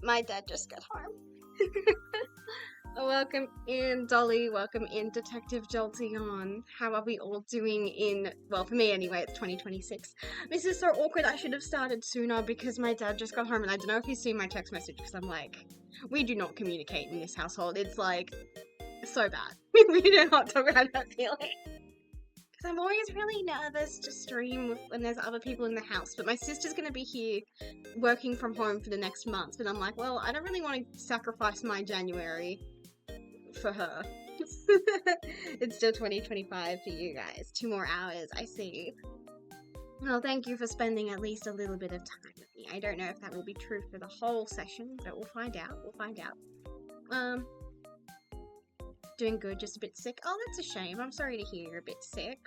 My dad just got home. Welcome in, Dolly. Welcome in, Detective Jolteon. How are we all doing well, for me anyway, it's 2026. This is so awkward. I should have started sooner because my dad just got home and I don't know if he's seen my text message because I'm like, we do not communicate in this household. It's like, so bad. We do not talk about that feeling. Because I'm always really nervous to stream when there's other people in the house. But my sister's going to be here working from home for the next month. But I'm like, well, I don't really want to sacrifice my January for her. It's still 2025 for you guys. 2 more hours, I see. Well, thank you for spending at least a little bit of time with me. I don't know if that will be true for the whole session, but we'll find out. Doing good, just a bit sick. Oh, that's a shame. I'm sorry to hear you're a bit sick.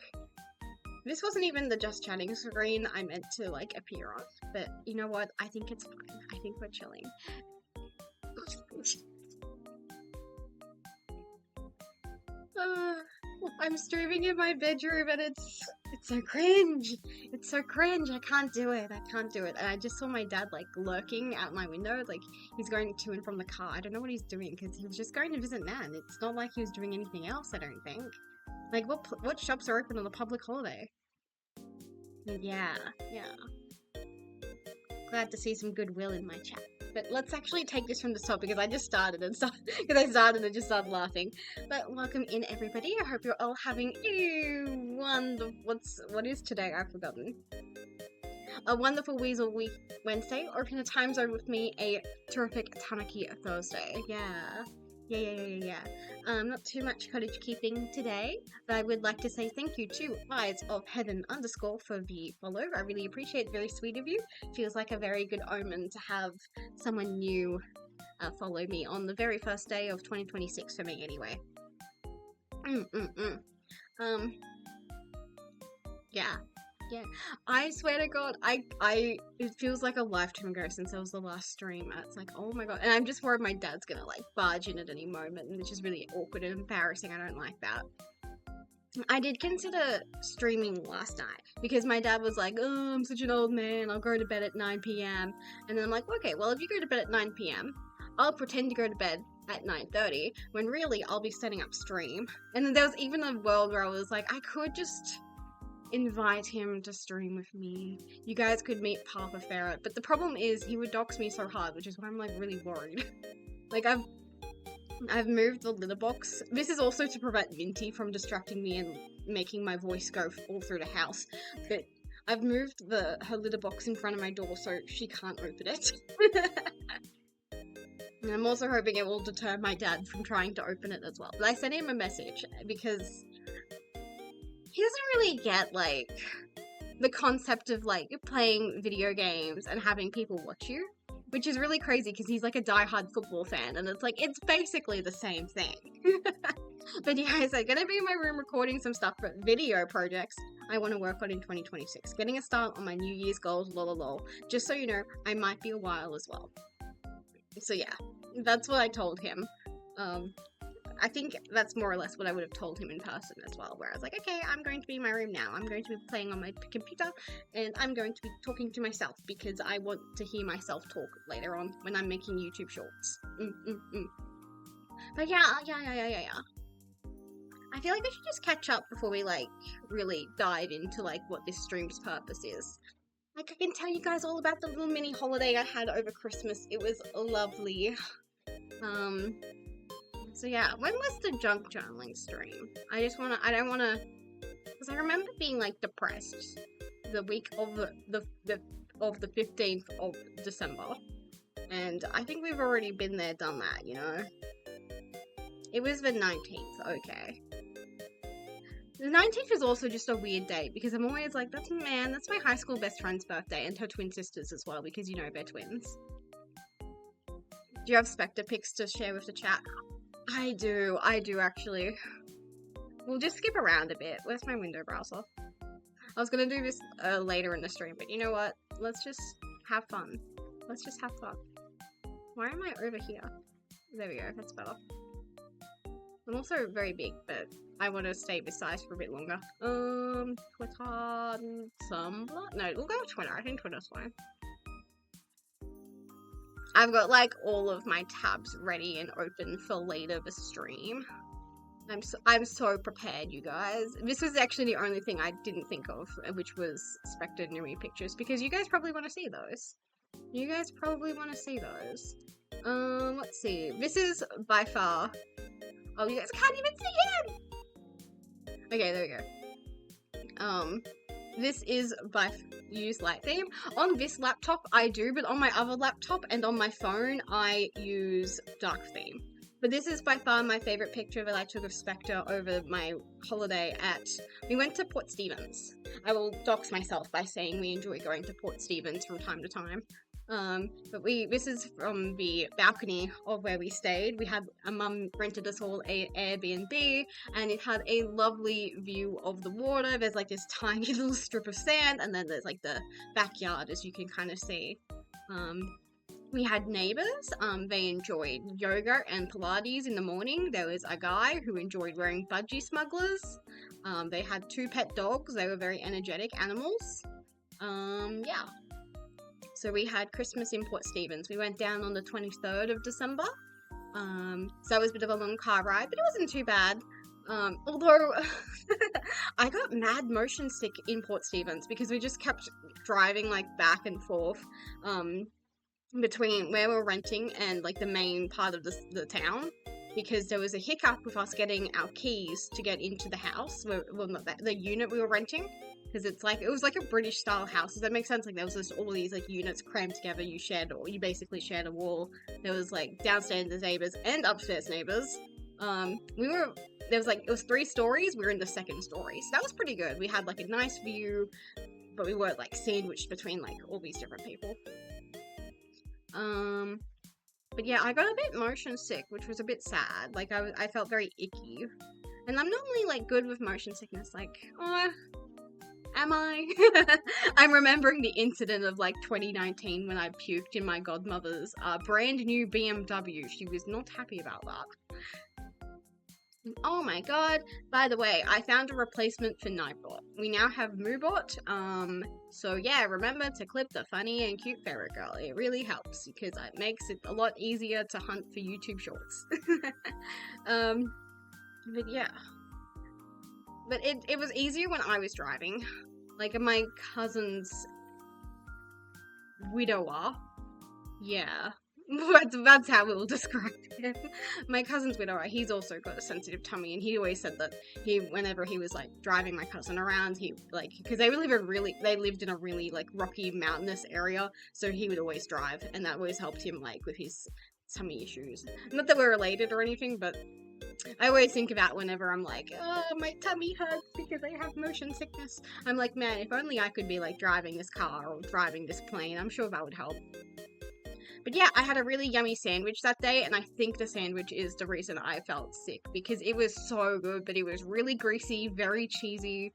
This wasn't even the just chatting screen I meant to, like, appear on. But you know what? I think it's fine. I think we're chilling. I'm streaming in my bedroom and it's so cringe. It's so cringe. I can't do it. And I just saw my dad like lurking out my window, like he's going to and from the car. I don't know what he's doing because he was just going to visit Nan. It's not like he was doing anything else, I don't think. Like what shops are open on a public holiday? Yeah. Glad to see some goodwill in my chat. But let's actually take this from the top because I just started and just started laughing. But welcome in, everybody. I hope you're all having what is today? I've forgotten. A wonderful Weasel Week Wednesday, or in a time zone with me, a terrific Tanaki Thursday. Yeah. Not too much cottage keeping today, but I would like to say thank you to Eyes of Heaven _ for the follow. I really appreciate it. Very sweet of you. Feels like a very good omen to have someone new follow me on the very first day of 2026 for me anyway. Yeah. I swear to God, it feels like a lifetime ago since it was the last stream. It's like, oh my God. And I'm just worried my dad's gonna like barge in at any moment, and it's just really awkward and embarrassing. I don't like that. I did consider streaming last night because my dad was like, oh, I'm such an old man, I'll go to bed at 9 p.m. And then I'm like, okay, well, if you go to bed at 9 p.m., I'll pretend to go to bed at 9:30 when really I'll be setting up stream. And then there was even a world where I was like, I could just invite him to stream with me. You guys could meet Papa Ferret, but the problem is he would dox me so hard, which is why I'm like really worried. Like I've moved the litter box. This is also to prevent Minty from distracting me and making my voice go all through the house. But I've moved her litter box in front of my door so she can't open it. And I'm also hoping it will deter my dad from trying to open it as well. But I sent him a message because he doesn't really get, like, the concept of, like, playing video games and having people watch you, which is really crazy because he's, like, a diehard football fan, and it's, like, it's basically the same thing. But yeah, I'm gonna be in my room recording some stuff for video projects I want to work on in 2026. Getting a start on my New Year's goals, lol. Just so you know, I might be a while as well. So yeah, that's what I told him. I think that's more or less what I would have told him in person as well, where I was like, okay, I'm going to be in my room now, I'm going to be playing on my computer, and I'm going to be talking to myself, because I want to hear myself talk later on when I'm making YouTube shorts. But yeah. I feel like we should just catch up before we, like, really dive into, like, what this stream's purpose is. Like, I can tell you guys all about the little mini holiday I had over Christmas. It was lovely. So yeah, when was the junk journaling stream? I don't wanna, because I remember being, like, depressed the week of the 15th of December. And I think we've already been there, done that, you know? It was the 19th, okay. The 19th is also just a weird day, because I'm always like, that's my high school best friend's birthday, and her twin sisters as well, because, you know, they're twins. Do you have Spectre pics to share with the chat? I do actually. We'll just skip around a bit. Where's my window browser? I was gonna do this later in the stream, but you know what? Let's just have fun. Why am I over here? There we go, that's better. I'm also very big, but I want to stay this size for a bit longer. Twitter, Tumblr? No, we'll go with Twitter. I think Twitter's fine. I've got like all of my tabs ready and open for later the stream. I'm so prepared, you guys. This was actually the only thing I didn't think of, which was Spectre Nui pictures, because you guys probably want to see those. You guys probably want to see those. Let's see. This is by far... Oh, you guys can't even see him! Okay, there we go. This is by use light theme. On this laptop, I do, but on my other laptop and on my phone, I use dark theme. But this is by far my favourite picture that I took of Spectre over my holiday at... We went to Port Stephens. I will dox myself by saying we enjoy going to Port Stephens from time to time. But this is from the balcony of where we stayed. We had a mum rented us all a Airbnb, and it had a lovely view of the water. There's like this tiny little strip of sand, and then there's like the backyard, as you can kind of see. We had neighbours. They enjoyed yoga and Pilates in the morning. There was a guy who enjoyed wearing budgie smugglers. They had 2 pet dogs. They were very energetic animals. Yeah. So we had Christmas in Port Stephens. We went down on the 23rd of December. So that was a bit of a long car ride, but it wasn't too bad. Although I got mad motion sick in Port Stephens because we just kept driving like back and forth between where we were renting and like the main part of the town, because there was a hiccup with us getting our keys to get into the house, well, not that, the unit we were renting, because it was like a British style house. Does that make sense? Like there was just all these like units crammed together. You basically shared a wall. There was like downstairs neighbors and upstairs neighbors. It was 3 stories. We were in the 2nd story, so that was pretty good. We had like a nice view, but we weren't like sandwiched between like all these different people. But yeah, I got a bit motion sick, which was a bit sad. Like, I felt very icky. And I'm normally, like, good with motion sickness. Like, am I? I'm remembering the incident of, like, 2019 when I puked in my godmother's brand new BMW. She was not happy about that. Oh my god, by the way, I found a replacement for Nightbot. We now have Moobot, so yeah, remember to clip the funny and cute ferret girl. It really helps, because it makes it a lot easier to hunt for YouTube shorts. But yeah. But it was easier when I was driving. Like, my cousin's widower, yeah. That's how we'll describe him. My cousin's widower, he's also got a sensitive tummy, and he always said that whenever he was like driving my cousin around, because they lived in a really like rocky mountainous area, so he would always drive, and that always helped him like with his tummy issues. Not that we're related or anything, but I always think about whenever I'm like, oh, my tummy hurts because I have motion sickness. I'm like, man, if only I could be like driving this car or driving this plane, I'm sure that would help. But yeah, I had a really yummy sandwich that day, and I think the sandwich is the reason I felt sick, because it was so good, but it was really greasy, very cheesy.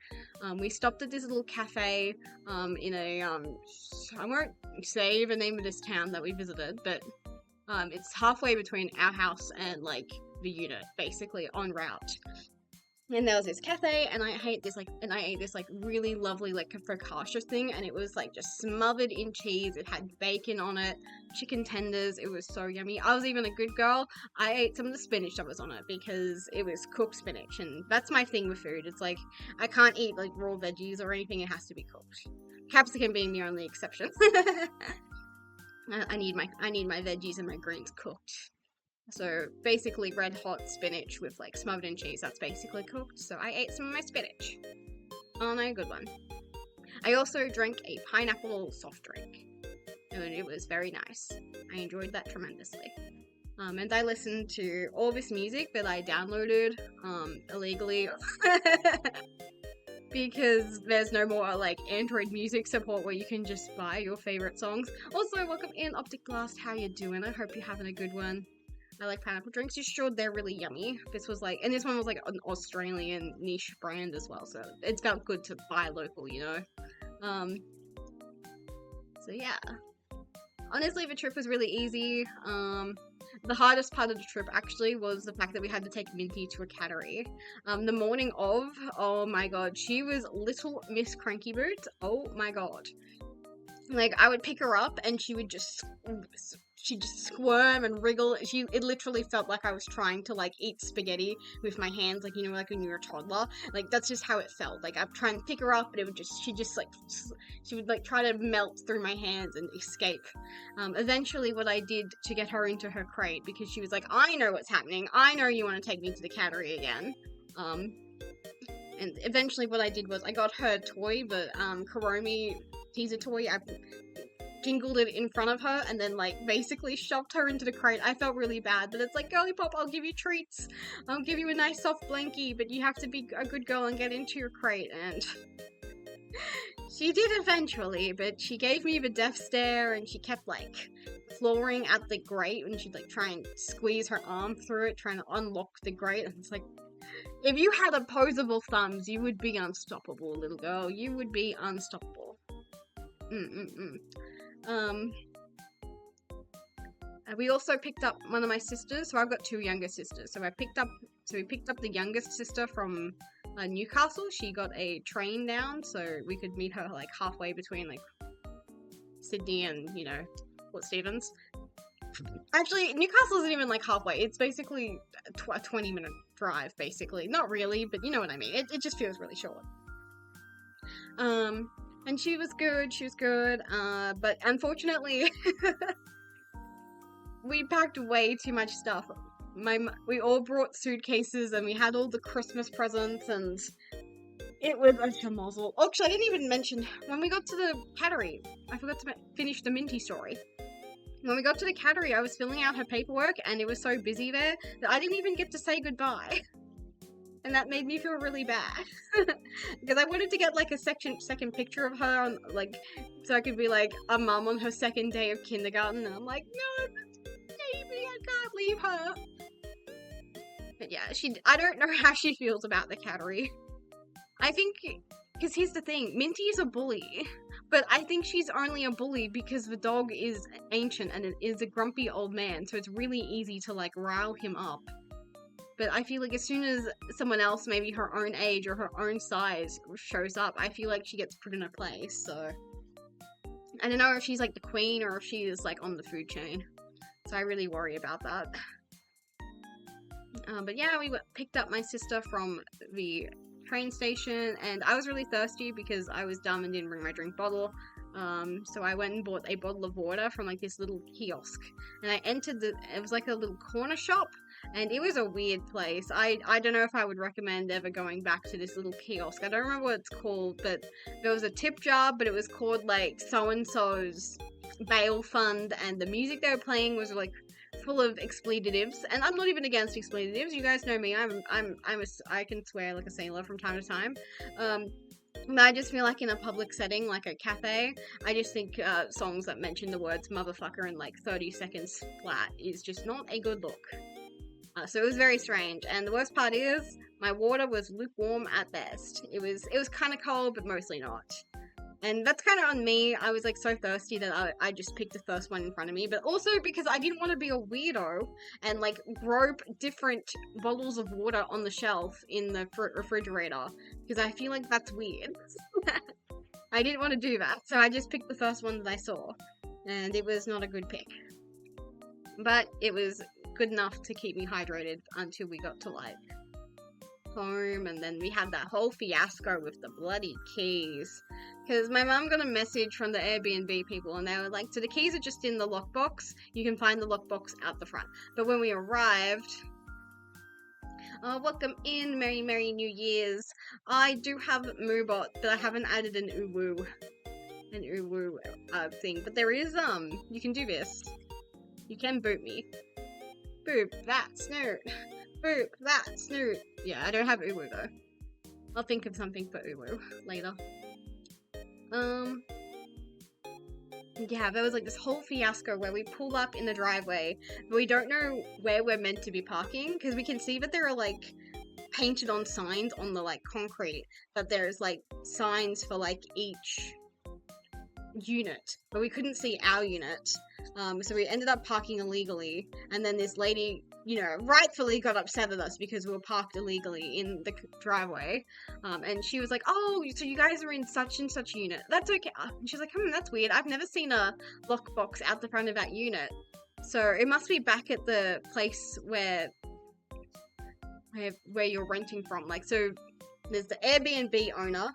We stopped at this little cafe in a, I won't say the name of this town that we visited, but it's halfway between our house and, like, the unit, basically, en route. And there was this cafe, and I ate this really lovely, like, focaccia thing, and it was, like, just smothered in cheese. It had bacon on it, chicken tenders. It was so yummy. I was even a good girl. I ate some of the spinach that was on it, because it was cooked spinach, and that's my thing with food. It's like, I can't eat, like, raw veggies or anything. It has to be cooked. Capsicum being the only exception. I need my veggies and my greens cooked. So basically red hot spinach with like smothered in cheese, that's basically cooked. So I ate some of my spinach. Oh no, good one. I also drank a pineapple soft drink, and it was very nice. I enjoyed that tremendously. And I listened to all this music that I downloaded illegally because there's no more like Android music support where you can just buy your favorite songs. Also, welcome in Optic Blast. How you doing? I hope you're having a good one. I like pineapple drinks. You sure they're really yummy. This one was like an Australian niche brand as well, so it felt good to buy local, you know. So yeah. Honestly, the trip was really easy. The hardest part of the trip actually was the fact that we had to take Minty to a cattery. The morning of, oh my god, she was little Miss Cranky Boots. Oh my god. Like, I would pick her up and she would just she'd just squirm and wriggle. It literally felt like I was trying to like eat spaghetti with my hands, like, you know, like when you're a toddler. Like, that's just how it felt. Like, I'm trying to pick her up, but she would like try to melt through my hands and escape. Eventually what I did to get her into her crate, because she was like, I know what's happening. I know you want to take me to the cattery again. And eventually what I did was I got her toy, the Kuromi teaser toy. I jingled it in front of her and then like basically shoved her into the crate. I felt really bad, but it's like, girly pop, I'll give you treats. I'll give you a nice soft blankie, but you have to be a good girl and get into your crate. And she did eventually, but she gave me the death stare and she kept like clawing at the grate and she'd like try and squeeze her arm through it, trying to unlock the grate. And it's like, if you had opposable thumbs, you would be unstoppable, little girl. You would be unstoppable. We also picked up one of my sisters. So I've got two younger sisters. So we picked up the youngest sister from Newcastle. She got a train down, so we could meet her like halfway between like Sydney and, you know, Port Stephens. Actually, Newcastle isn't even like halfway. It's basically a 20-minute drive, basically. Not really, but you know what I mean. It just feels really short. And she was good, but unfortunately, we packed way too much stuff. We all brought suitcases, and we had all the Christmas presents, and it was a schmozzle. Actually, I didn't even mention, when we got to the cattery, I forgot to finish the Minty story. When we got to the cattery, I was filling out her paperwork, and it was so busy there that I didn't even get to say goodbye. And that made me feel really bad. Because I wanted to get, like, a second picture of her, on, like, so I could be, like, a mum on her second day of kindergarten, and I'm like, no, baby, I can't leave her. But yeah, I don't know how she feels about the cattery. I think, because here's the thing, Minty is a bully. But I think she's only a bully because the dog is ancient and it is a grumpy old man, so it's really easy to, like, rile him up. But I feel like as soon as someone else, maybe her own age or her own size, shows up, I feel like she gets put in a place, so... I don't know if she's, like, the queen or if she is, like, on the food chain. So I really worry about that. But yeah, we picked up my sister from the train station, and I was really thirsty because I was dumb and didn't bring my drink bottle. So I went and bought a bottle of water from like this little kiosk, and I entered it was like a little corner shop, and it was a weird place. I don't know if I would recommend ever going back to this little kiosk. I don't remember what it's called, but there was a tip jar, but it was called like so-and-so's bail fund, and the music they were playing was like full of expletives, and I'm not even against expletives. You guys know me. I can swear like a sailor from time to time. But I just feel like in a public setting, like a cafe, I just think songs that mention the words motherfucker in like 30 seconds flat is just not a good look. So it was very strange, and the worst part is my water was lukewarm at best. It was kind of cold, but mostly not. And that's kind of on me. I was like so thirsty that I just picked the first one in front of me, but also because I didn't want to be a weirdo and like grope different bottles of water on the shelf in the refrigerator, because I feel like that's weird. I didn't want to do that, so I just picked the first one that I saw, and it was not a good pick. But it was good enough to keep me hydrated until we got to like home, and then we had that whole fiasco with the bloody keys, because my mum got a message from the Airbnb people, and they were like, so the keys are just in the lockbox, you can find the lockbox out the front. But when we arrived, welcome in, Merry New Year's, I do have Moobot, but I haven't added an uwu thing, but there is, you can do this, you can boot me, boop that snoot, boop that snoot. Yeah, I don't have uwu though. I'll think of something for uwu later. Yeah, there was like this whole fiasco where we pull up in the driveway, but we don't know where we're meant to be parking, because we can see that there are like painted on signs on the like concrete, but there's like signs for like each unit, but we couldn't see our unit. So we ended up parking illegally, and then this lady, you know, rightfully got upset at us because we were parked illegally in the driveway, and she was like, oh, so you guys are in such and such unit, that's okay. And she's like, that's weird, I've never seen a lockbox out the front of that unit. So it must be back at the place where you're renting from. Like, so there's the Airbnb owner,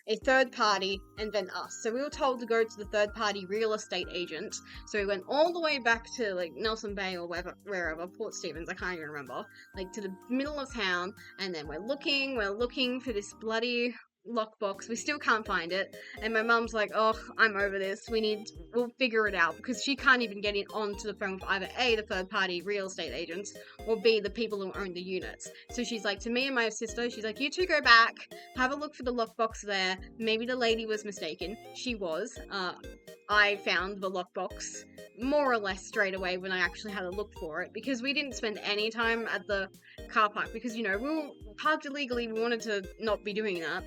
a third party, and then us. So we were told to go to the third party real estate agent. So we went all the way back to like Nelson Bay or wherever, Port Stevens, I can't even remember, like to the middle of town, and then we're looking for this bloody lockbox. We still can't find it, and my mum's like, oh, I'm over this, we'll figure it out, because she can't even get it onto the phone with either A, the third party real estate agents, or B, the people who own the units. So she's like, to me and my sister, she's like, you two go back, have a look for the lockbox there. Maybe the lady was mistaken. She was. I found the lockbox more or less straight away when I actually had a look for it, because we didn't spend any time at the car park, because, you know, we were parked illegally, we wanted to not be doing that.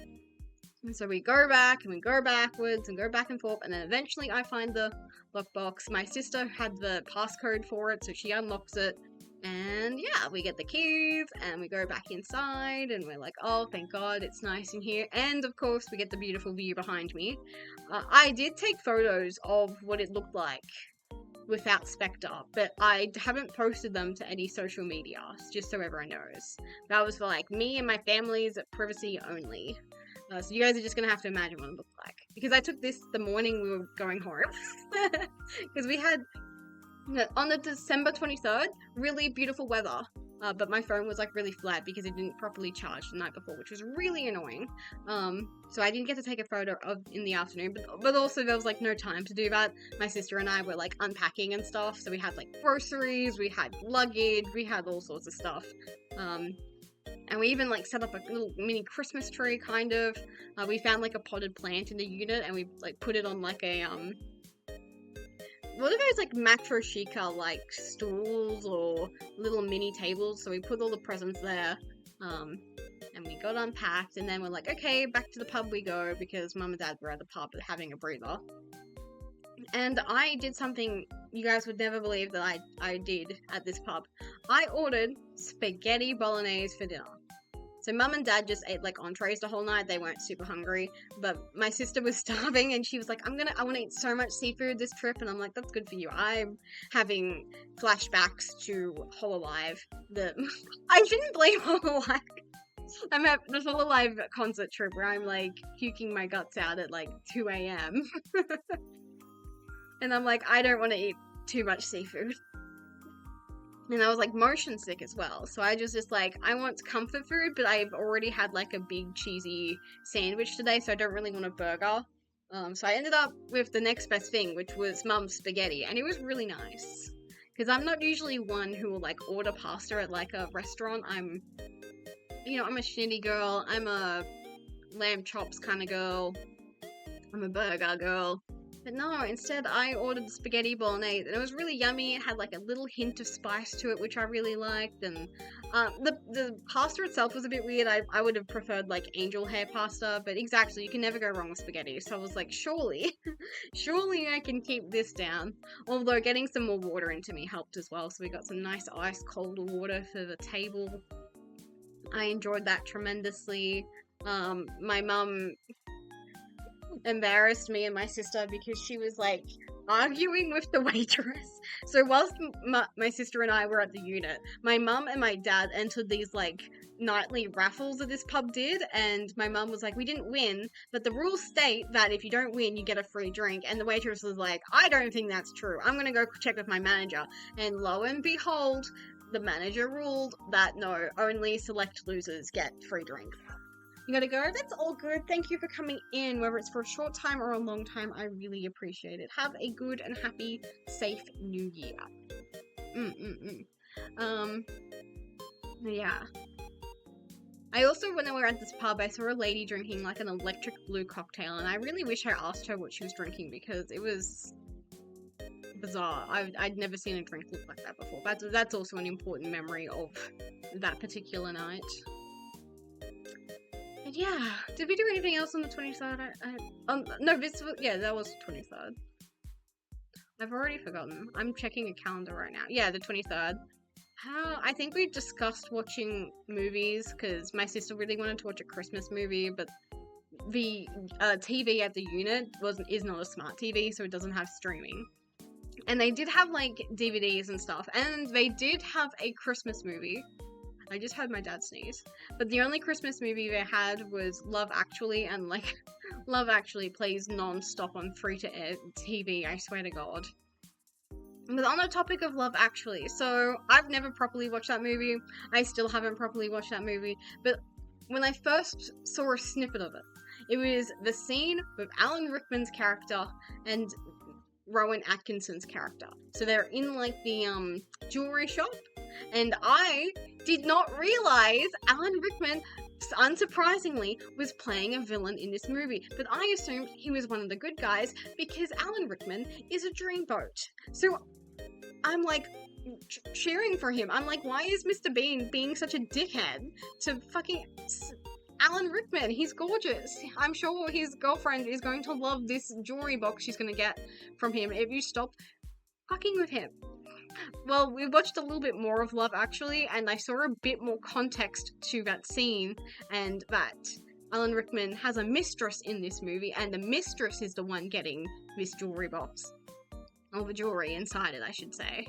And so we go back and we go backwards and go back and forth, and then eventually I find the lockbox. My sister had the passcode for it, so she unlocks it, and yeah, we get the keys and we go back inside, and we're like, oh, thank God, it's nice in here. And of course, we get the beautiful view behind me. I did take photos of what it looked like without Spectre, but I haven't posted them to any social media, just so everyone knows. That was for like me and my family's privacy only. So you guys are just going to have to imagine what it looked like. Because I took this the morning we were going home. Because we had, on the December 23rd, really beautiful weather. But my phone was like really flat because it didn't properly charge the night before, which was really annoying. So I didn't get to take a photo of in the afternoon, but also there was like no time to do that. My sister and I were like unpacking and stuff. So we had like groceries, we had luggage, we had all sorts of stuff. And we even like set up a little mini Christmas tree, kind of. We found like a potted plant in the unit, and we like put it on like a what are those like matryoshka like stools or little mini tables? So we put all the presents there, and we got unpacked, and then we're like, okay, back to the pub we go, because Mum and Dad were at the pub having a breather. And I did something you guys would never believe that I did at this pub. I ordered spaghetti bolognese for dinner. So Mum and Dad just ate like entrees the whole night. They weren't super hungry, but my sister was starving, and she was like, I want to eat so much seafood this trip. And I'm like, that's good for you. I'm having flashbacks to Whole Alive. I shouldn't blame Whole Alive. I'm at the Whole Alive concert trip where I'm like puking my guts out at like 2 a.m. And I'm like, I don't want to eat too much seafood. And I was like motion sick as well. So I just like, I want comfort food, but I've already had like a big cheesy sandwich today, so I don't really want a burger. So I ended up with the next best thing, which was Mum's spaghetti. And it was really nice. Because I'm not usually one who will like order pasta at like a restaurant. I'm a shindy girl. I'm a lamb chops kind of girl. I'm a burger girl. But no, instead I ordered the spaghetti bolognese, and it was really yummy. It had like a little hint of spice to it, which I really liked, and the pasta itself was a bit weird. I would have preferred like angel hair pasta, but exactly, you can never go wrong with spaghetti. So I was like, surely I can keep this down. Although getting some more water into me helped as well, so we got some nice ice cold water for the table. I enjoyed that tremendously. My mum embarrassed me and my sister because she was like arguing with the waitress. So whilst my sister and I were at the unit, my mum and my dad entered these like nightly raffles that this pub did, and my mum was like, we didn't win, but the rules state that if you don't win you get a free drink. And the waitress was like, I don't think that's true, I'm gonna go check with my manager. And lo and behold, the manager ruled that no, only select losers get free drinks. You gotta go, that's all good, thank you for coming in, whether it's for a short time or a long time, I really appreciate it. Have a good and happy, safe new year. Yeah. I also, when we were at this pub, I saw a lady drinking like an electric blue cocktail, and I really wish I asked her what she was drinking, because it was bizarre. I'd never seen a drink look like that before. That's also an important memory of that particular night. And yeah, did we do anything else on the 23rd? No, that was the 23rd. I've already forgotten. I'm checking a calendar right now. Yeah, the 23rd. I think we discussed watching movies, because my sister really wanted to watch a Christmas movie, but the TV at the unit is not a smart TV, so it doesn't have streaming. And they did have like DVDs and stuff, and they did have a Christmas movie. I just heard my dad sneeze. But the only Christmas movie they had was Love Actually, and like Love Actually plays non-stop on free-to-air TV, I swear to God. But on the topic of Love Actually, so I've never properly watched that movie. I still haven't properly watched that movie. But when I first saw a snippet of it, it was the scene with Alan Rickman's character and Rowan Atkinson's character. So they're in like the jewelry shop, and I did not realize Alan Rickman, unsurprisingly, was playing a villain in this movie. But I assumed he was one of the good guys because Alan Rickman is a dreamboat. So I'm like cheering for him. I'm like, why is Mr. Bean being such a dickhead to fucking Alan Rickman? He's gorgeous. I'm sure his girlfriend is going to love this jewelry box she's going to get from him if you stop fucking with him. Well, we watched a little bit more of Love Actually, and I saw a bit more context to that scene, and that Alan Rickman has a mistress in this movie, and the mistress is the one getting this jewelry box. Or the jewelry inside it, I should say.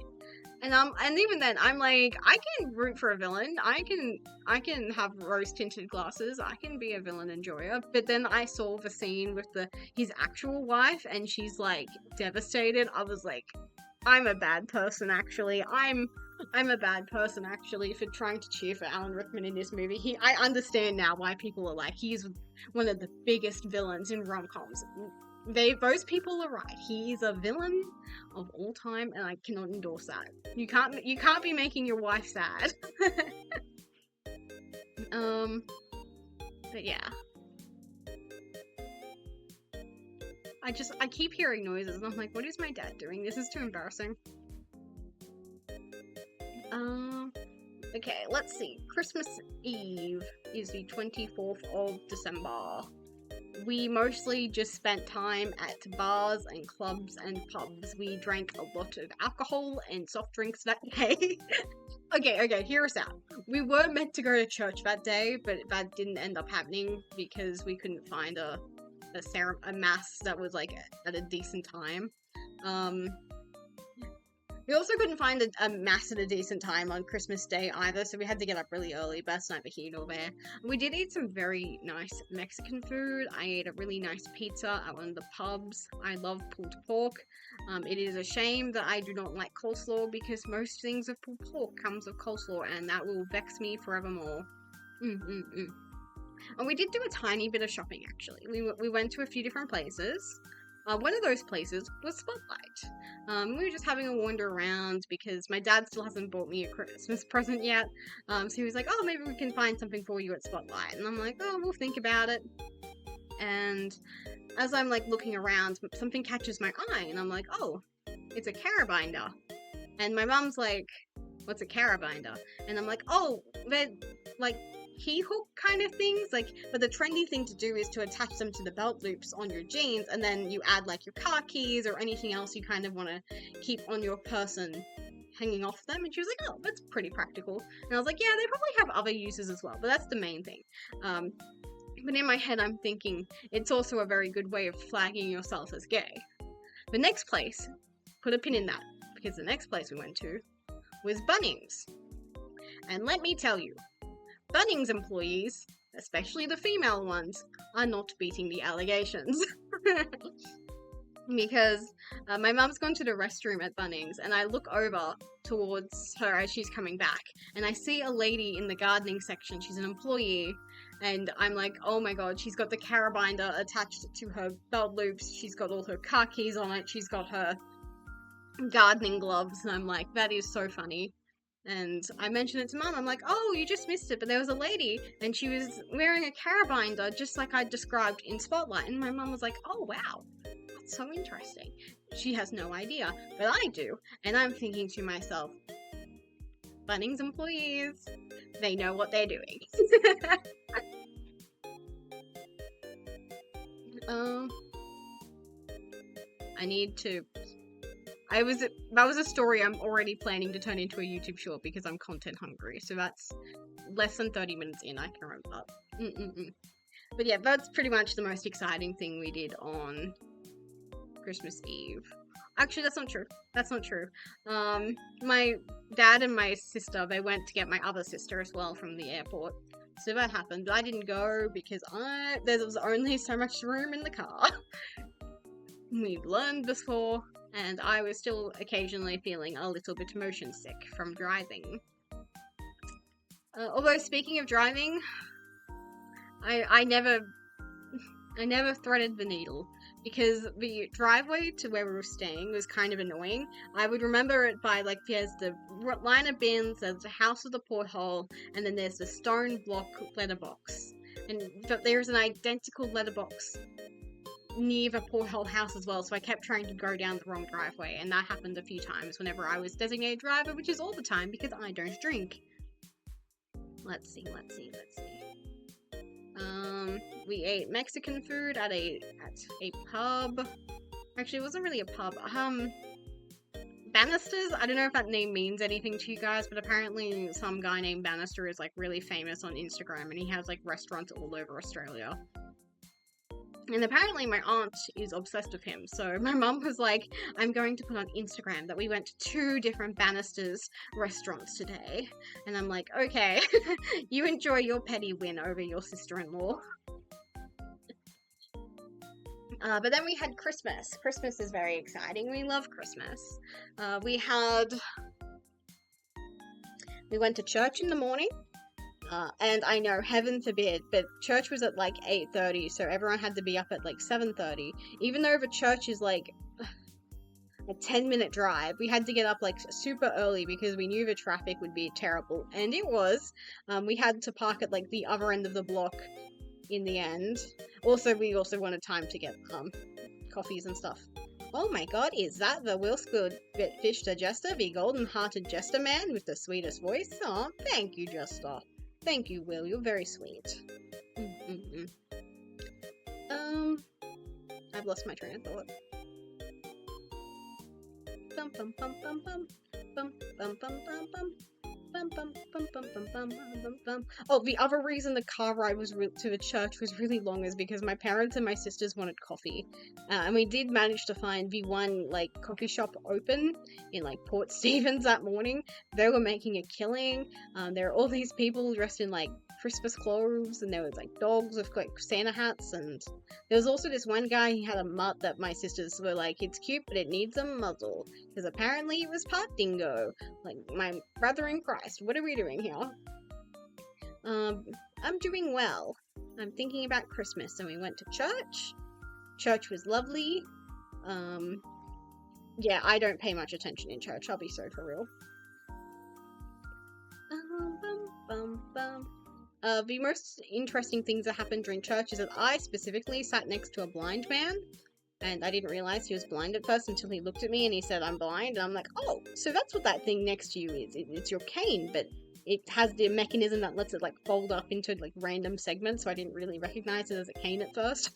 And even then, I'm like, I can root for a villain. I can have rose-tinted glasses. I can be a villain enjoyer. But then I saw the scene with his actual wife, and she's like devastated. I was like, I'm a bad person, actually. I'm a bad person, actually, for trying to cheer for Alan Rickman in this movie. I understand now why people are like, he's one of the biggest villains in rom-coms. Those people are right. He is a villain of all time, and I cannot endorse that. You can't be making your wife sad. But yeah. I keep hearing noises, and I'm like, what is my dad doing? This is too embarrassing. Okay, let's see. Christmas Eve is the 24th of December. We mostly just spent time at bars and clubs and pubs. We drank a lot of alcohol and soft drinks that day. Okay, hear us out. We were meant to go to church that day, but that didn't end up happening because we couldn't find a mass that was like at a decent time. We also couldn't find a mass at a decent time on Christmas Day either, so we had to get up really early, but that's neither here nor there. We did eat some very nice Mexican food. I ate a really nice pizza at one of the pubs. I love pulled pork. It is a shame that I do not like coleslaw, because most things with pulled pork comes with coleslaw, and that will vex me forevermore. And we did do a tiny bit of shopping, actually. We went to a few different places. One of those places was Spotlight. We were just having a wander around because my dad still hasn't bought me a Christmas present yet. So he was like, oh, maybe we can find something for you at Spotlight. And I'm like, oh, we'll think about it. And as I'm like looking around, something catches my eye, and I'm like, oh, it's a carabinder. And my mom's like, what's a carabinder? And I'm like, oh, they're like key hook kind of things, like, but the trendy thing to do is to attach them to the belt loops on your jeans, and then you add like your car keys or anything else you kind of want to keep on your person hanging off them. And she was like, oh, that's pretty practical. And I was like, yeah, they probably have other uses as well, but that's the main thing. But in my head I'm thinking it's also a very good way of flagging yourself as gay. The next place, put a pin in that, because the next place we went to was Bunnings. And let me tell you, Bunnings employees, especially the female ones, are not beating the allegations. Because my mum's gone to the restroom at Bunnings, and I look over towards her as she's coming back, and I see a lady in the gardening section. She's an employee, and I'm like, oh my god, she's got the carabinder attached to her belt loops, she's got all her car keys on it, she's got her gardening gloves, and I'm like, that is so funny. And I mentioned it to Mum. I'm like, oh, you just missed it, but there was a lady, and she was wearing a carabinder, just like I described in Spotlight. And my mum was like, oh, wow, that's so interesting. She has no idea, but I do. And I'm thinking to myself, Bunnings employees, they know what they're doing. I need to... that was a story I'm already planning to turn into a YouTube short because I'm content hungry. So that's less than 30 minutes in, I can remember. But yeah, that's pretty much the most exciting thing we did on Christmas Eve. Actually, that's not true. That's not true. My dad and my sister, they went to get my other sister as well from the airport. So that happened, but I didn't go because there was only so much room in the car. We've learned before, and I was still occasionally feeling a little bit motion sick from driving. Although speaking of driving, I never threaded the needle because the driveway to where we were staying was kind of annoying. I would remember it by like there's the line of bins, there's the house with the porthole, and then there's the stone block letterbox. And there's an identical letterbox near the porthole house as well, so I kept trying to go down the wrong driveway, and that happened a few times whenever I was designated driver, which is all the time because I don't drink. Let's see. We ate Mexican food at a pub. Actually, it wasn't really a pub. Bannisters? I don't know if that name means anything to you guys, but apparently some guy named Bannister is like really famous on Instagram, and he has like restaurants all over Australia. And apparently my aunt is obsessed with him, so my mum was like, I'm going to put on Instagram that we went to 2 different Bannisters restaurants today. And I'm like, okay, you enjoy your petty win over your sister-in-law. But then we had Christmas. Christmas is very exciting. We love Christmas. We went to church in the morning. And I know, heaven forbid, but church was at like 8:30, so everyone had to be up at like 7:30. Even though the church is like a 10-minute drive, we had to get up like super early because we knew the traffic would be terrible. And it was. We had to park at like the other end of the block in the end. We also wanted time to get coffees and stuff. Oh my god, is that the Wilsgood Fish Jester, the golden-hearted jester man with the sweetest voice? Aw, thank you, Jester. Thank you, Will. You're very sweet. I've lost my train of thought. Bum bum bum bum bum bum bum bum bum bum. Oh, the other reason the car ride was to the church was really long is because my parents and my sisters wanted coffee, and we did manage to find the one like coffee shop open in like Port Stephens that morning. They were making a killing. There were all these people dressed in like Christmas clothes, and there was like dogs with like Santa hats, and there was also this one guy, he had a mutt that my sisters were like, it's cute but it needs a muzzle, because apparently it was part dingo. Like, my brother in Christ, what are we doing here? I'm doing well. I'm thinking about Christmas, and we went to church. Church was lovely. Yeah, I don't pay much attention in church, I'll be so for real. The most interesting things that happened during church is that I specifically sat next to a blind man, and I didn't realize he was blind at first until he looked at me and he said, I'm blind, and I'm like, oh, so that's what that thing next to you is. It's your cane, but it has the mechanism that lets it, like, fold up into, like, random segments, so I didn't really recognize it as a cane at first.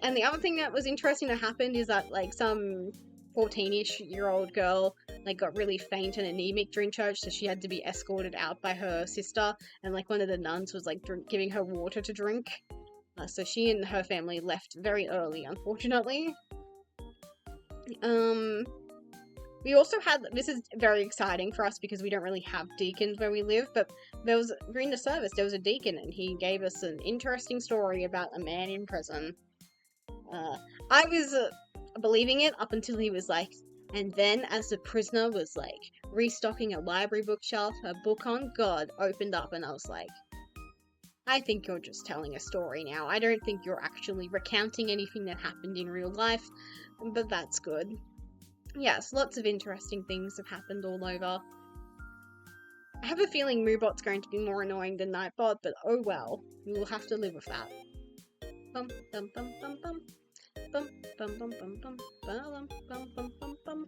And the other thing that was interesting that happened is that, like, some 14-ish-year-old girl, like, got really faint and anemic during church, so she had to be escorted out by her sister, and, like, one of the nuns was, like, giving her water to drink. So she and her family left very early, unfortunately. We also had, this is very exciting for us because we don't really have deacons where we live, but during the service, there was a deacon, and he gave us an interesting story about a man in prison. I was believing it up until he was like, and then as the prisoner was like restocking a library bookshelf, a book on God opened up, and I was like, I think you're just telling a story now. I don't think you're actually recounting anything that happened in real life, but that's good. Yes, lots of interesting things have happened all over. I have a feeling Moobot's going to be more annoying than Nightbot, but oh well, we will have to live with that. Bum bum bum bum bum. Bum bum bum bum bum bum bum bum bum bum.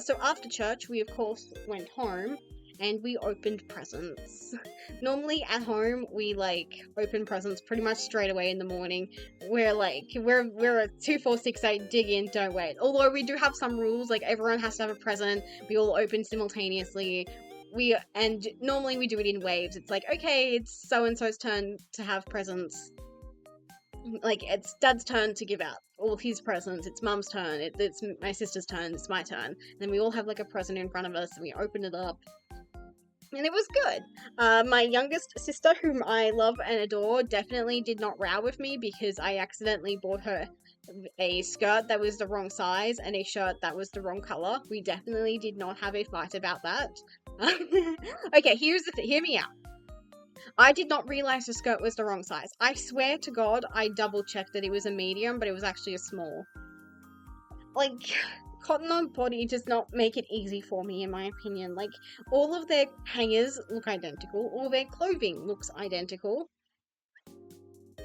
So after church, we of course went home, and we opened presents. Normally at home, we like open presents pretty much straight away in the morning. We're a 2-4-6-8 dig in, don't wait. Although we do have some rules, like everyone has to have a present. We all open simultaneously. And normally we do it in waves. It's like, okay, it's so and so's turn to have presents. like, it's Dad's turn to give out all his presents. It's Mum's turn. It's my sister's turn. It's my turn. And then we all have like a present in front of us, and we open it up, and it was good. My youngest sister, whom I love and adore, definitely did not row with me because I accidentally bought her a skirt that was the wrong size and a shirt that was the wrong color. We definitely did not have a fight about that. Okay, here's the thing. Hear me out. I did not realize the skirt was the wrong size. I swear to God, I double checked that it was a medium, but it was actually a small. Like, cotton on body does not make it easy for me, in my opinion. Like, all of their hangers look identical. All their clothing looks identical.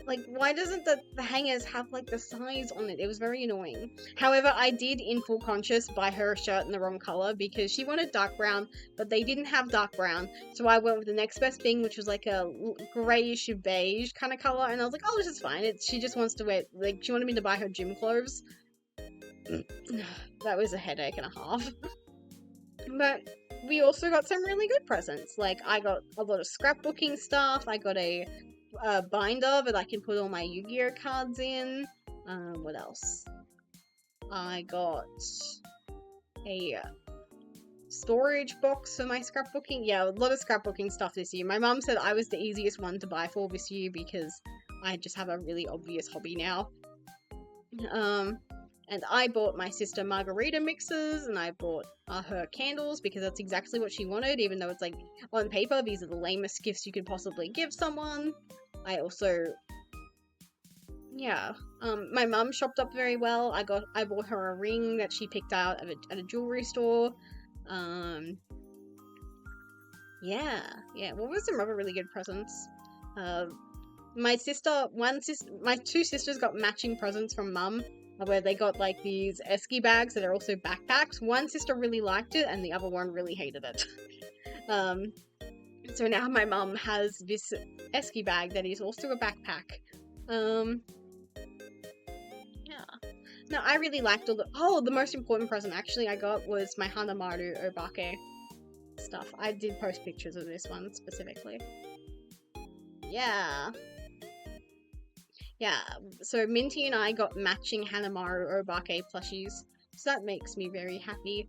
Like, why doesn't the hangers have, like, the size on it? It was very annoying. However, I did, in full conscious, buy her a shirt in the wrong color because she wanted dark brown, but they didn't have dark brown. So I went with the next best thing, which was, like, a grayish beige kind of color. And I was like, oh, this is fine. She just wants to wear, like, she wanted me to buy her gym clothes. That was a headache and a half. But we also got some really good presents. Like, I got a lot of scrapbooking stuff. I got a binder that I can put all my Yu-Gi-Oh cards in. What else? I got a storage box for my scrapbooking. Yeah, a lot of scrapbooking stuff this year. My mum said I was the easiest one to buy for this year because I just have a really obvious hobby now. And I bought my sister margarita mixes, and I bought her candles because that's exactly what she wanted, even though it's like, on paper, these are the lamest gifts you could possibly give someone. I also, yeah, my mum shopped up very well. I bought her a ring that she picked out at a jewelry store. Yeah, what were some other really good presents? My two sisters got matching presents from Mum, where they got like these esky bags that are also backpacks. One sister really liked it, and the other one really hated it. So now my mum has this esky bag that is also a backpack. Yeah. No, I really liked the most important present actually I got was my Hanamaru Obake stuff. I did post pictures of this one specifically. Yeah. Yeah, so Minty and I got matching Hanamaru Obake plushies, so that makes me very happy.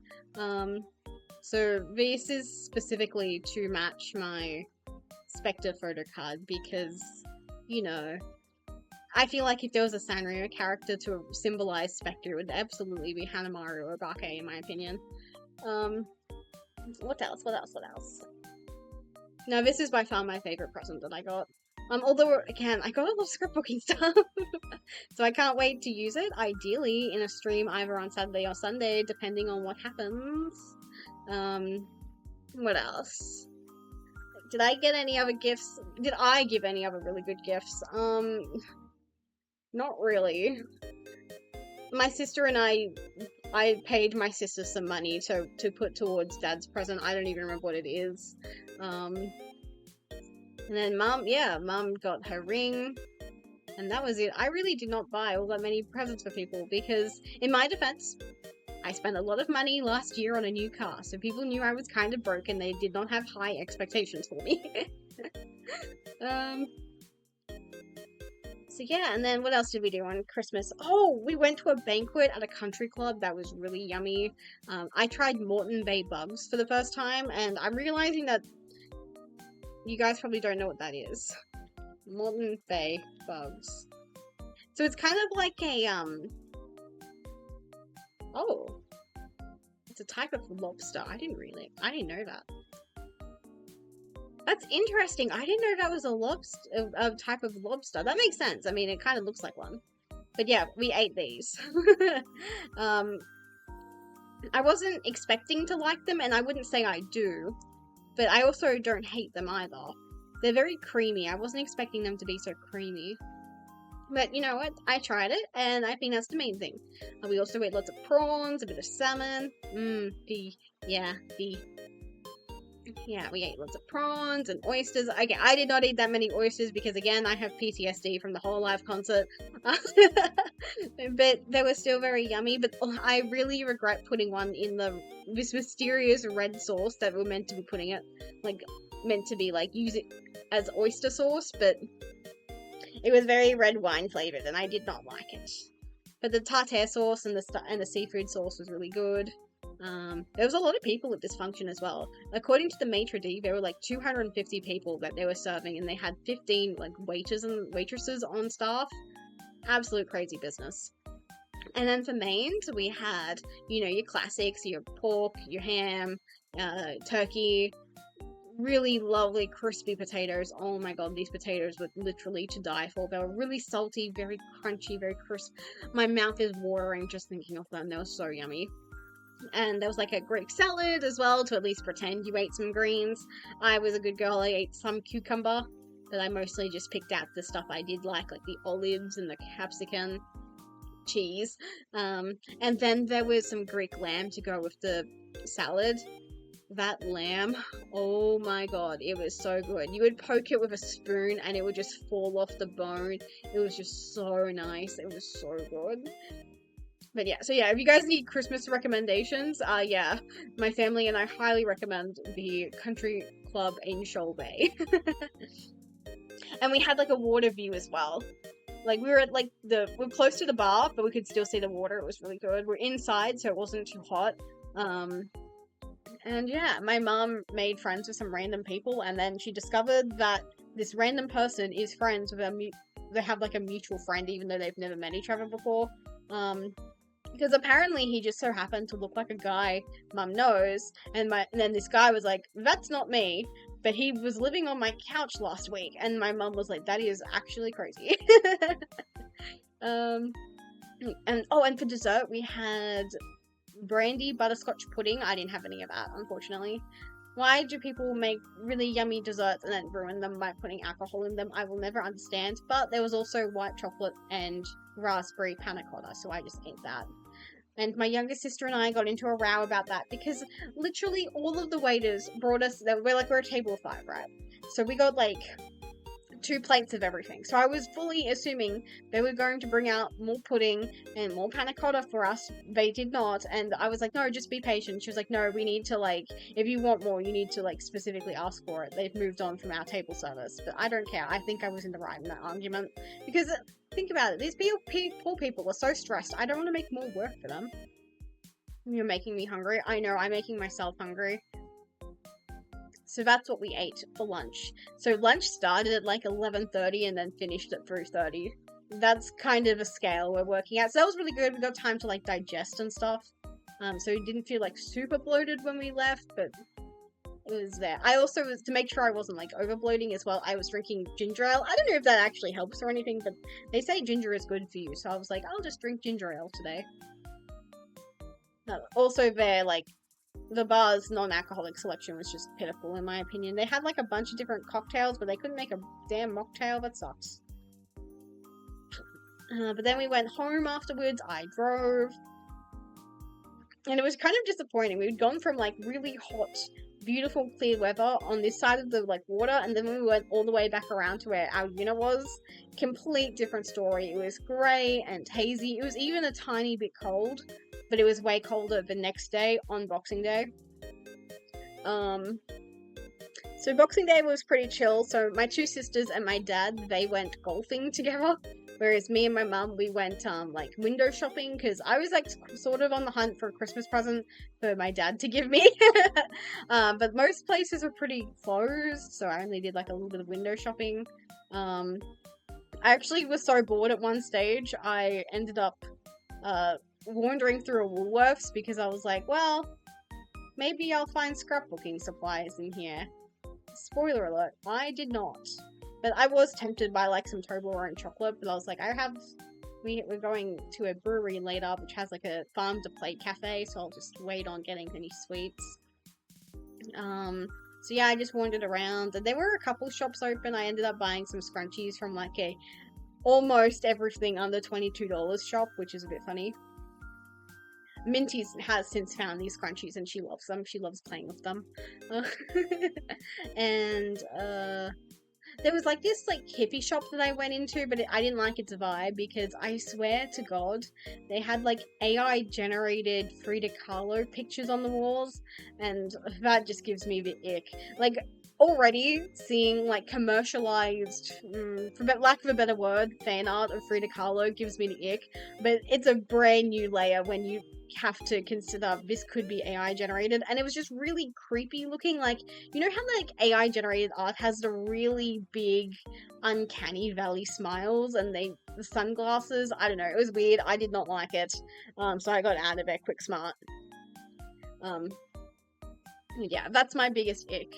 So this is specifically to match my Spectre photo card because, you know, I feel like if there was a Sanrio character to symbolize Spectre, it would absolutely be Hanamaru Obake, in my opinion. What else? Now, this is by far my favorite present that I got. Although, again, I got a lot of scrapbooking stuff, so I can't wait to use it, ideally, in a stream either on Saturday or Sunday, depending on what happens. What else? Did I get any other gifts? Did I give any other really good gifts? Not really. My sister and I paid my sister some money to put towards Dad's present. I don't even remember what it is. And then Mum got her ring, and that was it. I really did not buy all that many presents for people because, in my defense, I spent a lot of money last year on a new car, so people knew I was kind of broke and they did not have high expectations for me. So yeah, and then what else did we do on Christmas? Oh, we went to a banquet at a country club that was really yummy. I tried Moreton Bay bugs for the first time, and I'm realizing that you guys probably don't know what that is. Moreton Bay bugs. So it's kind of like a, oh. It's a type of lobster. I didn't know that. That's interesting. I didn't know that was a type of lobster. That makes sense. I mean, it kind of looks like one. But yeah, we ate these. I wasn't expecting to like them, and I wouldn't say I do. But I also don't hate them either. They're very creamy. I wasn't expecting them to be so creamy. But you know what? I tried it, and I think that's the main thing. We also ate lots of prawns, a bit of salmon. Yeah, we ate lots of prawns and oysters. Okay, I did not eat that many oysters because, again, I have PTSD from the whole live concert. But they were still very yummy. But I really regret putting one in this mysterious red sauce that we're meant to be putting it, use it as oyster sauce. But It was very red wine flavored, and I did not like it. But the tartare sauce and the seafood sauce was really good. There was a lot of people at this function as well. According to the maitre d', there were like 250 people that they were serving, and they had 15 like waiters and waitresses on staff. Absolute crazy business. And then for mains, we had, your classics, your pork, your ham, turkey, really lovely crispy potatoes. Oh my god, these potatoes were literally to die for. They were really salty, very crunchy, very crisp. My mouth is watering just thinking of them. They were so yummy. And there was like a Greek salad as well, to at least pretend you ate some greens. I was a good girl. I ate some cucumber, but I mostly just picked out the stuff I did like the olives and the capsicum, cheese. And then there was some Greek lamb to go with the salad. That lamb, oh my god, it was so good. You would poke it with a spoon and it would just fall off the bone. It was just so nice. It was so good. But yeah, so yeah, if you guys need Christmas recommendations, yeah, my family and I highly recommend the Country Club in Shoal Bay. And we had like a water view as well. Like we were at we're close to the bar, but we could still see the water. It was really good. We're inside, so it wasn't too hot. And yeah, my mom made friends with some random people, and then she discovered that this random person is friends with they have like a mutual friend, even though they've never met each other before. Because apparently he just so happened to look like a guy Mum knows, and then this guy was like, "That's not me," but he was living on my couch last week, and my mum was like, "That is actually crazy." And for dessert we had brandy butterscotch pudding. I didn't have any of that, unfortunately. Why do people make really yummy desserts and then ruin them by putting alcohol in them? I will never understand. But there was also white chocolate and raspberry panna cotta, so I just ate that. And my younger sister and I got into a row about that because literally all of the waiters brought us, we're a table of 5, right? So we got 2 plates of everything. So I was fully assuming they were going to bring out more pudding and more panna cotta for us. They did not. And I was like, no, just be patient. She was like, no, we need to if you want more, you need to specifically ask for it. They've moved on from our table service. But I don't care. I think I was in the right in that argument. Because think about it. These poor people are so stressed. I don't want to make more work for them. You're making me hungry. I know, I'm making myself hungry. So that's what we ate for lunch. So lunch started at 11:30 and then finished at 3:30. That's kind of a scale we're working at. So that was really good. We got time to digest and stuff. So it didn't feel super bloated when we left, but it was there. I also was, to make sure I wasn't over bloating as well, I was drinking ginger ale. I don't know if that actually helps or anything, but they say ginger is good for you. So I was like, I'll just drink ginger ale today. Also there, the bar's non-alcoholic selection was just pitiful in my opinion. They had a bunch of different cocktails, but they couldn't make a damn mocktail. That sucks. But then we went home afterwards. I drove. And it was kind of disappointing. We'd gone from really hot, beautiful, clear weather on this side of the water, and then we went all the way back around to where our unit was. Complete different story. It was grey and hazy. It was even a tiny bit cold, but it was way colder the next day on Boxing Day. So Boxing Day was pretty chill. So my 2 sisters and my dad, they went golfing together. Whereas me and my mum, we went, window shopping, because I was, sort of on the hunt for a Christmas present for my dad to give me. But most places were pretty closed, so I only did, a little bit of window shopping. I actually was so bored at one stage, I ended up, wandering through a Woolworths, because I was like, well, maybe I'll find scrapbooking supplies in here. Spoiler alert, I did not. But I was tempted by some Toblerone chocolate, but I was like, we're going to a brewery later, which has a farm to plate cafe, so I'll just wait on getting any sweets. So yeah, I just wandered around, and there were a couple shops open. I ended up buying some scrunchies from a almost everything under $22 shop, which is a bit funny. Minty has since found these scrunchies and she loves them. She loves playing with them. And there was this hippie shop that I went into, but I didn't like its vibe, because I swear to God, they had AI generated Frida Kahlo pictures on the walls, and that just gives me the ick. already seeing like commercialized, for lack of a better word, fan art of Frida Kahlo gives me the ick. But it's a brand new layer when you have to consider this could be AI generated, and it was just really creepy looking. Like, you know how like AI generated art has the really big, uncanny valley smiles and the sunglasses. I don't know. It was weird. I did not like it. So I got out of it quick smart. Yeah, that's my biggest ick.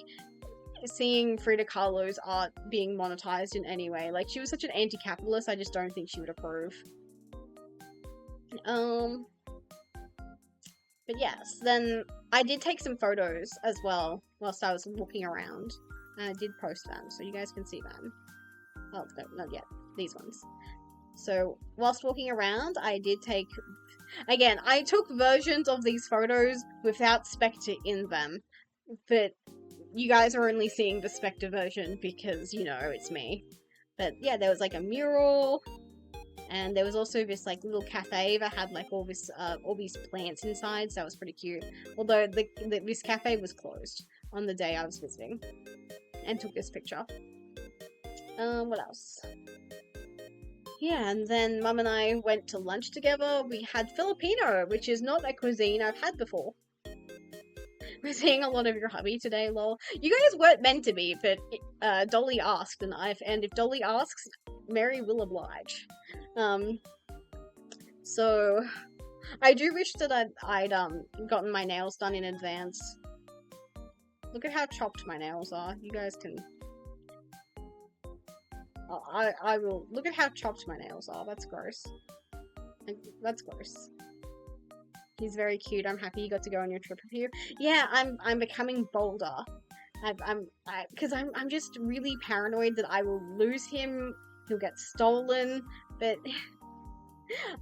Seeing Frida Kahlo's art being monetized in any way. Like, she was such an anti-capitalist, I just don't think she would approve. But yes, then I did take some photos as well whilst I was walking around. And I did post them, so you guys can see them. Oh, no, not yet. These ones. So, whilst walking around, I did take... Again, I took versions of these photos without Spectre in them. But you guys are only seeing the Spectre version because, you know, it's me. But yeah, there was like a mural... And there was also this like little cafe that had like all these plants inside, so that was pretty cute. Although this cafe was closed on the day I was visiting, and took this picture. What else? Yeah, and then Mum and I went to lunch together. We had Filipino, which is not a cuisine I've had before. We're seeing a lot of your hubby today, lol. You guys weren't meant to be, but Dolly asked, and if Dolly asks, Mary will oblige. So I do wish that I'd gotten my nails done in advance. Look at how chopped my nails are. You guys can... I will... Look at how chopped my nails are. That's gross. That's gross. He's very cute. I'm happy you got to go on your trip with you. Yeah, I'm becoming bolder. Because I'm just really paranoid that I will lose him. He'll get stolen. But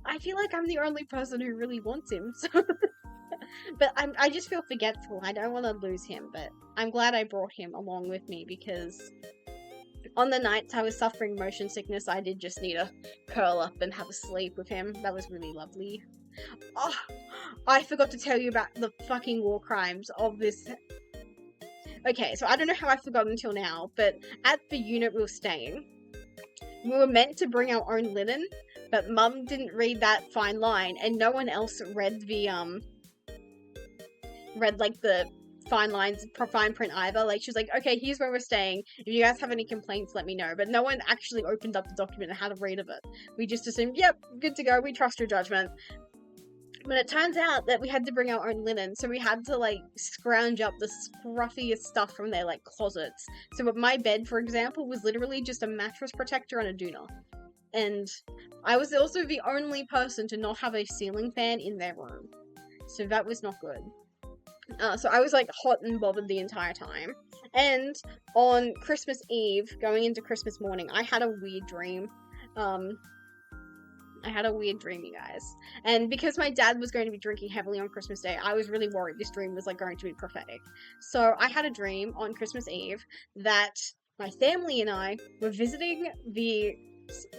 I feel like I'm the only person who really wants him. So but I just feel forgetful. I don't want to lose him. But I'm glad I brought him along with me because on the nights I was suffering motion sickness, I did just need to curl up and have a sleep with him. That was really lovely. Oh, I forgot to tell you about the fucking war crimes of this. Okay, so I don't know how I forgot until now, but at the unit we were staying, we were meant to bring our own linen, but Mum didn't read that fine line, and no one else read the, like, the fine lines, fine print either. Like, she was like, okay, here's where we're staying. If you guys have any complaints, let me know. But no one actually opened up the document and had a read of it. We just assumed, yep, good to go, we trust your judgment. But it turns out that we had to bring our own linen, so we had to, like, scrounge up the scruffiest stuff from their, like, closets. So my bed, for example, was literally just a mattress protector and a doona. And I was also the only person to not have a ceiling fan in their room. So that was not good. So I was, like, hot and bothered the entire time. And on Christmas Eve, going into Christmas morning, I had a weird dream. I had a weird dream, you guys. And because my dad was going to be drinking heavily on Christmas Day, I was really worried this dream was, like, going to be prophetic. So I had a dream on Christmas Eve that my family and I were visiting the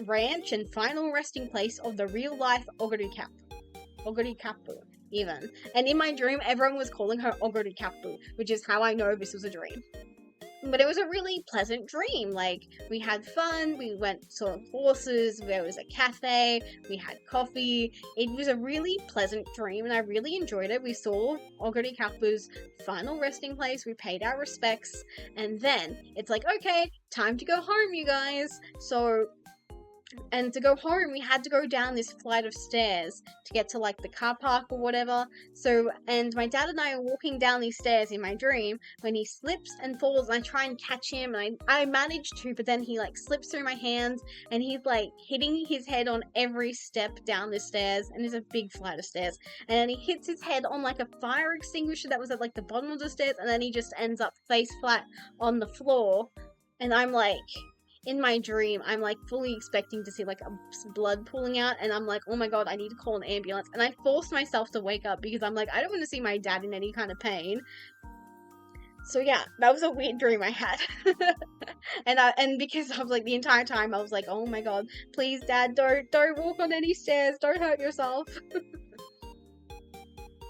ranch and final resting place of the real-life Ogorikapu, even. And in my dream, everyone was calling her Ogorikapu, which is how I know this was a dream. But it was a really pleasant dream. Like, we had fun, we saw horses, there was a cafe, we had coffee. It was a really pleasant dream, and I really enjoyed it. We saw Ogorikapu's final resting place, we paid our respects, and then it's like, okay, time to go home, you guys. So, and to go home, we had to go down this flight of stairs to get to, like, the car park or whatever. So, and my dad and I are walking down these stairs in my dream when he slips and falls, and I try and catch him, and I manage to, but then he, like, slips through my hands, and he's, like, hitting his head on every step down the stairs, and there's a big flight of stairs, and then he hits his head on, like, a fire extinguisher that was at, like, the bottom of the stairs, and then he just ends up face flat on the floor, and I'm, like... In my dream, I'm, like, fully expecting to see, like, blood pooling out, and I'm like, oh my god, I need to call an ambulance. And I forced myself to wake up because I'm like, I don't want to see my dad in any kind of pain. So yeah, that was a weird dream I had. and because I was, like, the entire time, I was like, oh my god, please, Dad, don't walk on any stairs, don't hurt yourself.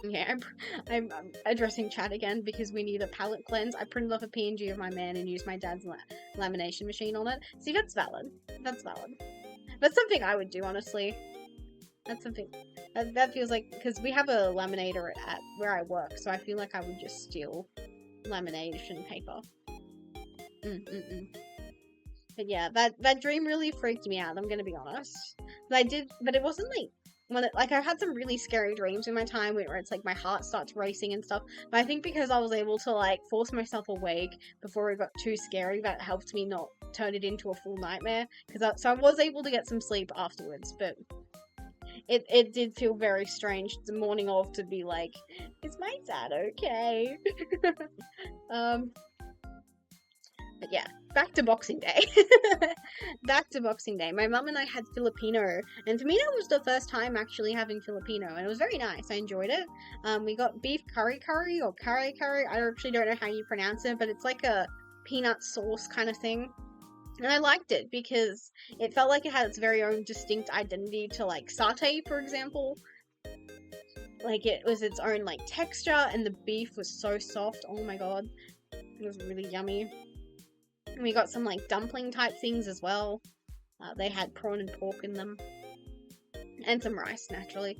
Yeah, I'm addressing chat again because we need a palette cleanse. I printed off a PNG of my man and used my dad's lamination machine on it. See, that's valid. That's valid. That's something I would do, honestly. That's something that feels like, because we have a laminator at where I work, so I feel like I would just steal lamination paper. But yeah, that dream really freaked me out. I'm gonna be honest. But it wasn't like like I had some really scary dreams in my time where it's like my heart starts racing and stuff. But I think because I was able to like force myself awake before it got too scary, that helped me not turn it into a full nightmare. So I was able to get some sleep afterwards, but it did feel very strange the morning of to be like, is my dad okay? um. But yeah, back to Boxing Day. Back to Boxing Day. My mum and I had Filipino, and for me that was the first time actually having Filipino, and it was very nice. I enjoyed it. We got beef curry curry or curry curry. I actually don't know how you pronounce it, but it's like a peanut sauce kind of thing. And I liked it because it felt like it had its very own distinct identity to like satay, for example. Like it was its own like texture, and the beef was so soft. Oh my god, it was really yummy. And we got some like dumpling type things as well. They had prawn and pork in them, and some rice naturally.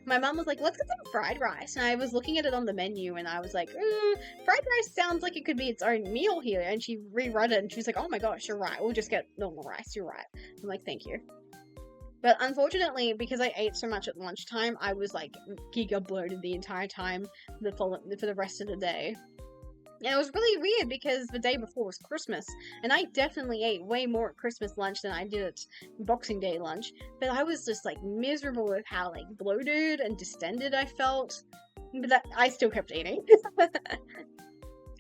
My mum was like, let's get some fried rice. And I was looking at it on the menu and I was like, fried rice sounds like it could be its own meal here. And she reread it and she was like, oh my gosh, you're right. We'll just get normal rice. You're right. I'm like, thank you. But unfortunately, because I ate so much at lunchtime, I was like giga bloated the entire time for the rest of the day. And it was really weird because the day before was Christmas, and I definitely ate way more at Christmas lunch than I did at Boxing Day lunch, but I was just like miserable with how like bloated and distended I felt, but I still kept eating.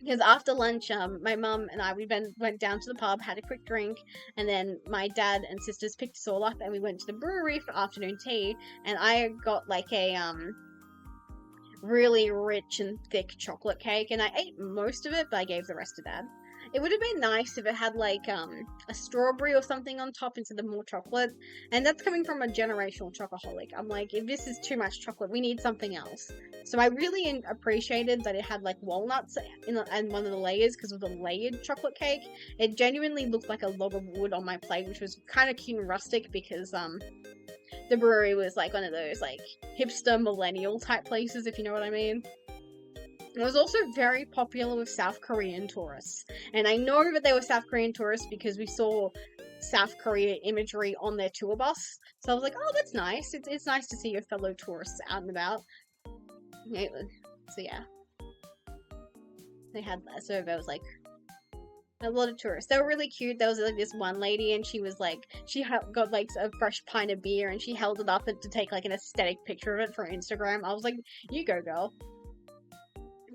Because after lunch, my mum and I, went down to the pub, had a quick drink, and then my dad and sisters picked us all up and we went to the brewery for afternoon tea, and I got like a, really rich and thick chocolate cake, and I ate most of it, but I gave the rest to Dad. It would have been nice if it had like a strawberry or something on top instead of more chocolate, and that's coming from a generational chocoholic. I'm like, if this is too much chocolate, we need something else. So I really appreciated that it had like walnuts in one of the layers because of the layered chocolate cake. It genuinely looked like a log of wood on my plate, which was kind of cute and rustic because the brewery was like one of those like hipster millennial type places, if you know what I mean. It was also very popular with South Korean tourists, and I know that they were South Korean tourists because we saw South Korea imagery on their tour bus. So I was like, oh, that's nice. It's nice to see your fellow tourists out and about. So yeah, they had that. So there was like a lot of tourists. They were really cute. There was like this one lady, and she was like, she got like a fresh pint of beer, and she held it up to take like an aesthetic picture of it for Instagram. I was like, you go, girl.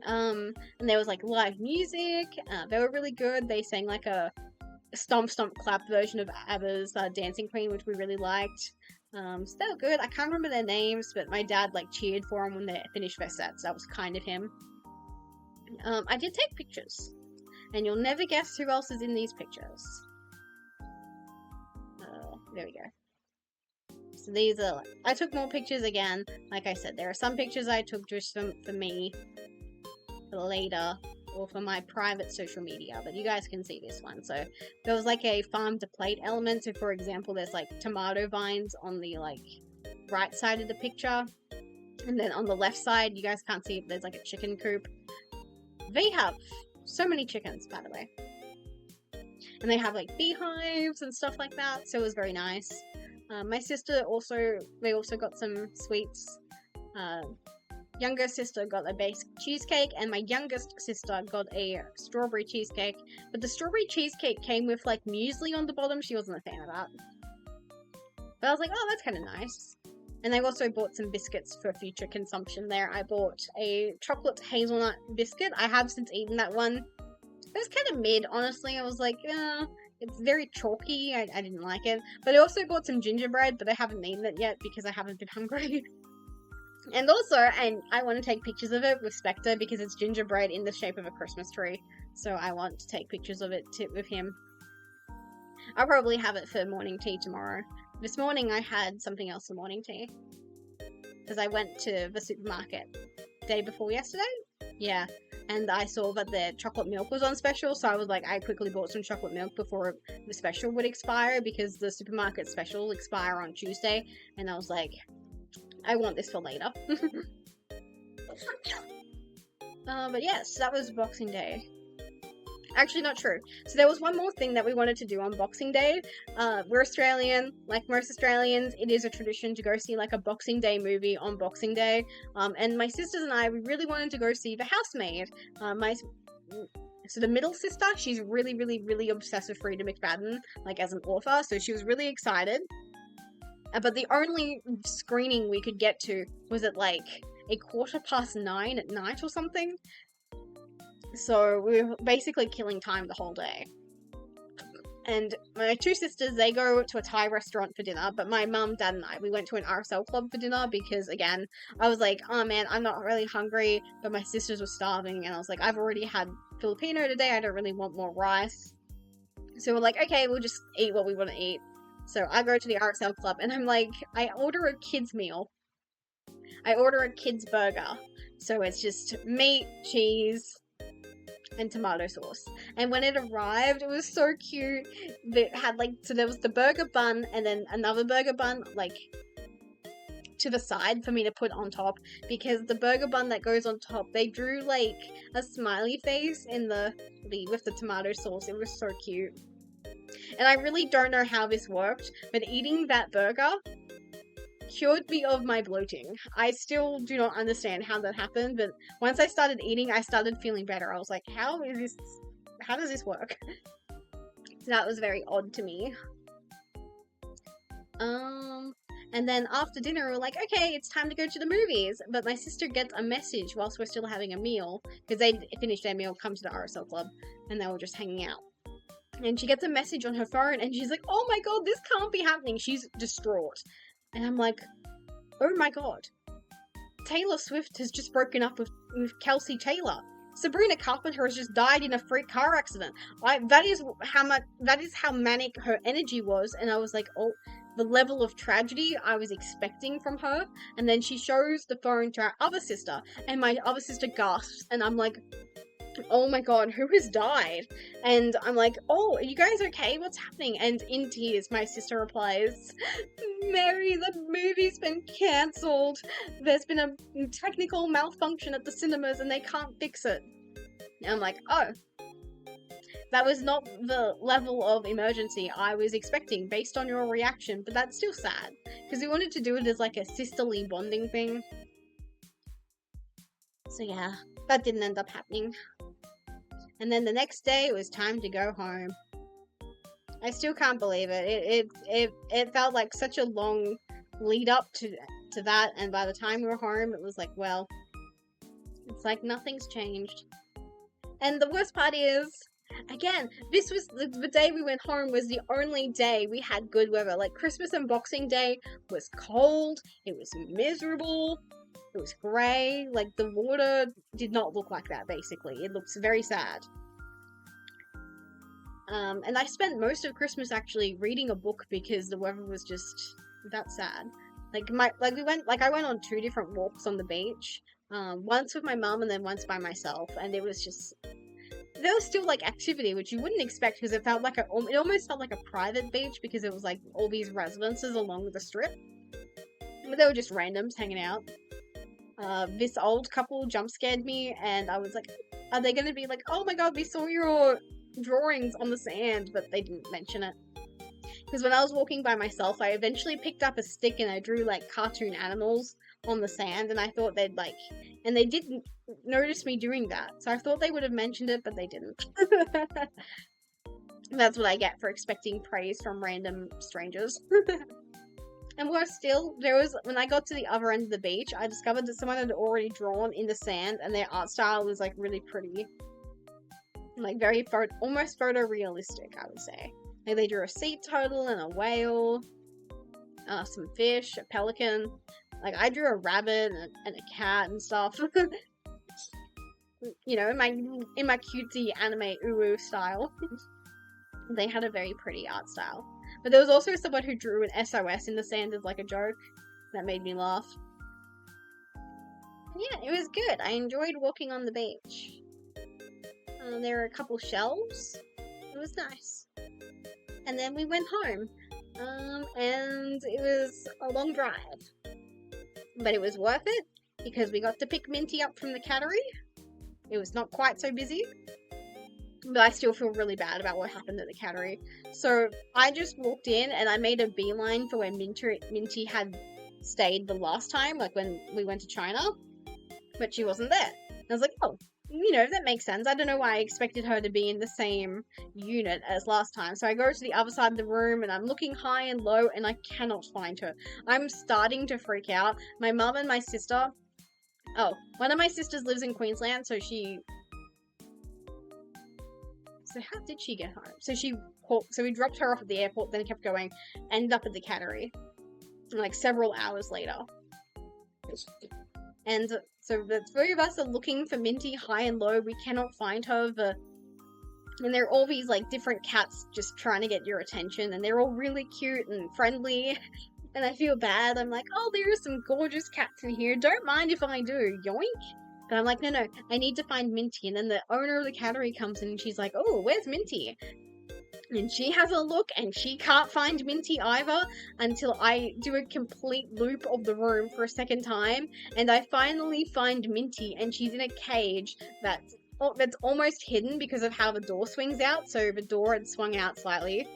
And there was like live music. They were really good. They sang like a stomp stomp clap version of ABBA's Dancing Queen, which we really liked. So they were good. I can't remember their names, but my dad like cheered for them when they finished their sets. That was kind of him. I did take pictures. And you'll never guess who else is in these pictures. There we go. So these are, I took more pictures again. Like I said, there are some pictures I took just for me, for later, or for my private social media, but you guys can see this one. So there was like a farm to plate element. So for example, there's like tomato vines on the like right side of the picture. And then on the left side, you guys can't see it, there's like a chicken coop. They have so many chickens, by the way. And they have like beehives and stuff like that, so it was very nice. My sister they also got some sweets. Younger sister got a basic cheesecake, and my youngest sister got a strawberry cheesecake. But the strawberry cheesecake came with like muesli on the bottom. She wasn't a fan of that. But I was like, oh, that's kind of nice. And I also bought some biscuits for future consumption there. I bought a chocolate hazelnut biscuit. I have since eaten that one. It was kind of mid, honestly. I was like, it's very chalky. I didn't like it. But I also bought some gingerbread, but I haven't eaten it yet because I haven't been hungry. And also, I want to take pictures of it with Spectre because it's gingerbread in the shape of a Christmas tree. So I want to take pictures of it with him. I'll probably have it for morning tea tomorrow. This morning I had something else for morning tea. because I went to the supermarket day before yesterday. Yeah. And I saw that the chocolate milk was on special, so I was like, I quickly bought some chocolate milk before the special would expire, because the supermarket special expire on Tuesday, and I was like, I want this for later. But yes, that was Boxing Day. Actually, not true. So there was one more thing that we wanted to do on Boxing Day. We're Australian, like most Australians, it is a tradition to go see like a Boxing Day movie on Boxing Day. And my sisters and I, we really wanted to go see The Housemaid. So the middle sister, she's really, really, really obsessed with Frida McFadden, like as an author, so she was really excited. But the only screening we could get to was at like 9:15 at night or something. So we were basically killing time the whole day. And my two sisters, they go to a Thai restaurant for dinner, but my mum, dad, and I, we went to an RSL club for dinner because, again, I was like, oh man, I'm not really hungry, but my sisters were starving, and I was like, I've already had Filipino today, I don't really want more rice. So we're like, okay, we'll just eat what we want to eat. So I go to the RSL club, and I'm like, I order a kid's meal. I order a kid's burger. So it's just meat, cheese, and tomato sauce. And when it arrived, it was so cute. It had like, so there was the burger bun and then another burger bun like to the side for me to put on top, because the burger bun that goes on top, they drew like a smiley face in with the tomato sauce. It was so cute. And I really don't know how this worked, but eating that burger cured me of my bloating. I still do not understand how that happened, but once I started eating, I started feeling better. I was like, how does this work? So that was very odd to me. And then after dinner, we're like, okay, it's time to go to the movies. But my sister gets a message whilst we're still having a meal, because they finished their meal, come to the RSL club, and they were just hanging out. And she gets a message on her phone, and she's like, oh my god, this can't be happening. She's distraught. And I'm like, oh my god, Taylor Swift has just broken up with Kelsey Taylor. Sabrina Carpenter has just died in a freak car accident. That is how manic her energy was, and I was like, oh, the level of tragedy I was expecting from her. And then she shows the phone to our other sister, and my other sister gasps, and I'm like, oh my god, who has died? And I'm like, oh, are you guys okay? What's happening? And in tears, my sister replies, Mary, the movie's been cancelled. There's been a technical malfunction at the cinemas and they can't fix it. And I'm like, oh. That was not the level of emergency I was expecting based on your reaction, but that's still sad. Because we wanted to do it as like a sisterly bonding thing. So yeah, that didn't end up happening. And then the next day, it was time to go home. I still can't believe it. It felt like such a long lead up to that, and by the time we were home, it was like, well, it's like nothing's changed. And the worst part is, again, this was the day we went home was the only day we had good weather. Like, Christmas and Boxing Day was cold, it was miserable, it was grey, like the water did not look like that, basically. It looks very sad. And I spent most of Christmas actually reading a book because the weather was just that sad. I went on 2 different walks on the beach. Once with my mum and then once by myself, and it was just, there was still like activity, which you wouldn't expect because it almost felt like a private beach because it was like all these residences along the strip. But they were just randoms hanging out. This old couple jump scared me, and I was like, are they going to be like, oh my god, we saw your drawings on the sand, but they didn't mention it. Because when I was walking by myself, I eventually picked up a stick and I drew like cartoon animals on the sand, and I thought they'd like, and they didn't notice me doing that, so I thought they would have mentioned it, but they didn't. That's what I get for expecting praise from random strangers. And worse still, when I got to the other end of the beach, I discovered that someone had already drawn in the sand, and their art style was like really pretty. Like very almost photorealistic, I would say. Like they drew a sea turtle and a whale, some fish, a pelican. Like I drew a rabbit and a cat and stuff. You know, in my cutesy anime uwu style. They had a very pretty art style. But there was also someone who drew an SOS in the sand as like a joke. That made me laugh. Yeah, it was good. I enjoyed walking on the beach. There were a couple shells. It was nice. And then we went home. And it was a long drive. But it was worth it because we got to pick Minty up from the cattery. It was not quite so busy. But I still feel really bad about what happened at the cattery. So I just walked in and I made a beeline for where Minty had stayed the last time, like when we went to China. But she wasn't there. And I was like, oh, that makes sense. I don't know why I expected her to be in the same unit as last time. So I go to the other side of the room and I'm looking high and low and I cannot find her. I'm starting to freak out. My mum and my sister... Oh, one of my sisters lives in Queensland, so how did she get home? So we dropped her off at the airport, then kept going, ended up at the cattery, like several hours later. And so the three of us are looking for Minty high and low. We cannot find her. And there are all these like different cats just trying to get your attention, and they're all really cute and friendly. And I feel bad. I'm like, oh, there are some gorgeous cats in here. Don't mind if I do. Yoink. But I'm like, no, I need to find Minty. And then the owner of the cattery comes in and she's like, oh, where's Minty? And she has a look and she can't find Minty either until I do a complete loop of the room for a second time. And I finally find Minty and she's in a cage that's almost hidden because of how the door swings out. So the door had swung out slightly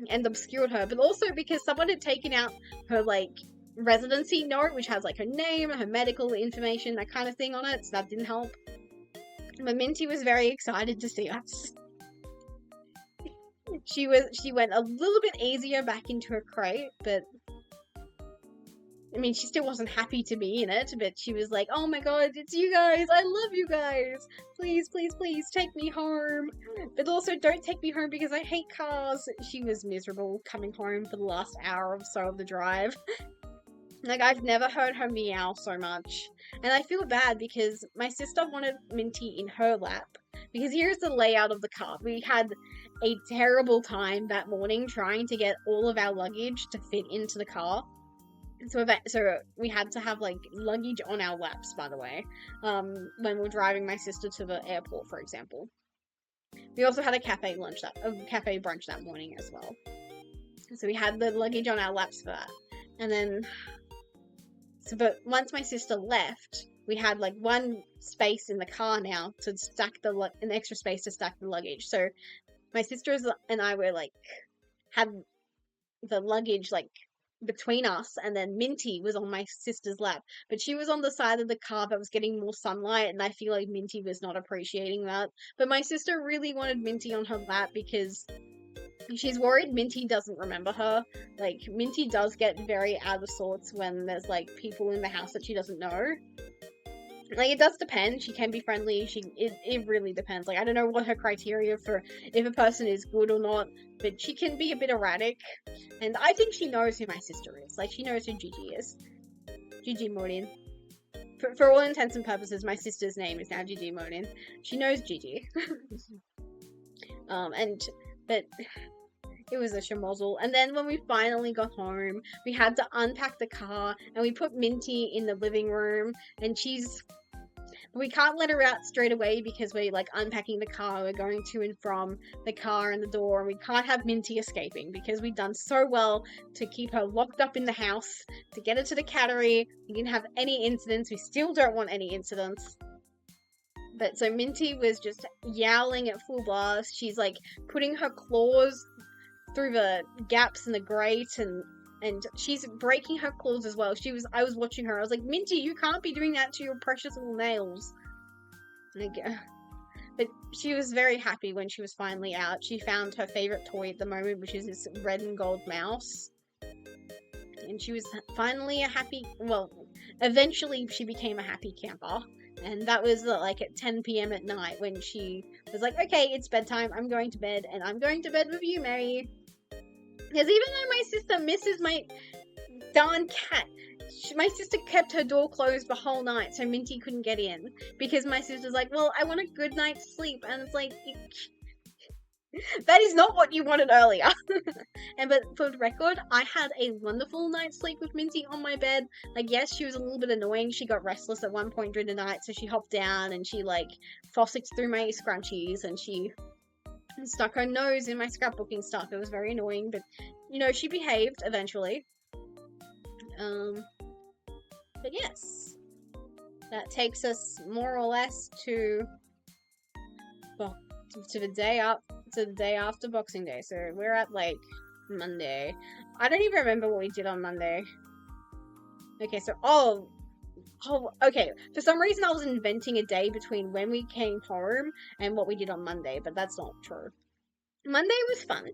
and obscured her, but also because someone had taken out her like residency note, which has like her name, her medical information, that kind of thing on it, so that didn't help. But Minty was very excited to see us. She went a little bit easier back into her crate, but I mean, she still wasn't happy to be in it, but she was like, oh my god, it's you guys, I love you guys, please, please, please, take me home, but also don't take me home because I hate cars. She was miserable coming home for the last hour or so of the drive. Like, I've never heard her meow so much, and I feel bad because my sister wanted Minty in her lap, because here's the layout of the car. We had a terrible time that morning trying to get all of our luggage to fit into the car. So we had to have, like, luggage on our laps, by the way, when we were driving my sister to the airport, for example. We also had a cafe brunch that morning as well. So we had the luggage on our laps for that. And then, but once my sister left, we had, like, one space in the car now to stack an extra space to stack the luggage. So my sisters and I were, like, had the luggage, like, between us, and then Minty was on my sister's lap, but she was on the side of the car that was getting more sunlight, and I feel like Minty was not appreciating that. But my sister really wanted Minty on her lap because she's worried Minty doesn't remember her. Like, Minty does get very out of sorts when there's, like, people in the house that she doesn't know. Like, it does depend. She can be friendly. It really depends. Like, I don't know what her criteria for if a person is good or not, but she can be a bit erratic. And I think she knows who my sister is. Like, she knows who Gigi is. Gigi Morin. For all intents and purposes, my sister's name is now Gigi Morin. She knows Gigi. But it was a schmozzle. And then when we finally got home, we had to unpack the car, and we put Minty in the living room, and we can't let her out straight away because we're, like, unpacking the car, we're going to and from the car and the door, and we can't have Minty escaping because we've done so well to keep her locked up in the house, to get her to the cattery. We didn't have any incidents. We still don't want any incidents. But so Minty was just yowling at full blast. She's, like, putting her claws through the gaps in the grate, and she's breaking her claws as well. I was watching her. I was like, Minty, you can't be doing that to your precious little nails. But she was very happy when she was finally out. She found her favorite toy at the moment, which is this red and gold mouse. And she was finally eventually she became a happy camper. And that was like at 10 p.m. at night when she was like, okay, it's bedtime. I'm going to bed, and I'm going to bed with you, Mary. Because even though my sister misses my darn cat, my sister kept her door closed the whole night so Minty couldn't get in. Because my sister's like, well, I want a good night's sleep. And it's like, That is not what you wanted earlier. But for the record, I had a wonderful night's sleep with Minty on my bed. Like, yes, she was a little bit annoying. She got restless at one point during the night, so she hopped down and she, like, fossicked through my scrunchies and she stuck her nose in my scrapbooking stuff. It was very annoying, but, you know, she behaved eventually. But yes, that takes us more or less to the day up to the day after Boxing Day. So we're at like Monday. I don't even remember what we did on Monday. Okay, so okay. For some reason, I was inventing a day between when we came home and what we did on Monday, but that's not true. Monday was fun.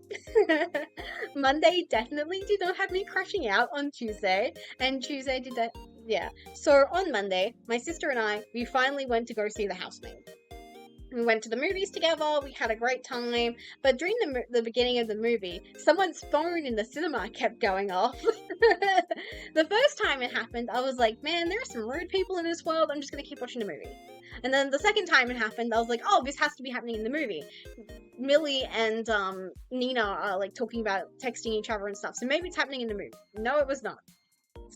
Monday definitely did not have me crashing out on Tuesday, and Tuesday did that. Yeah. So on Monday, my sister and I, we finally went to go see The Housemaid. We went to the movies together, we had a great time, but during the beginning of the movie, someone's phone in the cinema kept going off. The first time it happened, I was like, man, there are some rude people in this world, I'm just gonna keep watching the movie. And then the second time it happened, I was like, oh, this has to be happening in the movie. Millie and Nina are like talking about texting each other and stuff, so maybe it's happening in the movie. No, it was not.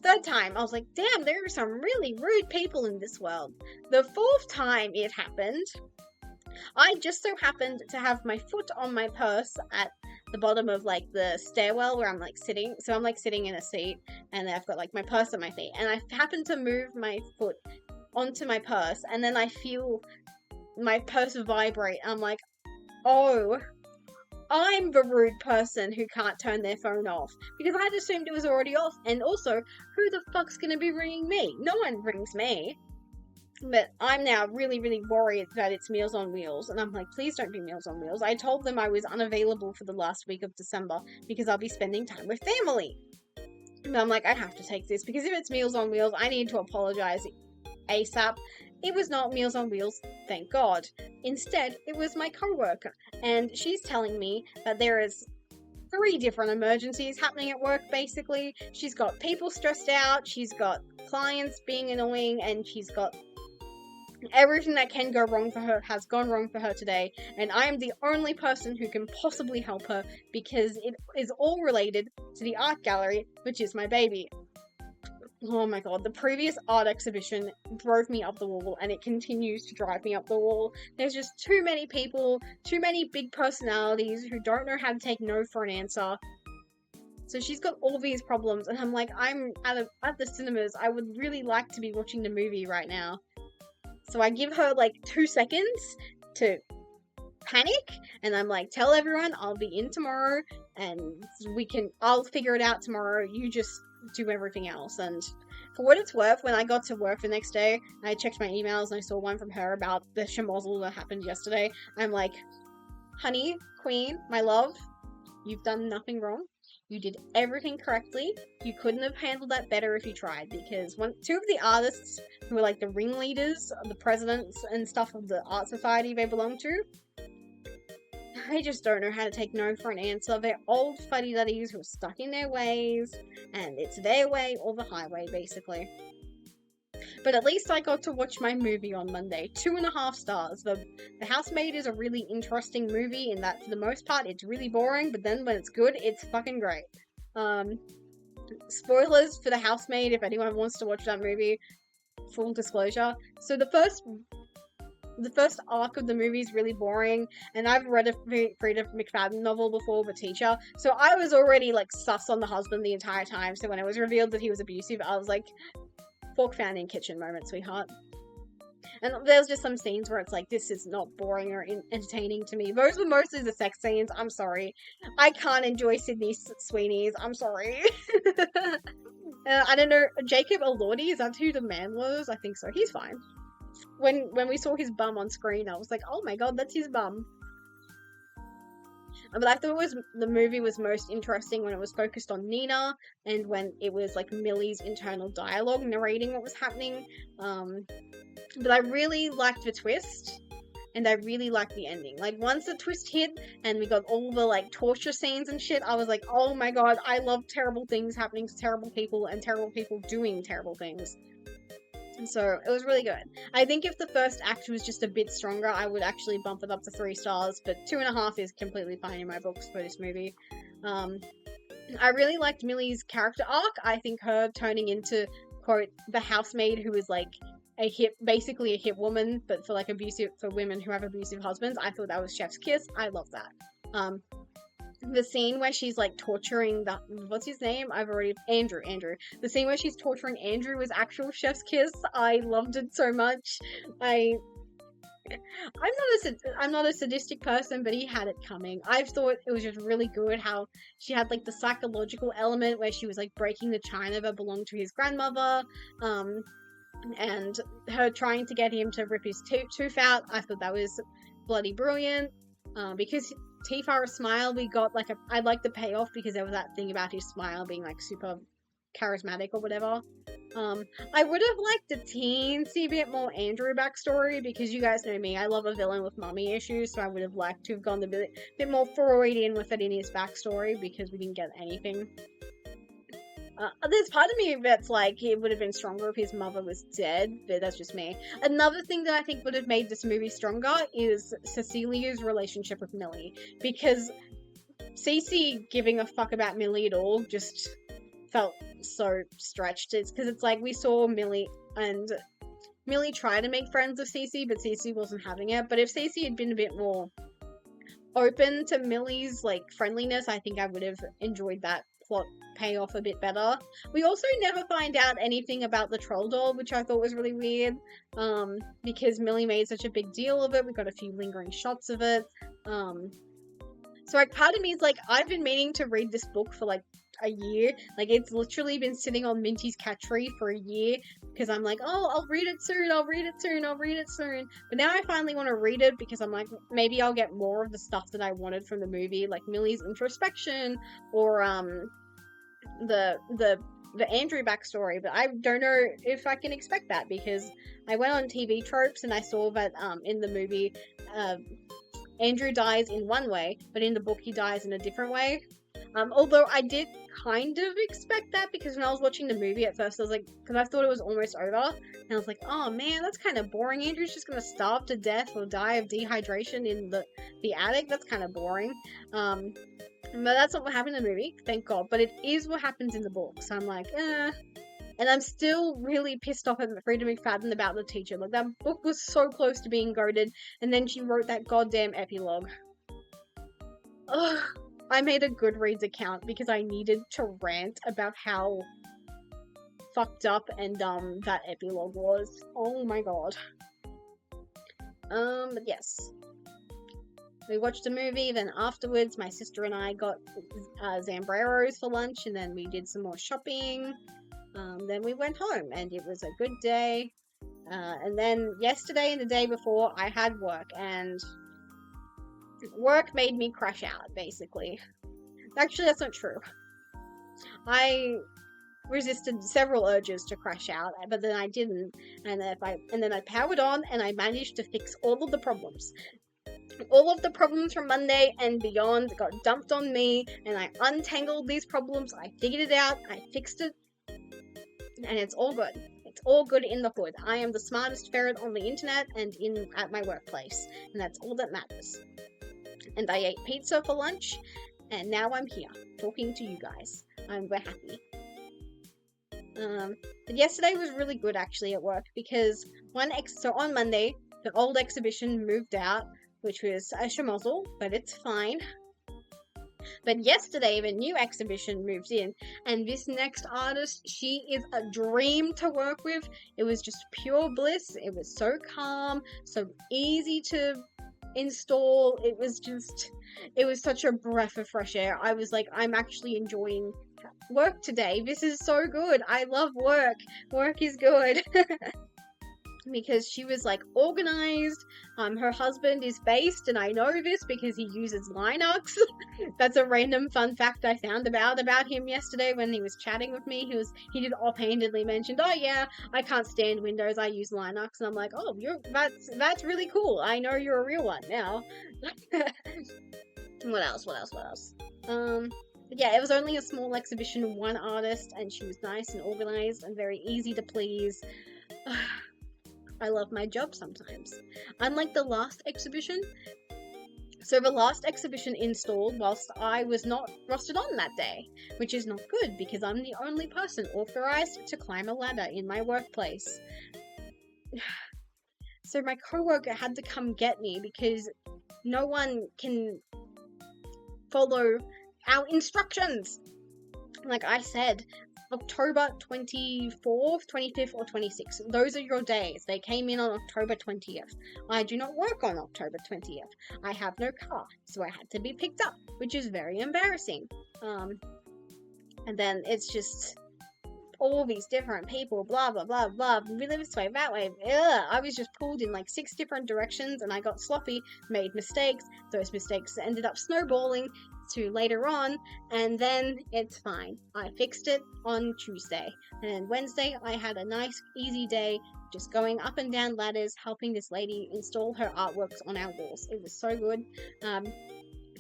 Third time, I was like, damn, there are some really rude people in this world. The fourth time it happened, I just so happened to have my foot on my purse at the bottom of like the stairwell where I'm like sitting. So I'm like sitting in a seat and I've got like my purse on my feet. And I happened to move my foot onto my purse and then I feel my purse vibrate. I'm like, oh, I'm the rude person who can't turn their phone off. Because I'd assumed it was already off. And also, who the fuck's gonna be ringing me? No one rings me. But I'm now really, really worried that it's Meals on Wheels. And I'm like, please don't be Meals on Wheels. I told them I was unavailable for the last week of December because I'll be spending time with family. And I'm like, I have to take this because if it's Meals on Wheels, I need to apologize ASAP. It was not Meals on Wheels, thank God. Instead, it was my coworker. And she's telling me that there is 3 different emergencies happening at work, basically. She's got people stressed out, she's got clients being annoying, and she's got everything that can go wrong for her has gone wrong for her today, and I am the only person who can possibly help her because it is all related to the art gallery, which is my baby. Oh my god, the previous art exhibition drove me up the wall, and it continues to drive me up the wall. There's just too many people, too many big personalities who don't know how to take no for an answer. So she's got all these problems, and I'm like, I'm at the cinemas, I would really like to be watching the movie right now. So I give her like 2 seconds to panic, and I'm like, tell everyone I'll be in tomorrow, and I'll figure it out tomorrow, you just do everything else. And for what it's worth, when I got to work the next day, I checked my emails and I saw one from her about the schmozzle that happened yesterday. I'm like, honey, queen, my love, you've done nothing wrong. You did everything correctly. You couldn't have handled that better if you tried, because 2 of the artists who were like the ringleaders, the presidents and stuff of the art society they belong to, I just don't know how to take no for an answer. They're old fuddy-duddies who are stuck in their ways, and it's their way or the highway, basically. But at least I got to watch my movie on Monday. 2.5 stars. The Housemaid is a really interesting movie in that, for the most part, it's really boring, but then when it's good, it's fucking great. Spoilers for The Housemaid, if anyone wants to watch that movie. Full disclosure. So the first arc of the movie is really boring, and I've read a Frida McFadden novel before, The Teacher, so I was already like sus on the husband the entire time. So when it was revealed that he was abusive, I was like, fork found in kitchen moment, sweetheart. And there's just some scenes where it's like, this is not boring or entertaining to me. Those were mostly the sex scenes. I'm sorry. I can't enjoy Sydney Sweeney's. I'm sorry. I don't know. Jacob Elordi, is that who the man was? I think so. He's fine. When we saw his bum on screen, I was like, oh my god, that's his bum. But I thought the movie was most interesting when it was focused on Nina, and when it was like Millie's internal dialogue narrating what was happening. But I really liked the twist, and I really liked the ending. Like, once the twist hit, and we got all the like torture scenes and shit, I was like, oh my god, I love terrible things happening to terrible people, and terrible people doing terrible things. So it was really good. I think if the first act was just a bit stronger, I would actually bump it up to 3 stars, but 2.5 is completely fine in my books for this movie. Um, I really liked Millie's character arc. I think her turning into, quote, the housemaid who is like basically a hit woman, but for like abusive, for women who have abusive husbands. I thought that was chef's kiss. I love that. The scene where she's like torturing what's his name? Andrew. The scene where she's torturing Andrew was actual chef's kiss. I loved it so much. I'm not a sadistic person, but he had it coming. I thought it was just really good how she had like the psychological element where she was like breaking the china that belonged to his grandmother, and her trying to get him to rip his tooth out. I thought that was bloody brilliant. Because teeth are a smile, we got like I like the payoff because there was that thing about his smile being like super charismatic or whatever. I would have liked a teensy bit more Andrew backstory because you guys know me, I love a villain with mommy issues, so I would have liked to have gone a bit more Freudian with it in his backstory because we didn't get anything. There's part of me that's like, it would have been stronger if his mother was dead, but that's just me. Another thing that I think would have made this movie stronger is Cecilia's relationship with Millie, because Cece giving a fuck about Millie at all just felt so stretched. It's because it's like we saw Millie try to make friends with Cece, but Cece wasn't having it. But if Cece had been a bit more open to Millie's like friendliness, I think I would have enjoyed that plot payoff a bit better. We also never find out anything about the troll doll, which I thought was really weird, because Millie made such a big deal of it. We got a few lingering shots of it. So like part of me is like, I've been meaning to read this book for like a year. Like it's literally been sitting on Minty's cat tree for a year because I'm like, oh, I'll read it soon. But now I finally want to read it because I'm like, maybe I'll get more of the stuff that I wanted from the movie, like Millie's introspection or the Andrew backstory. But I don't know if I can expect that because I went on TV Tropes and I saw that in the movie Andrew dies in one way, but in the book he dies in a different way. Although I did kind of expect that because when I was watching the movie at first I was like, because I thought it was almost over, and I was like, oh man, that's kind of boring. Andrew's just gonna starve to death or die of dehydration in the attic. That's kind of boring. But that's not what happened in the movie, thank God. But it is what happens in the book, so I'm like, And I'm still really pissed off at Frida McFadden about the teacher. Like, that book was so close to being goated, and then she wrote that goddamn epilogue. Ugh. I made a Goodreads account because I needed to rant about how fucked up and dumb that epilogue was. Oh my god. But yes. We watched a movie, then afterwards my sister and I got Zambreros for lunch, and then we did some more shopping. Then we went home, and it was a good day. And then yesterday and the day before, I had work, and work made me crash out, basically. Actually, that's not true. I resisted several urges to crash out, but then I didn't, and then I powered on, and I managed to fix all of the problems. All of the problems from Monday and beyond got dumped on me, and I untangled these problems, I figured it out, I fixed it, and it's all good. It's all good in the hood. I am the smartest ferret on the internet and at my workplace, and that's all that matters. And I ate pizza for lunch, and now I'm here, talking to you guys. We're happy. But yesterday was really good, actually, at work, because so on Monday, the old exhibition moved out, which was a schmozzle, but it's fine. But yesterday, the new exhibition moved in, and this next artist, she is a dream to work with. It was just pure bliss. It was so calm, so easy to install. It was such a breath of fresh air. I was like, I'm actually enjoying work today. This is so good. I love work. Work is good. Because she was like organized. Her husband is based, and I know this because he uses Linux. That's a random fun fact I found about him yesterday when he was chatting with me. He did offhandedly mentioned, oh yeah, I can't stand Windows, I use Linux, and I'm like, oh, that's really cool. I know you're a real one now. What else? Yeah, it was only a small exhibition of one artist, and she was nice and organized and very easy to please. I love my job sometimes. Unlike the last exhibition, so the last exhibition installed whilst I was not rostered on that day, which is not good because I'm the only person authorized to climb a ladder in my workplace. So my coworker had to come get me because no one can follow our instructions. Like I said, October 24th, 25th, or 26th. Those are your days. They came in on October 20th. I do not work on October 20th. I have no car, so I had to be picked up, which is very embarrassing. And then it's just all these different people, blah, blah, blah, blah, we live this way, that way. Ugh. I was just pulled in like 6 different directions and I got sloppy, made mistakes. Those mistakes ended up snowballing to later on, and then it's fine. I fixed it on Tuesday. And then Wednesday, I had a nice, easy day just going up and down ladders, helping this lady install her artworks on our walls. It was so good.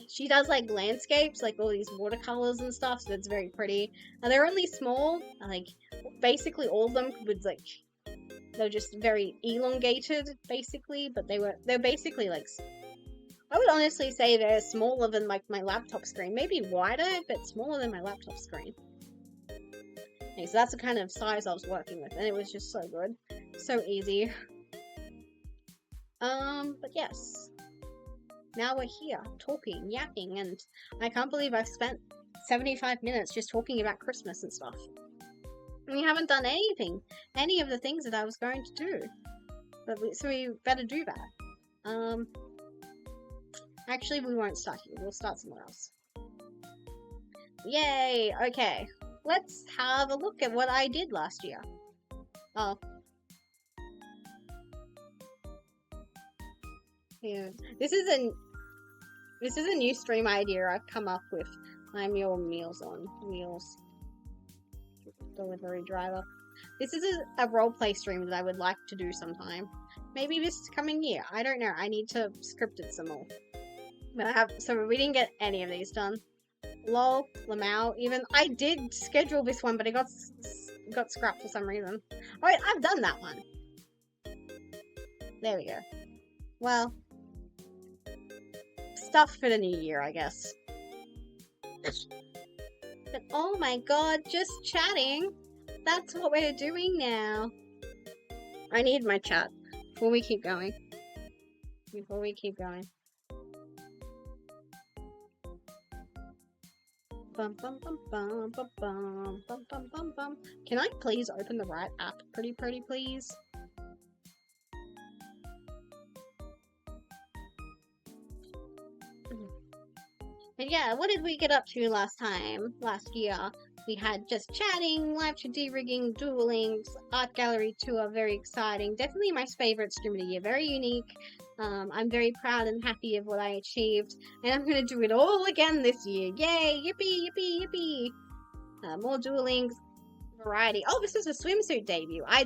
She does like landscapes, like all these watercolors and stuff, so it's very pretty. They're only small, like basically all of them would like, they're just very elongated basically, but they're basically like, I would honestly say they're smaller than like my laptop screen, maybe wider, but smaller than my laptop screen. Okay, so that's the kind of size I was working with, and it was just so good, so easy. But yes. Now we're here, talking, yapping, and I can't believe I've spent 75 minutes just talking about Christmas and stuff. We haven't done any of the things that I was going to do. So we better do that. Actually, we won't start here. We'll start somewhere else. Yay! Okay. Let's have a look at what I did last year. Oh. Yeah. This is a new stream idea I've come up with. I'm your Meals on Wheels delivery driver. This is a roleplay stream that I would like to do sometime. Maybe this coming year. I don't know. I need to script it some more. But so we didn't get any of these done. Lol, Lamau, even. I did schedule this one, but it got scrapped for some reason. Alright, I've done that one. There we go. Well, stuff for the new year, I guess. But oh my god, just chatting. That's what we're doing now. I need my chat before we keep going. Bum, bum, bum, bum, bum, bum, bum, bum, bum, bum. Can I please open the right app, pretty please? And yeah, what did we get up to last year? We had just chatting, live to de-rigging, dueling, art gallery tour, very exciting. Definitely my favorite stream of the year, very unique. I'm very proud and happy of what I achieved, and I'm gonna do it all again this year. Yay! Yippee! Yippee! Yippee! More dueling, variety. Oh, this is a swimsuit debut. I'll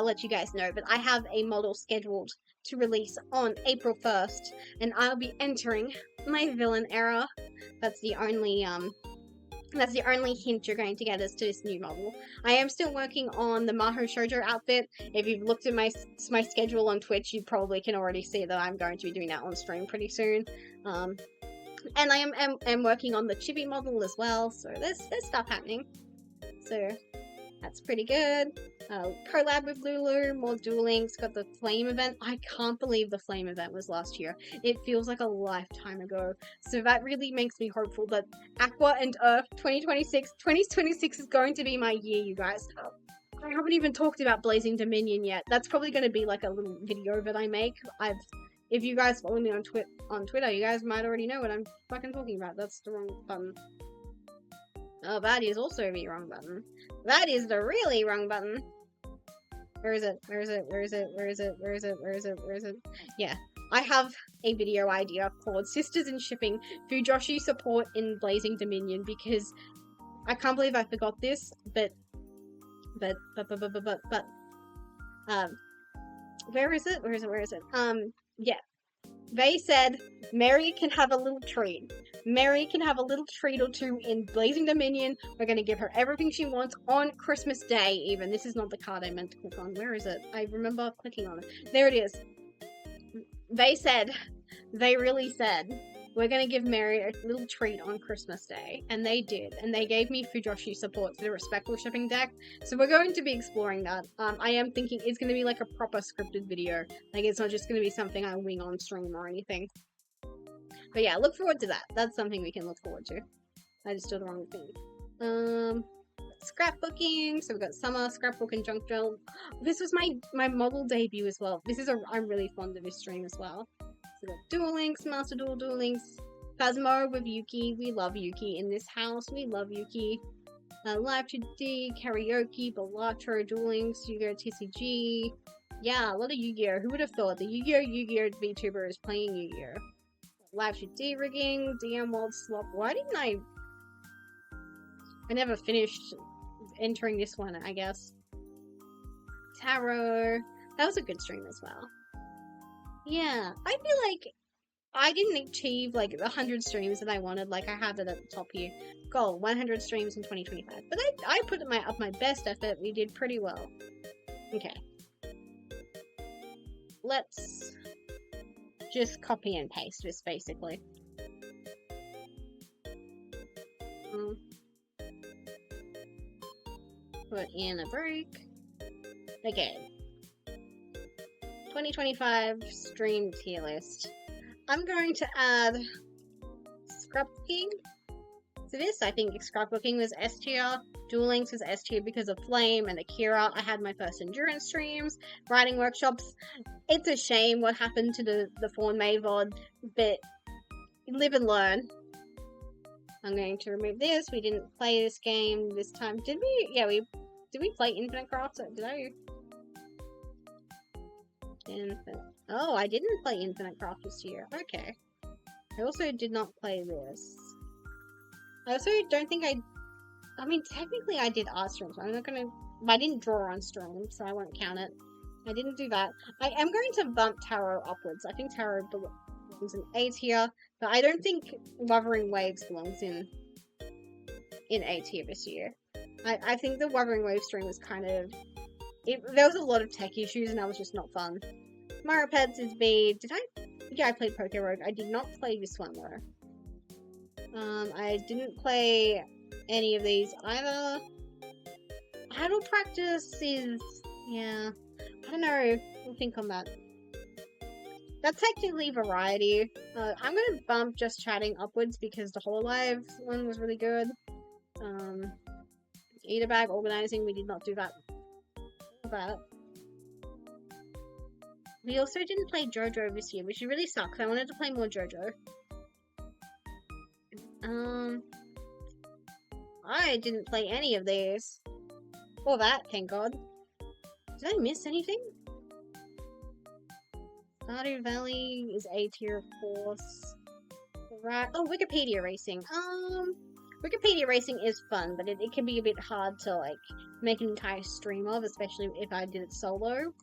let you guys know, but I have a model scheduled to release on April 1st, and I'll be entering my villain era. That's the only hint you're going to get as to this new model. I am still working on the Maho Shoujo outfit. If you've looked at my schedule on Twitch, you probably can already see that I'm going to be doing that on stream pretty soon. And I am working on the chibi model as well, so there's stuff happening. So that's pretty good. Collab with Lulu, more dueling. Got the Flame event. I can't believe the Flame event was last year. It feels like a lifetime ago. So that really makes me hopeful that Aqua and Earth 2026 is going to be my year, you guys. I haven't even talked about Blazing Dominion yet. That's probably going to be like a little video that I make. If you guys follow me on Twitter, you guys might already know what I'm fucking talking about. That's the wrong button. Oh, that is also the wrong button. That is the really wrong button. Where is it? Yeah. I have a video idea called Sisters in Shipping Fujoshi support in Blazing Dominion, because I can't believe I forgot this, but where is it? Yeah. They said Mary can have a little treat. Mary can have a little treat or two in Blazing Dominion. We're going to give her everything she wants on Christmas Day, even. This is not the card I meant to click on. Where is it? I remember clicking on it. There it is. They really said, we're going to give Mary a little treat on Christmas Day. And they did. And they gave me Fujoshi support for the Respectful Shipping deck. So we're going to be exploring that. I am thinking it's going to be like a proper scripted video. Like, it's not just going to be something I wing on stream or anything. But yeah, look forward to that. That's something we can look forward to. I just did the wrong thing. Scrapbooking. So we've got Summer, Scrapbook, and Junk Drill. This was my model debut as well. I'm really fond of this stream as well. So we've got Duel Links, Master Duel Links, Phasmo with Yuki. We love Yuki in this house. We love Yuki. Live 2D, Karaoke, Balatro, Duel Links, Yu-Gi-Oh! TCG. Yeah, a lot of Yu-Gi-Oh! Who would have thought that Yu-Gi-Oh! VTuber is playing Yu-Gi-Oh! Live 2D rigging, DM World Swap. Why didn't I never finished entering this one, I guess. Tarot. That was a good stream as well. Yeah, I feel like I didn't achieve like the 100 streams that I wanted. Like I have it at the top here. Goal, 100 streams in 2025. But I put up my best effort. We did pretty well. Okay. Let's just copy and paste this, basically. Put in a break. Okay. 2025 stream tier list. I'm going to add scrapbooking to this. I think scrapbooking was S tier. Duel Links was S tier because of Flame and Akira. I had my first endurance streams, writing workshops. It's a shame what happened to the Fawn May VOD, but live and learn. I'm going to remove this. We didn't play this game this time. Did we? Yeah, did we play Infinite Craft? Did I? Oh, I didn't play Infinite Craft this year. Okay. I also did not play this. I also don't think I mean, technically I did art streams. I'm not gonna... I didn't draw on stream, so I won't count it. I didn't do that. I am going to bump Tarot upwards. I think Tarot belongs in A tier, but I don't think Wuthering Waves belongs in A tier this year. I think the Wuthering Waves stream was kind of... there was a lot of tech issues and that was just not fun. Mario Pets is B. Yeah, I played Poké Rogue. I did not play this one though. I didn't play any of these either. Idle Practice is... yeah. I don't know. We'll think on that. That's technically variety. I'm gonna bump Just Chatting upwards because the Hololive one was really good. Eat a Bag Organizing, we did not do that. We also didn't play JoJo this year, which really sucks. I wanted to play more JoJo. I didn't play any of these. Or that, thank God. Did I miss anything? Stardew Valley is A tier, of course. Right. Oh, Wikipedia Racing. Wikipedia Racing is fun, but it can be a bit hard to, like, make an entire stream of, especially if I did it solo.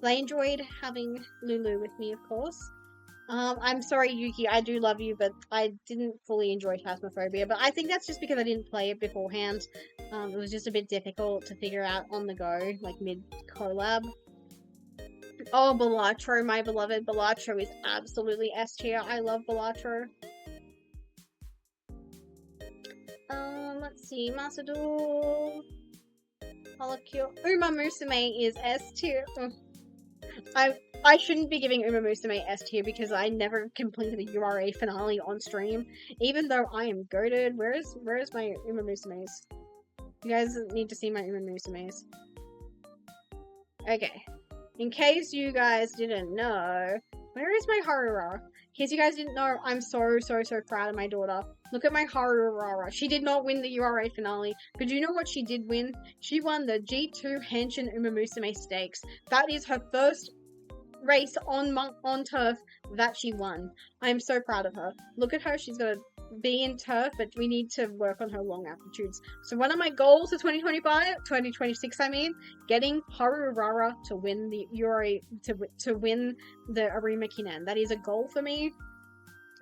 But I enjoyed having Lulu with me, of course. I'm sorry, Yuki, I do love you, but I didn't fully enjoy Phasmophobia, but I think that's just because I didn't play it beforehand. It was just a bit difficult to figure out on the go, like mid-collab. Oh, Balatro, my beloved. Balatro is absolutely S tier. I love Balatro. Let's see. Master Duel. Holocure. Uma Musume is S tier. I shouldn't be giving Uma Musume S tier because I never completed the URA finale on stream, even though I am goated. Where's my Uma Musumes? You guys need to see my Uma Musumes. Okay. In case you guys didn't know, where is my Harura? In case you guys didn't know, I'm so proud of my daughter. Look at my Harura. She did not win the URA finale, but do you know what she did win? She won the G2 Henshin Uma Musume Stakes. That is her first race on turf that she won. I am so proud of her. Look at her. She's got a B in turf, but we need to work on her long aptitudes. So one of my goals for 2026, I mean, getting Harurara to win the URA, to win the Arima Kinan. That is a goal for me.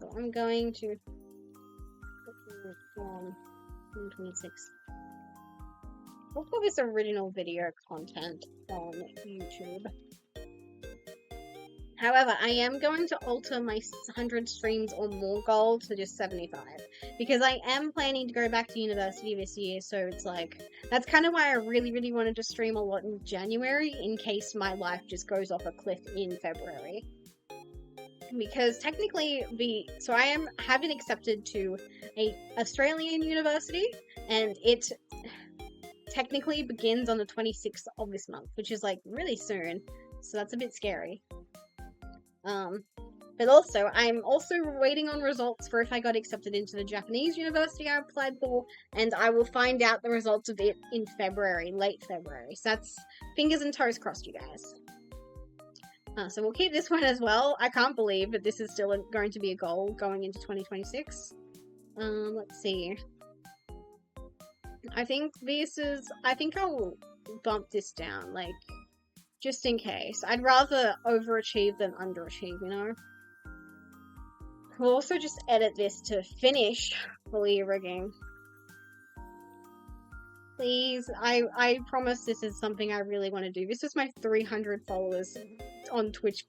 So I'm going to 126. We'll put this original video content on YouTube. However, I am going to alter my 100 streams or more goal to just 75 because I am planning to go back to university this year. So it's like, that's kind of why I really, really wanted to stream a lot in January in case my life just goes off a cliff in February. Because technically, I have been accepted to a Australian university, and it technically begins on the 26th of this month, which is like really soon. So that's a bit scary. But also, I'm also waiting on results for if I got accepted into the Japanese university I applied for, and I will find out the results of it in February, late February. So that's fingers and toes crossed, you guys. So we'll keep this one as well. I can't believe that this is still going to be a goal going into 2026. Let's see. I think I'll bump this down, like, just in case. I'd rather overachieve than underachieve, you know? We'll also just edit this to finish fully rigging. Please, I promise this is something I really want to do. This is my 300 followers on Twitch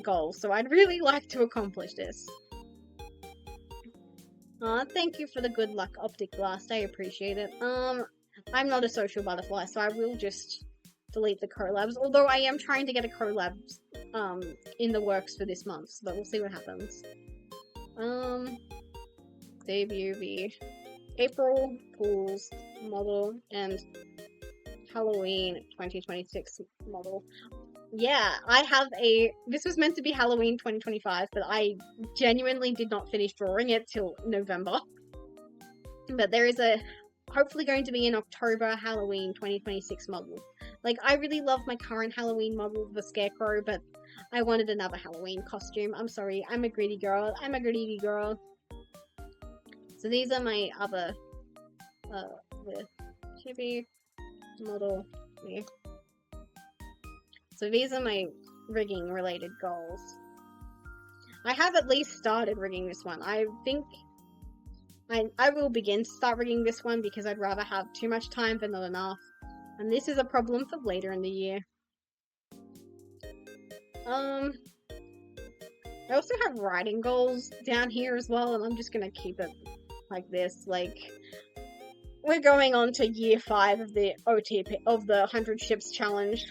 goal, so I'd really like to accomplish this. Thank you for the good luck optic blast, I appreciate it. I'm not a social butterfly, so I will just delete the collabs, although I am trying to get a collab, in the works for this month, so we'll see what happens. Debut the April Pools model and Halloween 2026 model. Yeah, this was meant to be Halloween 2025, but I genuinely did not finish drawing it till November. But there is hopefully going to be an October Halloween 2026 model. Like, I really love my current Halloween model, the Scarecrow, but I wanted another Halloween costume. I'm sorry, I'm a greedy girl. So these are my other, the chibi model here. So these are my rigging related goals. I have at least started rigging this one. I think I will begin to start rigging this one because I'd rather have too much time than not enough. And this is a problem for later in the year. I also have writing goals down here as well, and I'm just gonna keep it like this. Like, we're going on to year 5 of the OTP, of the 100 Ships Challenge.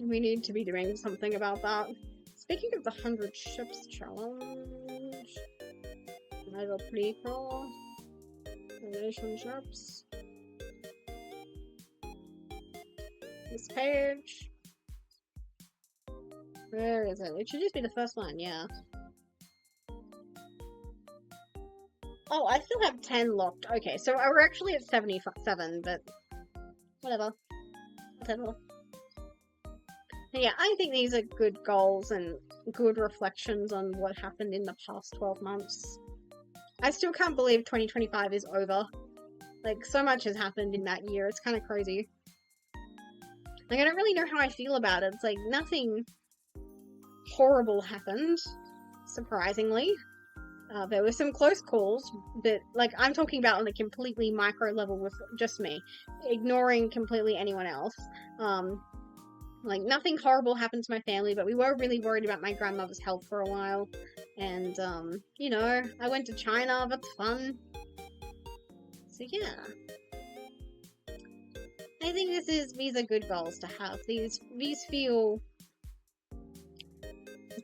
We need to be doing something about that. Speaking of the 100 Ships Challenge, another prequel, relationships, this page, where is it? It should just be the first one, yeah. Oh, I still have 10 locked. Okay, so we're actually at 77, but whatever. Yeah, I think these are good goals and good reflections on what happened in the past 12 months. I still can't believe 2025 is over. Like, so much has happened in that year. It's kind of crazy. Like, I don't really know how I feel about it. It's like, nothing horrible happened, surprisingly. There were some close calls, but, like, I'm talking about on a completely micro level with just me, ignoring completely anyone else. Like, nothing horrible happened to my family, but we were really worried about my grandmother's health for a while. And, you know, I went to China, that's fun. So, yeah. I think these are good goals to have. These feel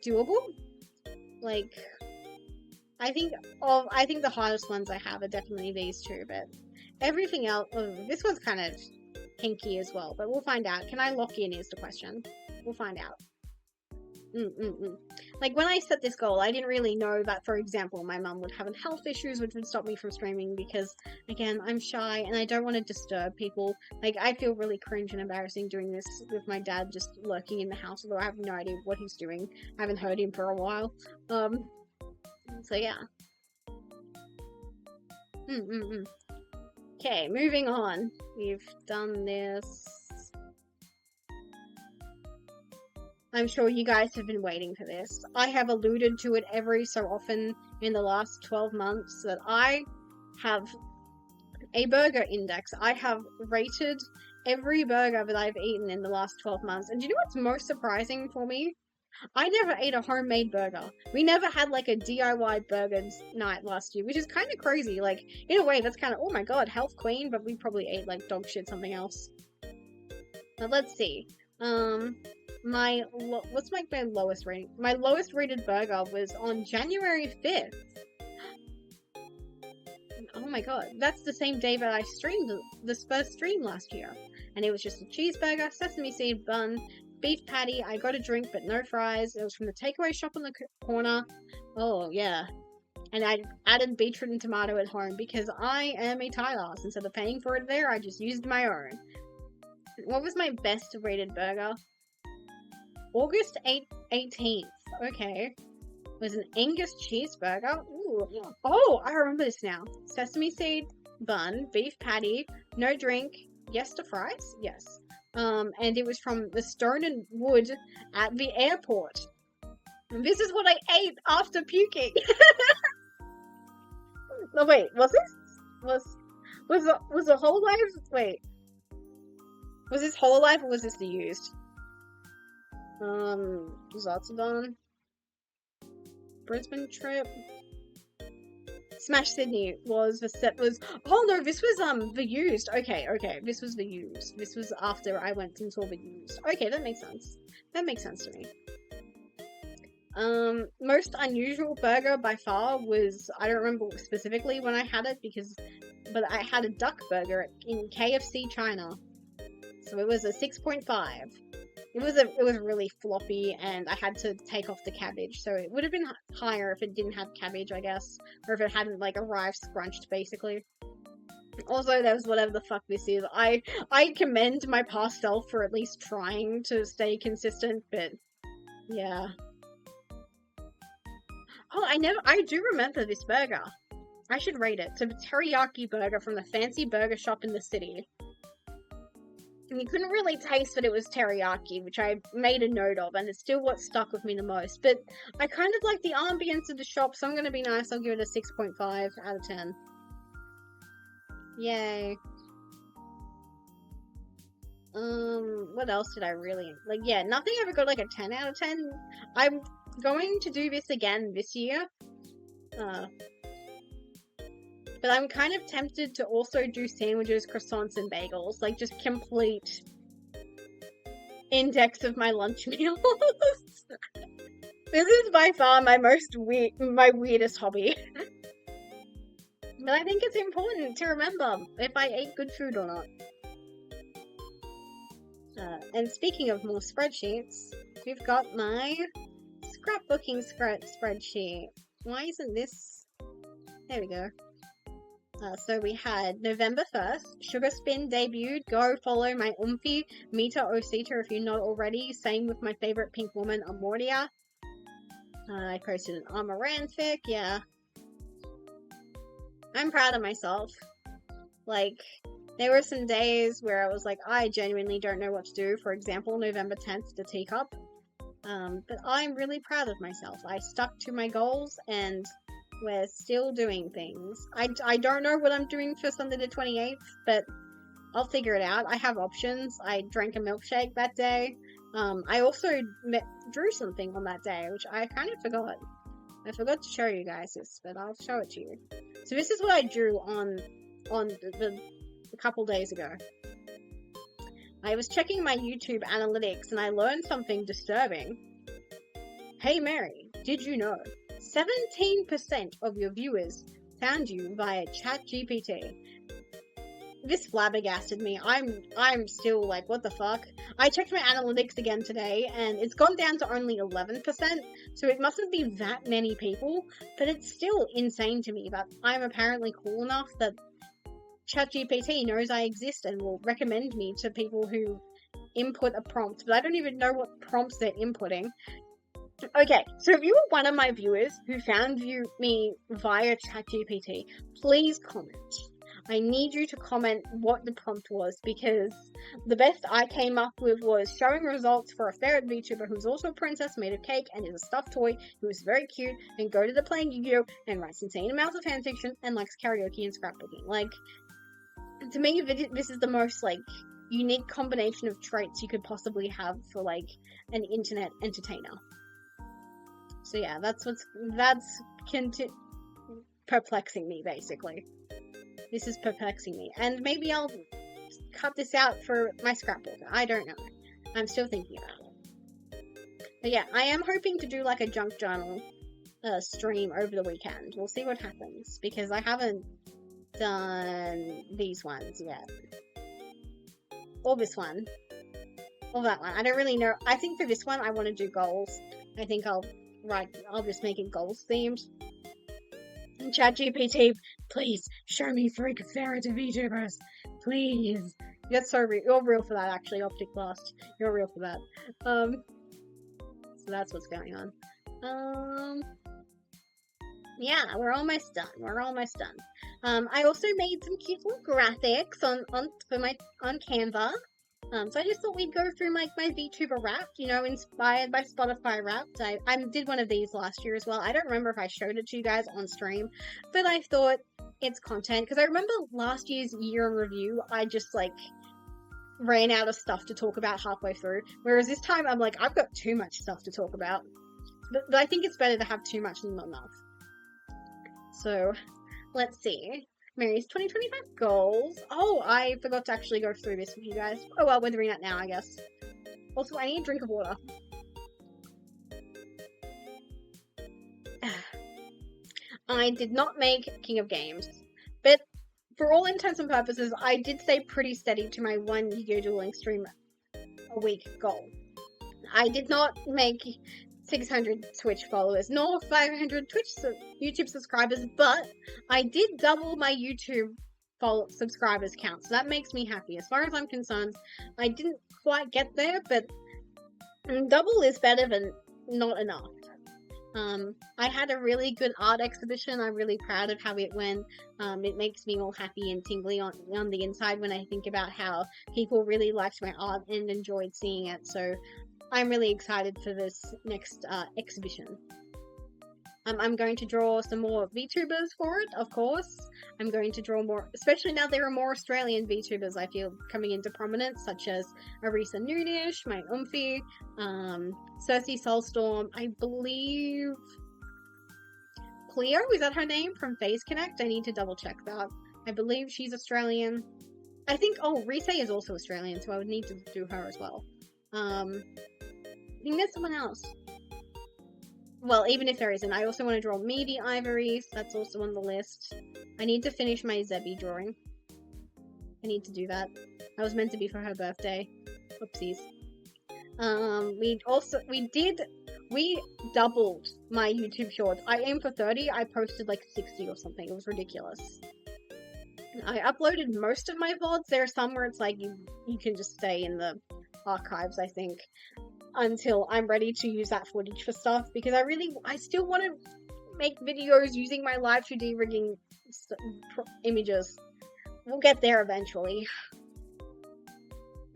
doable. Like, I think the hardest ones I have are definitely these two, but everything else, this one's kind of hinky as well, but we'll find out. Can I lock in is the question. We'll find out. Like, when I set this goal, I didn't really know that, for example, my mum would have health issues which would stop me from streaming because, again, I'm shy and I don't want to disturb people. Like, I feel really cringe and embarrassing doing this with my dad just lurking in the house, although I have no idea what he's doing. I haven't heard him for a while. So yeah. Okay, moving on. We've done this. I'm sure you guys have been waiting for this. I have alluded to it every so often in the last 12 months that I have a burger index. I have rated every burger that I've eaten in the last 12 months. And do you know what's most surprising for me? I never ate a homemade burger. We never had like a DIY burger night last year, which is kind of crazy. Like, in a way, that's kind of, oh my god, health queen, but we probably ate like dog shit, something else. But let's see. What's my lowest rating? My lowest rated burger was on January 5th. Oh my god, that's the same day that I streamed this first stream last year. And it was just a cheeseburger, sesame seed bun, beef patty. I got a drink but no fries. It was from the takeaway shop on the corner. Oh yeah. And I added beetroot and tomato at home because I am a Thai ass. Instead of paying for it there, I just used my own. What was my best rated burger? August 18th. Okay. It was an Angus cheeseburger. Ooh. Oh, I remember this now. Sesame seed bun, beef patty, no drink, yes to fries? Yes. And it was from the Stone and Wood at the airport. And this is what I ate after puking. No, wait, was the whole life? Wait. Was this whole life or was this the used? Zatsudan. Brisbane trip. Smash Sydney was oh no, this was the used. Okay, this was the used. This was after I went and saw the used. Okay, that makes sense. That makes sense to me. Most unusual burger by far was, I don't remember specifically when I had it but I had a duck burger in KFC China. So it was a 6.5. It was really floppy, and I had to take off the cabbage, so it would have been higher if it didn't have cabbage, I guess, or if it hadn't like arrived scrunched, basically. Also, there was whatever the fuck this is. I commend my past self for at least trying to stay consistent, but yeah. Oh, I do remember this burger. I should rate it. It's a teriyaki burger from the fancy burger shop in the city. And you couldn't really taste that it was teriyaki, which I made a note of, and it's still what stuck with me the most. But I kind of like the ambience of the shop, so I'm going to be nice. I'll give it a 6.5 out of 10. Yay. What else did I really... Like, yeah, nothing ever got like a 10 out of 10. I'm going to do this again this year. But I'm kind of tempted to also do sandwiches, croissants, and bagels. Like, just complete index of my lunch meals. This is by far my weirdest hobby. But I think it's important to remember if I ate good food or not. And speaking of more spreadsheets, we've got my scrapbooking spreadsheet. Why isn't this... There we go. So we had November 1st, Sugar Spin debuted. Go follow my Umphy, Mita Osita if you're not already. Same with my favorite pink woman, Amortia. I posted an Amaran fic, yeah. I'm proud of myself. Like, there were some days where I was like, I genuinely don't know what to do. For example, November 10th, the teacup. But I'm really proud of myself. I stuck to my goals and... we're still doing things. I don't know what I'm doing for Sunday the 28th, but I'll figure it out. I have options. I drank a milkshake that day. I also drew something on that day, which I kind of forgot. I forgot to show you guys this, but I'll show it to you. So this is what I drew on a couple days ago. I was checking my YouTube analytics and I learned something disturbing. Hey Mary, did you know 17% of your viewers found you via ChatGPT? This flabbergasted me. I'm still like, what the fuck? I checked my analytics again today, and it's gone down to only 11%, so it mustn't be that many people, but it's still insane to me that I'm apparently cool enough that ChatGPT knows I exist and will recommend me to people who input a prompt, but I don't even know what prompts they're inputting. Okay, so if you were one of my viewers who found me via ChatGPT, please comment. I need you to comment what the prompt was, because the best I came up with was showing results for a Ferret VTuber who's also a princess made of cake and is a stuffed toy who is very cute and go to the playing Yu-Gi-Oh! And writes insane amounts of fanfiction and likes karaoke and scrapbooking. Like, to me, this is the most, like, unique combination of traits you could possibly have for, like, an internet entertainer. So yeah, that's perplexing me, basically. This is perplexing me. And maybe I'll cut this out for my scrapbook. I don't know. I'm still thinking about it. But yeah, I am hoping to do like a junk journal stream over the weekend. We'll see what happens, because I haven't done these ones yet. Or this one. Or that one. I don't really know. I think for this one I want to do goals. I think I'll just make it goals themed. And ChatGPT, please show me 3 Ferret VTubers. Please. That's so real. You're real for that, actually, Optic Blast. You're real for that. So that's what's going on. Yeah, we're almost done. I also made some cute little graphics on Canva. So I just thought we'd go through my VTuber Wrapped, inspired by Spotify Wrapped. I did one of these last year as well. I don't remember if I showed it to you guys on stream, but I thought it's content, because I remember last year's year in review, I just ran out of stuff to talk about halfway through, whereas this time I'm like, I've got too much stuff to talk about, but I think it's better to have too much than not enough. So let's see. Mary's 2025 goals. Oh, I forgot to actually go through this with you guys. Oh well, we're doing that now, I guess. Also, I need a drink of water. I did not make King of Games, but for all intents and purposes, I did stay pretty steady to my 1 Yu-Gi-Oh! Dueling stream a week goal. I did not make 600 Twitch followers, nor 500 YouTube subscribers, but I did double my YouTube subscribers count, so that makes me happy. As far as I'm concerned, I didn't quite get there, but double is better than not enough. I had a really good art exhibition. I'm really proud of how it went. It makes me all happy and tingly on the inside when I think about how people really liked my art and enjoyed seeing it, so I'm really excited for this next exhibition. I'm going to draw some more VTubers for it, of course. I'm going to draw more, especially now there are more Australian VTubers, I feel, coming into prominence, such as Arisa Nudish, my Umphy, Cersei Soulstorm, I believe Cleo, is that her name, from Phase Connect? I need to double check that. I believe she's Australian. I think, Rise is also Australian, so I would need to do her as well. I think there's someone else. Well, even if there isn't, I also want to draw Meaty Ivory, so that's also on the list. I need to finish my Zebby drawing. I need to do that. That was meant to be for her birthday. Oopsies. We doubled my YouTube shorts. I aimed for 30, I posted like 60 or something. It was ridiculous. I uploaded most of my VODs. There are some where it's like you can just stay in the archives, I think, until I'm ready to use that footage for stuff, because I still want to make videos using my live 2D rigging images. We'll get there eventually.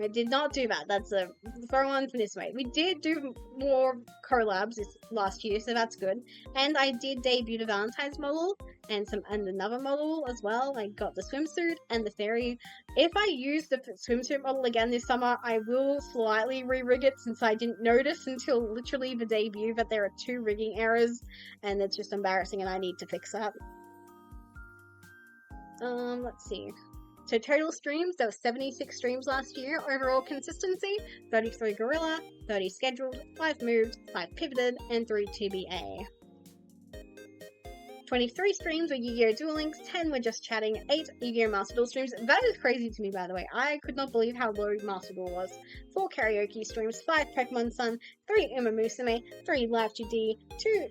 I did not do that. That's a throw on for this way. We did do more collabs this last year, so that's good. And I did debut the Valentine's model and another model as well. I got the swimsuit and the fairy. If I use the swimsuit model again this summer, I will slightly re-rig it, since I didn't notice until literally the debut that there are 2 rigging errors, and it's just embarrassing and I need to fix that. Let's see. So total streams, there were 76 streams last year. Overall consistency, 33 Gorilla, 30 scheduled, 5 moved, 5 pivoted, and 3 TBA. 23 streams were Yu-Gi-Oh! Duel Links, 10 were just chatting, 8 Yu-Gi-Oh! Master Duel streams. That is crazy to me, by the way. I could not believe how low Master Duel was. 4 karaoke streams, 5 Pokemon Sun, 3 Uma Musume, 3 Live 2D,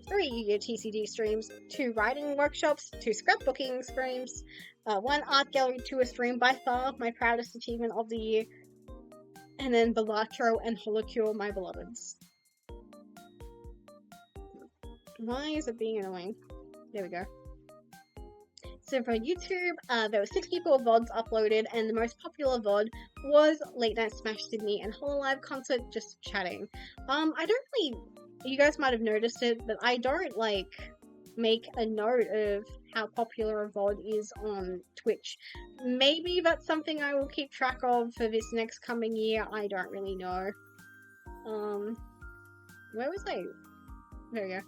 3 Yu-Gi-Oh! TCG streams, 2 writing workshops, 2 scrapbooking streams, 1 art gallery tour stream, by far my proudest achievement of the year, and then Balatro and Holocure, my beloveds. Why is it being annoying? There we go. So for YouTube, there were 64 VODs uploaded, and the most popular VOD was Late Night Smash Sydney and Hololive Concert Just Chatting. I don't really, you guys might have noticed it, but I don't make a note of how popular a VOD is on Twitch. Maybe that's something I will keep track of for this next coming year. I don't really know. Where was I? There we go.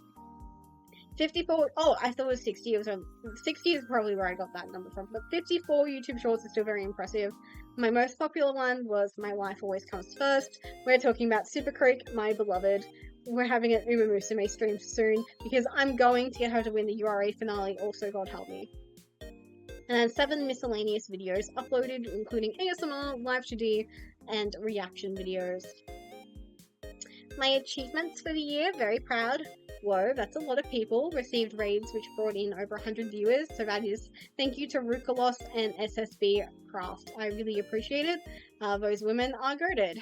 54, oh, I thought it was 60. It was 60 is probably where I got that number from, but 54 YouTube shorts is still very impressive. My most popular one was My Life Always Comes First. We're talking about Super Creek, my beloved. We're having an Uma Musume stream soon, because I'm going to get her to win the URA finale, also God help me. And then 7 miscellaneous videos uploaded, including ASMR, live 2D, and reaction videos. My achievements for the year, very proud. Whoa, that's a lot of people. Received raids which brought in over 100 viewers, so that is thank you to Rukalos and SSB Craft. I really appreciate it. Those women are goated.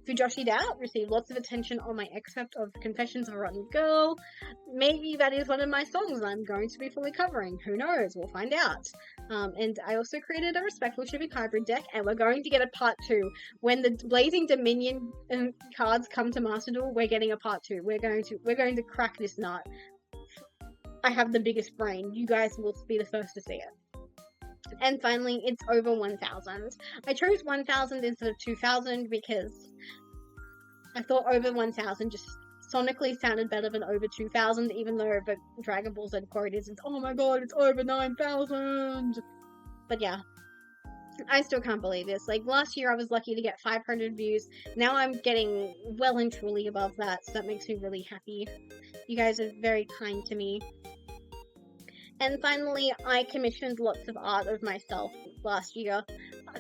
Fujoshi'd Out received lots of attention on my excerpt of Confessions of a Rotten Girl. Maybe that is one of my songs I'm going to be fully covering. Who knows? We'll find out. And I also created a Respectful Shipping hybrid deck, and we're going to get a part 2. When the Blazing Dominion cards come to Master Duel, we're getting a part 2. We're going to crack this nut. I have the biggest brain. You guys will be the first to see it. And finally, it's over 1,000. I chose 1,000 instead of 2,000 because I thought over 1,000 just sonically sounded better than over 2,000, even though the Dragon Ball Z quote is, oh my god, it's over 9,000! But yeah, I still can't believe this. Like, last year I was lucky to get 500 views. Now I'm getting well and truly above that, so that makes me really happy. You guys are very kind to me. And finally, I commissioned lots of art of myself last year.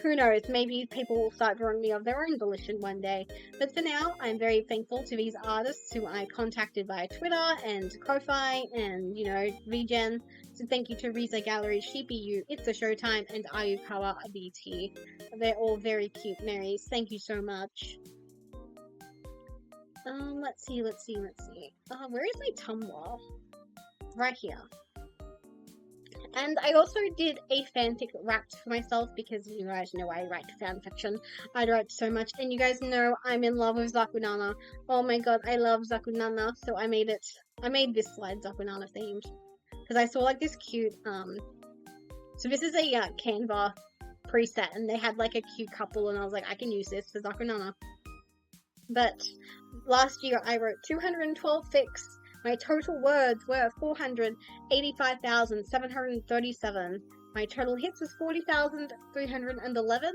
Who knows, maybe people will start drawing me of their own volition one day. But for now, I'm very thankful to these artists who I contacted via Twitter and Ko-Fi and, VGen. So thank you to Rizsagalerie, Sheepyu, It's a Showtime, and Ayukawa BT. They're all very cute Marys. Thank you so much. Let's see. Where is my Tumblr? Right here. And I also did a fanfic wrapped for myself because you guys know I write fanfiction. I write so much, and you guys know I'm in love with Zatsudan. Oh my god, I love Zatsudan, so I made this slide Zatsudan themed. Because I saw this cute, so this is a Canva preset, and they had a cute couple, and I was like, I can use this for Zatsudan. But last year I wrote 212 fics. My total words were 485,737. My total hits was 40,311.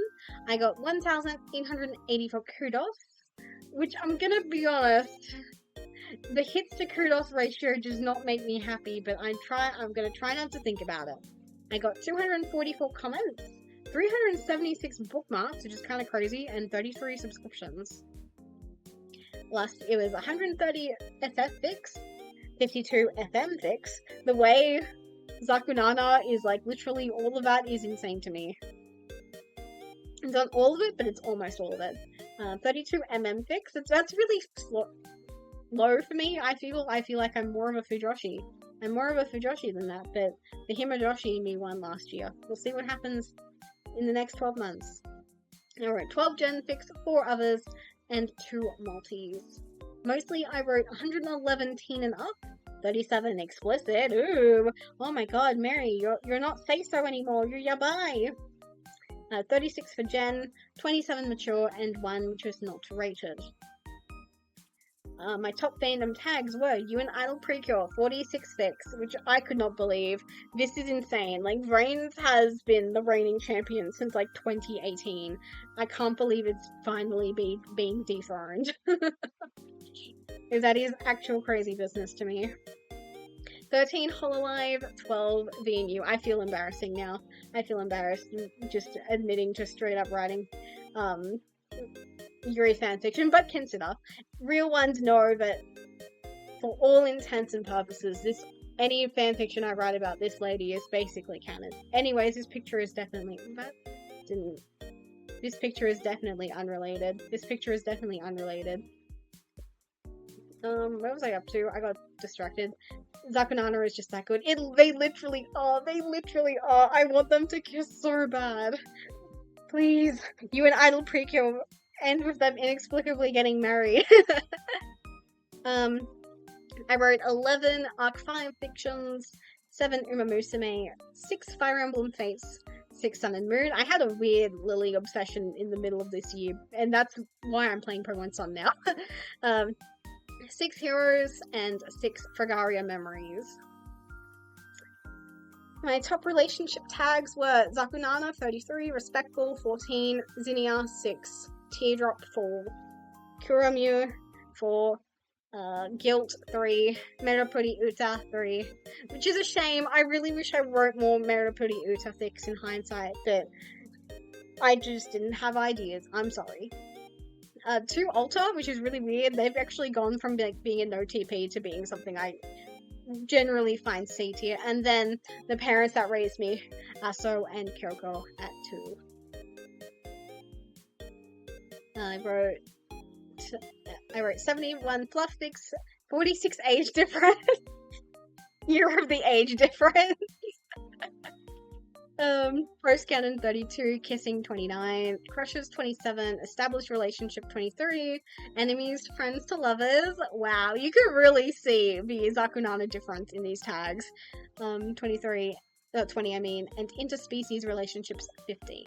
I got 1,884 kudos, which I'm gonna be honest, the hits to kudos ratio does not make me happy, but I'm gonna try not to think about it. I got 244 comments, 376 bookmarks, which is kind of crazy, and 33 subscriptions. It was 130 FF fics, 52 FM fics. The way Zatsudan is literally all of that is insane to me. It's not all of it, but it's almost all of it. 32 MM fics. That's really low for me. I feel like I'm more of a Fujoshi. I'm more of a Fujoshi than that, but the Himajoshi me won last year. We'll see what happens in the next 12 months. I wrote 12 gen fics, 4 others, and 2 multis. Mostly I wrote 111 teen and up, 37 explicit, ooh, oh my god, Mary, you're not say-so anymore, you're yabai. 36 for gen, 27 mature, and 1 which was not rated. My top fandom tags were You and Idol Precure, 46 fics, which I could not believe. This is insane. Reigns has been the reigning champion since 2018. I can't believe it's finally being dethroned. That is actual crazy business to me. 13 Hololive, 12 VNU. I feel embarrassing now. I feel embarrassed just admitting to straight up writing Yuri fanfiction, but consider. Real ones know that for all intents and purposes, any fanfiction I write about this lady is basically canon. Anyways, this picture is definitely unrelated. Where was I up to? I got distracted. Zakunana is just that good. They literally are. They literally are. I want them to kiss so bad. Please, you and Idol Precure end with them inexplicably getting married. I wrote 11 Arc 5 fictions, 7 Uma Musume, 6 Fire Emblem Fates, 6 Sun and Moon. I had a weird Lily obsession in the middle of this year, and that's why I'm playing Pokemon Sun now. 6 Heroes, and 6 Fragaria Memories. My top relationship tags were Zakunana 33, Respectful 14, Zinnia 6, Teardrop 4, Kuramyu 4, Guilt 3, Merapuri Uta 3, which is a shame. I really wish I wrote more Merapuri Uta fics in hindsight, but I just didn't have ideas. I'm sorry. 2 Alta, which is really weird. They've actually gone from like being a no TP to being something I generally find C tier. And then the parents that raised me, Aso and Kyoko at 2. I wrote 71 fluff fics, 46 age difference. Year of the age difference. Rose Cannon 32, Kissing 29, Crushes 27, Established Relationship 23, Enemies, Friends to Lovers. Wow, you could really see the Zakunana difference in these tags. 20 I mean, and Interspecies Relationships 15.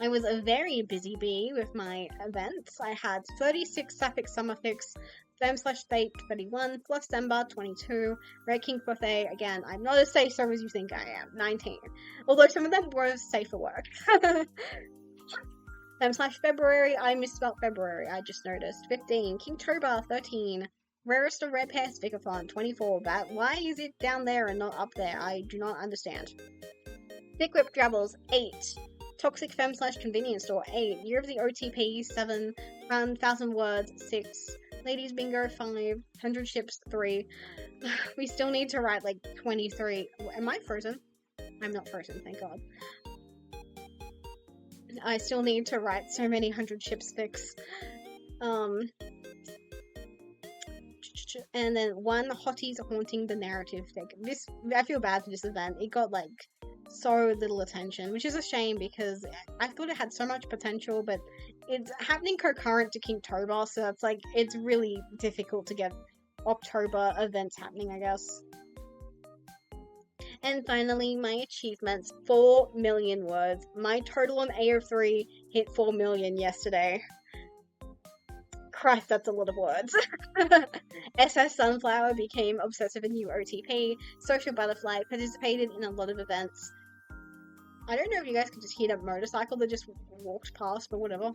I was a very busy bee with my events. I had 36 Sapphic Summer Fics, Femme/Fate 31, Fluffsember 22, Red King Buffet, again, I'm not as safe as you think I am, 19. Although some of them were safe for work. Femme/February, I misspelled February, I just noticed. 15, Kingtober 13, Rarest of Rare Pairs Ficathon 24, why is it down there and not up there? I do not understand. Thick Whip Drabbles 8, Toxic Femme/Convenience Store 8, Year of the OTP 7, 1,000 Words 6, Ladies Bingo 5, 100 Ships 3. We still need to write like 23. Am I frozen? I'm not frozen, thank God. I still need to write so many 100 Ships fics. And then 1 Hotties Haunting the Narrative fic. I feel bad for this event. It got like so little attention, which is a shame because I thought it had so much potential, but it's happening concurrent to Kingtober, so it's like it's really difficult to get October events happening, I guess. And finally, my achievements, 4 million words. My total on AO3 hit 4 million yesterday. Christ, that's a lot of words. SS Sunflower became obsessed with a new OTP. Social Butterfly participated in a lot of events. I don't know if you guys could just hear that motorcycle that just walked past, but whatever.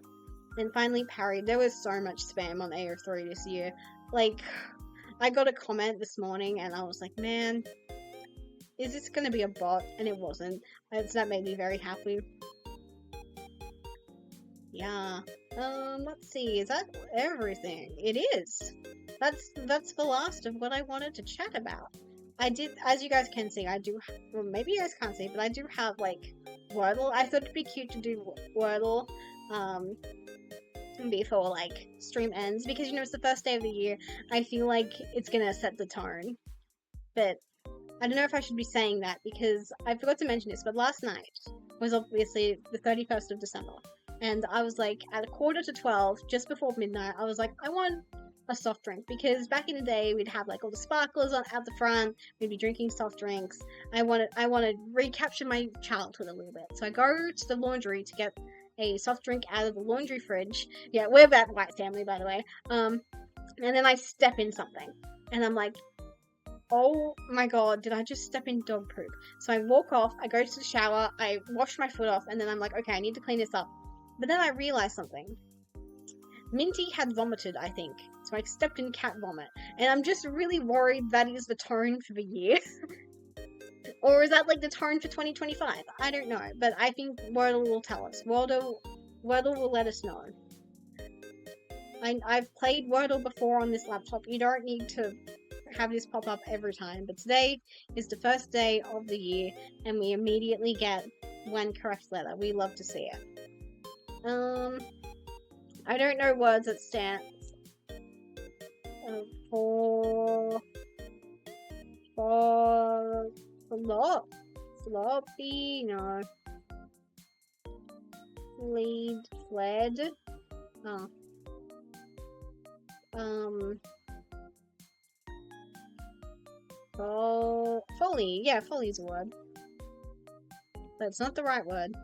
And finally, Parry. There was so much spam on AO3 this year. Like, I got a comment this morning and I was like, man, is this gonna be a bot? And it wasn't. So that made me very happy. Yeah. Let's see, is that everything? It is. That's the last of what I wanted to chat about. I did, as you guys can see, I do, well, maybe you guys can't see, but I do have, like, Wordle. I thought it'd be cute to do Wordle, before, like, stream ends, because, you know, it's the first day of the year. I feel like it's gonna set the tone. But I don't know if I should be saying that, because I forgot to mention this, but last night was obviously the 31st of December. And I was like, at 11:45, just before midnight, I was like, I want a soft drink. Because back in the day, we'd have like all the sparklers out the front, we'd be drinking soft drinks. I want to recapture my childhood a little bit. So I go to the laundry to get a soft drink out of the laundry fridge. Yeah, we're that white family, by the way. And then I step in something. And I'm like, oh my god, did I just step in dog poop? So I walk off, I go to the shower, I wash my foot off, and then I'm like, okay, I need to clean this up. But then I realized something. Minty had vomited, I think. So I stepped in cat vomit. And I'm just really worried that is the tone for the year. Or is that like the tone for 2025? I don't know. But I think Wordle will tell us. Wordle will let us know. I've played Wordle before on this laptop. You don't need to have this pop up every time. But today is the first day of the year. And we immediately get one correct letter. We love to see it. I don't know words that stands for Floppy, no. Fled. Oh. Folly. Yeah, folly's a word. But it's not the right word.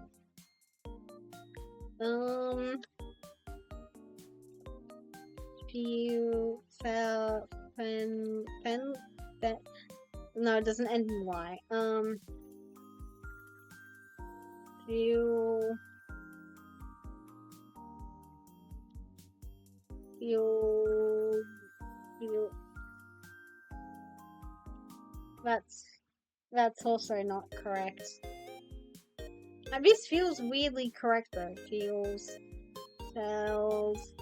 No, it doesn't end in Y. Few. That's also not correct. And this feels weirdly correct though. Feels. Cells.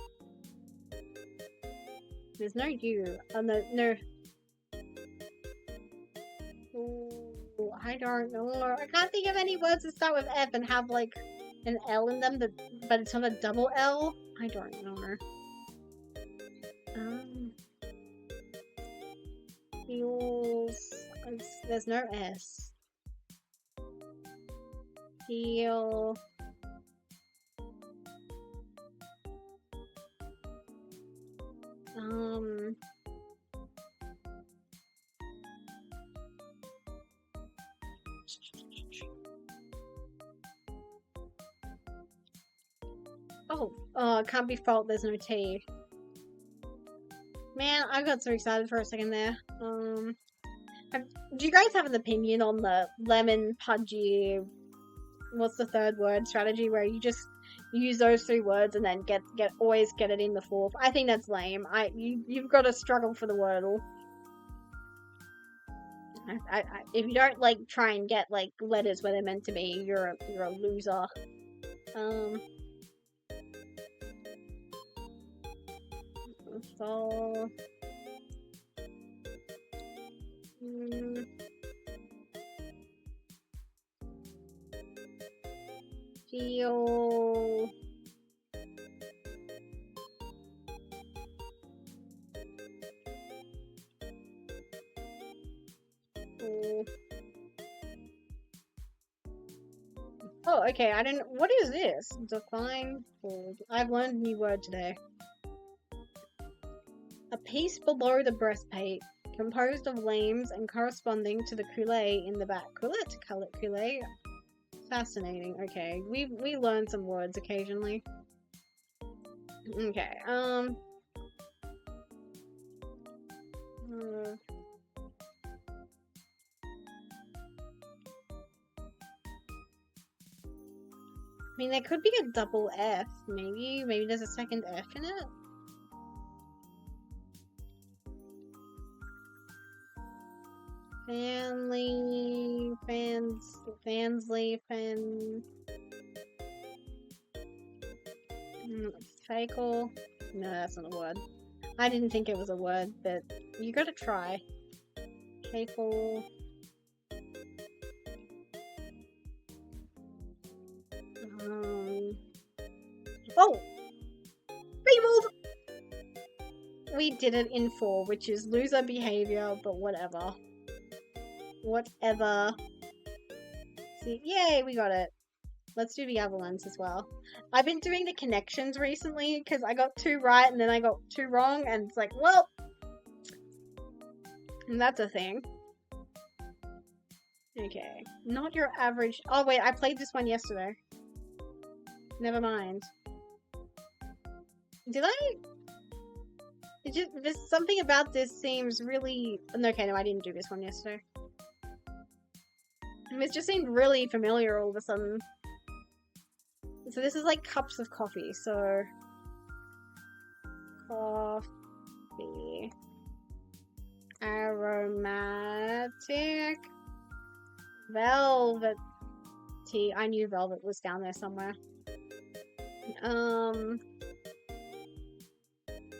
There's no U. Oh, no. Ooh, I don't know. I can't think of any words that start with F and have like an L in them, but it's not a double L. I don't know. Feels. There's no S. Feel. Oh, it can't be fault, there's no T. Man, I got so excited for a second there. Do you guys have an opinion on the lemon pudgy, what's the third word strategy, where you just use those 3 words and then always get it in the 4th? I think that's lame. You've got to struggle for the Wordle. If you don't like try and get like letters where they're meant to be, you're a loser. So feel. Oh, okay, I didn't. What is this? Define fold. I've learned a new word today. A piece below the breastplate, composed of lames and corresponding to the culotte in the back. Culotte? Fascinating. Okay, we learn some words occasionally. Okay, I mean, there could be a double F, maybe. Maybe there's a second F in it. Fakel. No, that's not a word. I didn't think it was a word, but you gotta try. Fakel. Oh! Fabled! We did it in 4, which is loser behavior, but whatever. Whatever. See, yay, we got it. Let's do the other ones as well. I've been doing the connections recently because I got 2 right and then I got 2 wrong, and it's like, well, and that's a thing. Okay, not your average. Oh wait, I played this one yesterday. Never mind. Did I? There's something about this seems really. Okay, no, I didn't do this one yesterday. It just seemed really familiar all of a sudden. So this is like cups of coffee, so... Coffee. Aromatic. Velvet tea. I knew velvet was down there somewhere.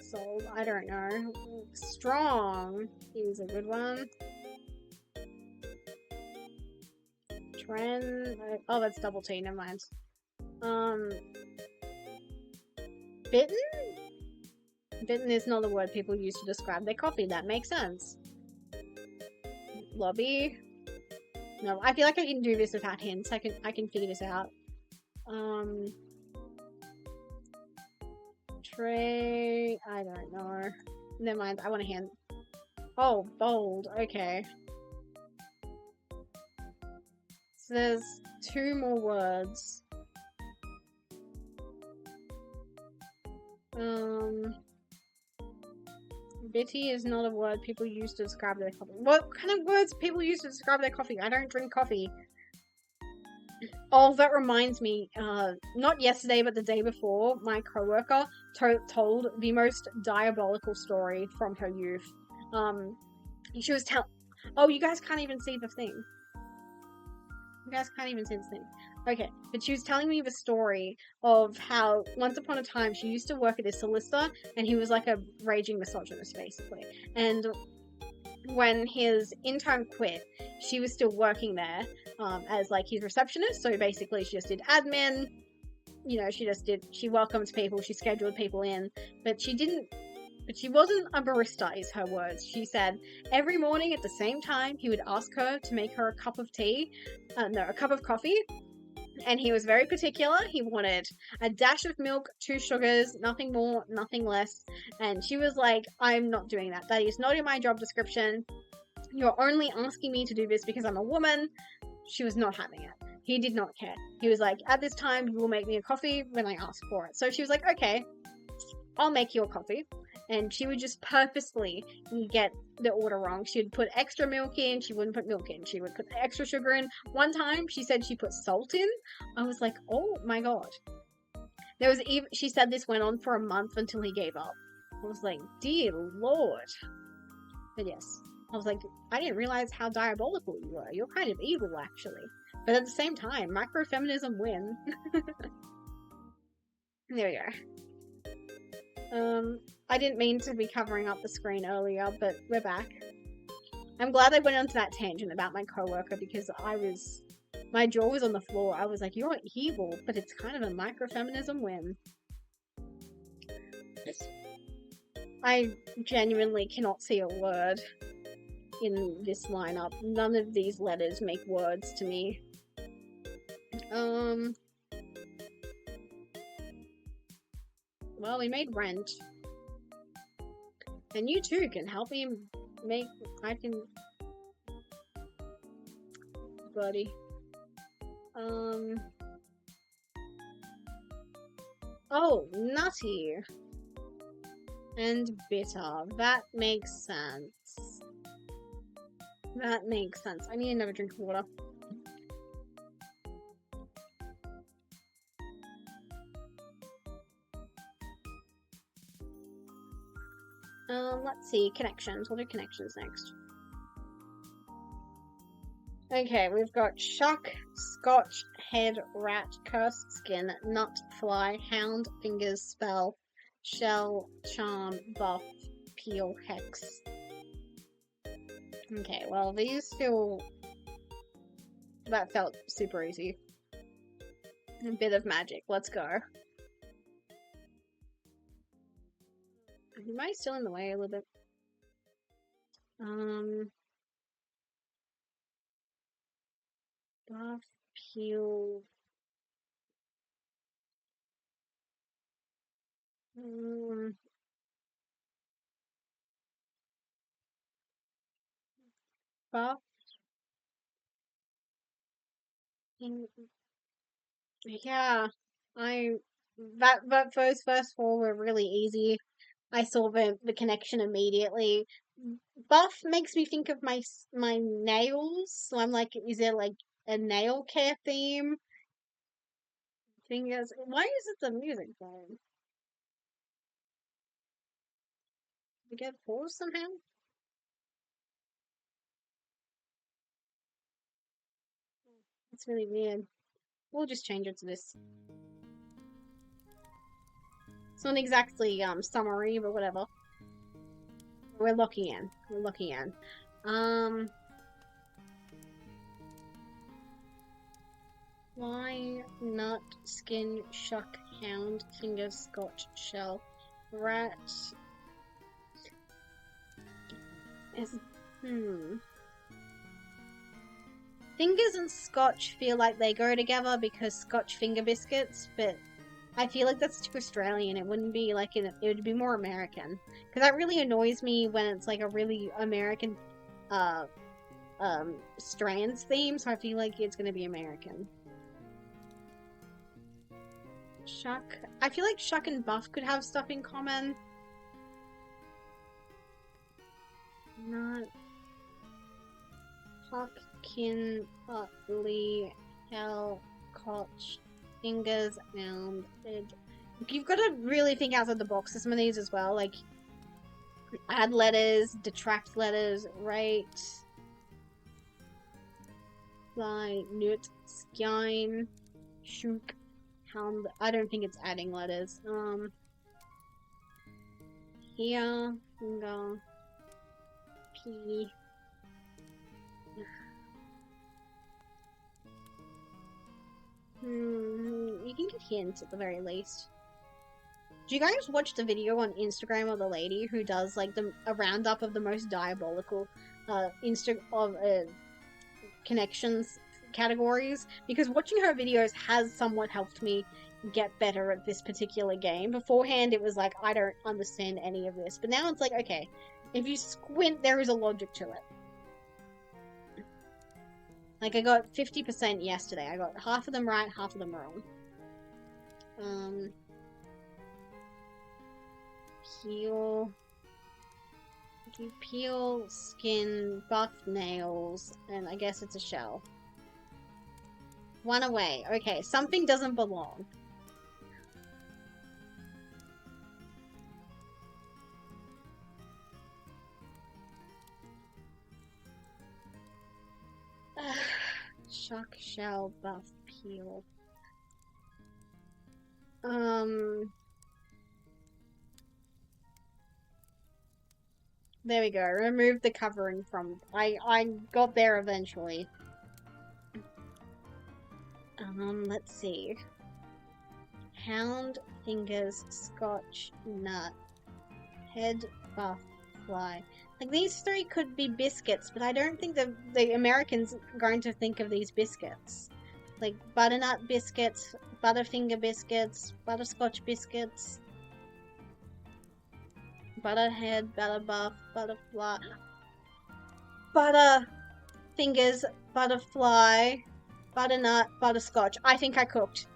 Sold. I don't know. Strong is a good one. Trend. Oh, that's double T. Never mind. Bitten? Bitten is not the word people use to describe their coffee. That makes sense. lobby. No, I feel like I can do this without hints. I can figure this out. Tray. I don't know. Never mind. I want a hint. Oh, bold. Okay. So there's 2 more words. Bitty is not a word people use to describe their coffee. What kind of words people use to describe their coffee? I don't drink coffee. Oh, that reminds me. Not yesterday, but the day before, my coworker told the most diabolical story from her youth. She was Oh, you guys can't even see the thing. You guys can't even see the thing. Okay, but she was telling me the story of how once upon a time she used to work at a solicitor, and he was like a raging misogynist, basically. And when his intern quit, she was still working there as like his receptionist. So basically, she just did admin. You know, she welcomed people, she scheduled people in, but she wasn't a barista, is her words. She said every morning at the same time, he would ask her to make her a cup of a cup of coffee. And he was very particular. He wanted a dash of milk, 2 sugars, nothing more, nothing less. And she was like, I'm not doing that. That is not in my job description. You're only asking me to do this because I'm a woman. She was not having it. He did not care. He was like, at this time, you will make me a coffee when I ask for it. So she was like, okay, I'll make you a coffee. And she would just purposely get the order wrong. She'd put extra milk in, she wouldn't put milk in. She would put extra sugar in. One time, she said she put salt in. I was like, oh my god. She said this went on for a month until he gave up. I was like, dear lord. But yes, I was like, I didn't realize how diabolical you were. You're kind of evil, actually. But at the same time, microfeminism win. There we go. I didn't mean to be covering up the screen earlier, but we're back. I'm glad I went onto that tangent about my coworker because my jaw was on the floor. I was like, you're evil, but it's kind of a microfeminism win. I genuinely cannot see a word in this lineup. None of these letters make words to me. Well, we made rent. And you too can help me buddy. Oh, nutty. And bitter. That makes sense. That makes sense. I need another drink of water. Let's see. Connections. We'll do connections next. Okay, we've got shuck, scotch, head, rat, cursed skin, nut, fly, hound, fingers, spell, shell, charm, buff, peel, hex. Okay, well, that felt super easy. A bit of magic. Let's go. Am I still in the way a little bit? Buff, peel. Buff. Yeah, but those first 4 were really easy. I saw the connection immediately. Buff makes me think of my nails, so I'm like, is there like a nail care theme? Fingers. Why is it the music phone? We get paused somehow? It's really weird. We'll just change it to this. It's not exactly summary, but whatever. We're locking in. We're locking in. Fly, nut, skin, shuck, hound, finger, scotch, shell, rat. Fingers and scotch feel like they go together because scotch finger biscuits, but I feel like that's too Australian. It wouldn't be like it would be more American. Because that really annoys me when it's like a really American uh strands theme, so I feel like it's gonna be American. Shuck. I feel like Shuck and Buff could have stuff in common. Not Pumpkin, Utley, Hell, Koch, Fingers, and you've got to really think outside the box for some of these as well. Like, add letters, detract letters, rate, fly, nut, skine, shunk, hound. I don't think it's adding letters. Here, finger, P. You can get hints at the very least. Do you guys watch the video on Instagram of the lady who does like a roundup of the most diabolical connections categories? Because watching her videos has somewhat helped me get better at this particular game. Beforehand, it was like, I don't understand any of this. But now it's like, okay, if you squint, there is a logic to it. Like, I got 50% yesterday. I got half of them right, half of them wrong. Peel. Do peel, skin, buff, nails, and I guess it's a shell. One away. Okay, something doesn't belong. Shock, shell, buff, peel. There we go. Remove the covering from. I got there eventually. Let's see. Hound, fingers, scotch, nut, head, buff, fly. Like, these three could be biscuits, but I don't think the Americans are going to think of these biscuits. Like, butternut biscuits, butterfinger biscuits, butterscotch biscuits, butterhead, butterbuff, butterfly, butterfingers, butterfly, butternut, butterscotch. I think I cooked.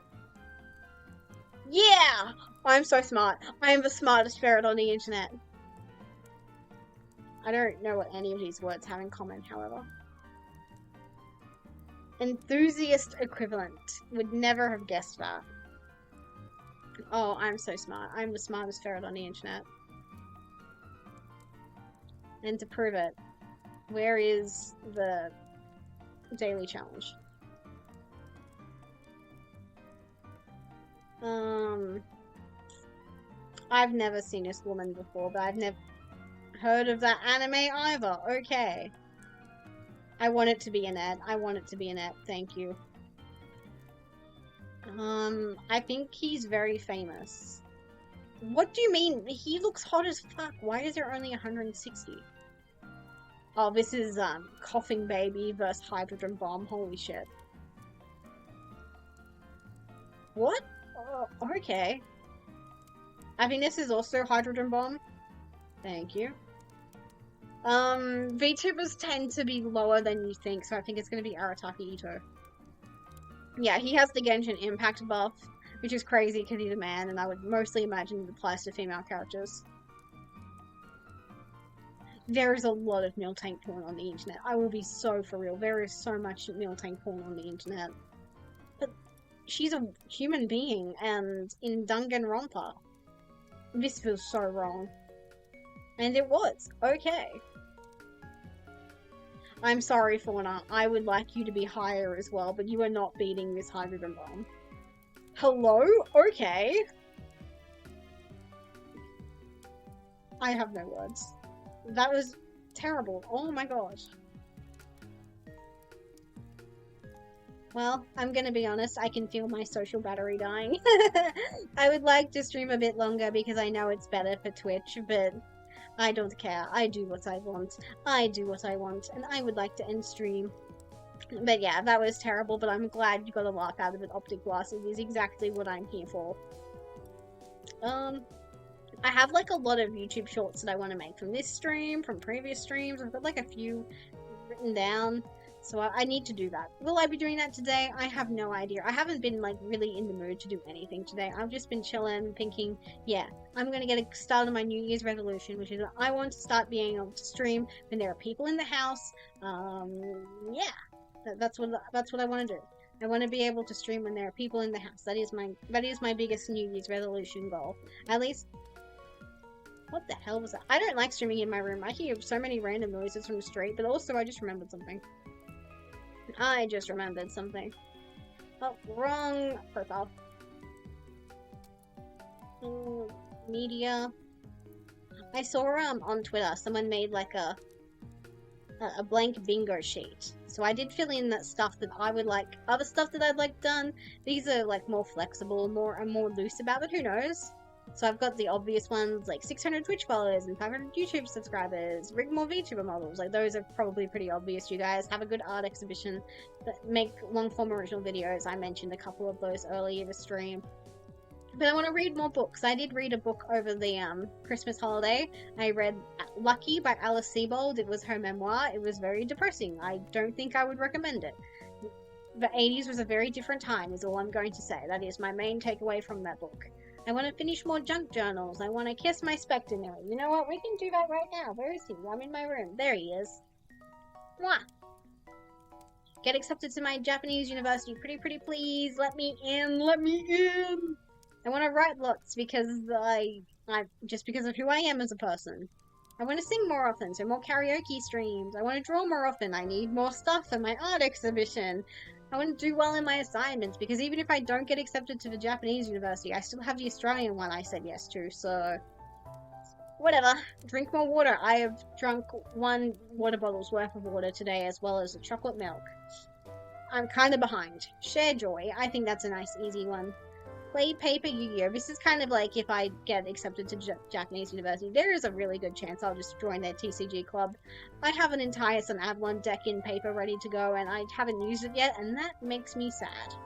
Yeah! I'm so smart. I am the smartest ferret on the internet. I don't know what any of these words have in common, however. Enthusiast equivalent. Would never have guessed that. Oh, I'm so smart. I'm the smartest ferret on the internet. And to prove it, where is the daily challenge? I've never seen this woman before, but I've never heard of that anime either. Okay. I want it to be Annette. I want it to be Annette. Thank you. I think he's very famous. What do you mean? He looks hot as fuck. Why is there only 160? Oh, this is, Coughing Baby versus Hydrogen Bomb. Holy shit. What? Okay. I think this is also Hydrogen Bomb. Thank you. VTubers tend to be lower than you think, so I think it's going to be Arataki Ito. Yeah, he has the Genshin Impact buff, which is crazy because he's a man, and I would mostly imagine it applies to female characters. There is a lot of Miltank porn on the internet. I will be so for real. There is so much Miltank porn on the internet. But she's a human being, and in Danganronpa. This feels so wrong. And it was. Okay. I'm sorry, Fauna. I would like you to be higher as well, but you are not beating this Hydrogen Bomb. Hello? Okay. I have no words. That was terrible. Oh my gosh. Well, I'm gonna be honest, I can feel my social battery dying. I would like to stream a bit longer because I know it's better for Twitch, but I don't care. I do what I want. I do what I want, and I would like to end stream. But yeah, that was terrible, but I'm glad you got a laugh out of it, Optic Blast. It is exactly what I'm here for. I have like a lot of YouTube shorts that I want to make from this stream, from previous streams. I've got like a few written down, so I need to do that. Will I be doing that today? I have no idea. I haven't been like really in the mood to do anything today. I've just been chilling, thinking, yeah, I'm gonna get a start on my New Year's resolution, which is I want to start being able to stream when there are people in the house. Yeah, that's what I want to do. I want to be able to stream when there are people in the house. That is my biggest New Year's resolution goal. At least. What the hell was that? I don't like streaming in my room. I hear so many random noises from the street, but also I just remembered something. Oh, wrong profile. Media. I saw on Twitter someone made like a blank bingo sheet. So I did fill in that stuff that I would like, other stuff that I'd like done. These are like more flexible, more loose about it. Who knows? So I've got the obvious ones like 600 Twitch followers and 500 YouTube subscribers, rig more VTuber models. Like those are probably pretty obvious. You guys have a good art exhibition, make long form original videos. I mentioned a couple of those earlier this stream. But I want to read more books. I did read a book over the Christmas holiday. I read Lucky by Alice Sebold. It was her memoir. It was very depressing. I don't think I would recommend it. The 80s was a very different time is all I'm going to say. That is my main takeaway from that book. I want to finish more junk journals. I want to kiss my Spectre Mary. You know what? We can do that right now. Where is he? I'm in my room. There he is. Mwah! Get accepted to my Japanese university. Pretty please. Let me in. Let me in. I want to write lots because just because of who I am as a person. I want to sing more often, so more karaoke streams. I want to draw more often. I need more stuff for my art exhibition. I want to do well in my assignments because even if I don't get accepted to the Japanese university, I still have the Australian one I said yes to, so whatever. Drink more water. I have drunk 1 water bottle's worth of water today as well as the chocolate milk. I'm kind of behind. Share joy. I think that's a nice easy one. Play paper Yu-Gi-Oh! This is kind of like if I get accepted to Japanese university, there is a really good chance I'll just join their TCG club. I have an entire Sun Avalon deck in paper ready to go and I haven't used it yet and that makes me sad.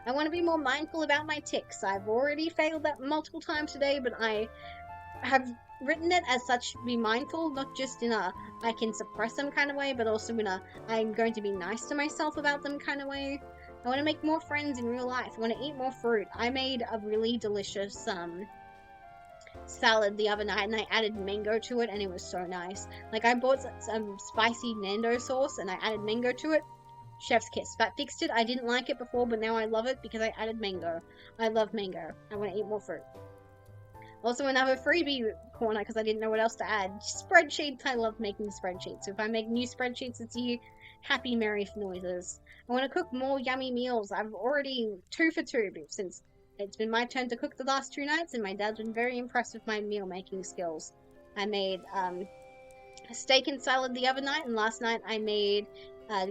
I want to be more mindful about my tics. I've already failed that multiple times today, but I have written it as such, be mindful, not just in a I can suppress them kind of way, but also in a I'm going to be nice to myself about them kind of way. I want to make more friends in real life. I want to eat more fruit. I made a really delicious salad the other night and I added mango to it and it was so nice. Like I bought some spicy Nando sauce and I added mango to it. Chef's kiss. That fixed it. I didn't like it before, but now I love it because I added mango. I love mango. I want to eat more fruit. Also another freebie corner because I didn't know what else to add. Spreadsheets. I love making spreadsheets. So if I make new spreadsheets, it's you happy merry noises. I want to cook more yummy meals. I've already 2 for 2 since it's been my turn to cook the last 2 nights and my dad's been very impressed with my meal making skills. I made a steak and salad the other night and last night I made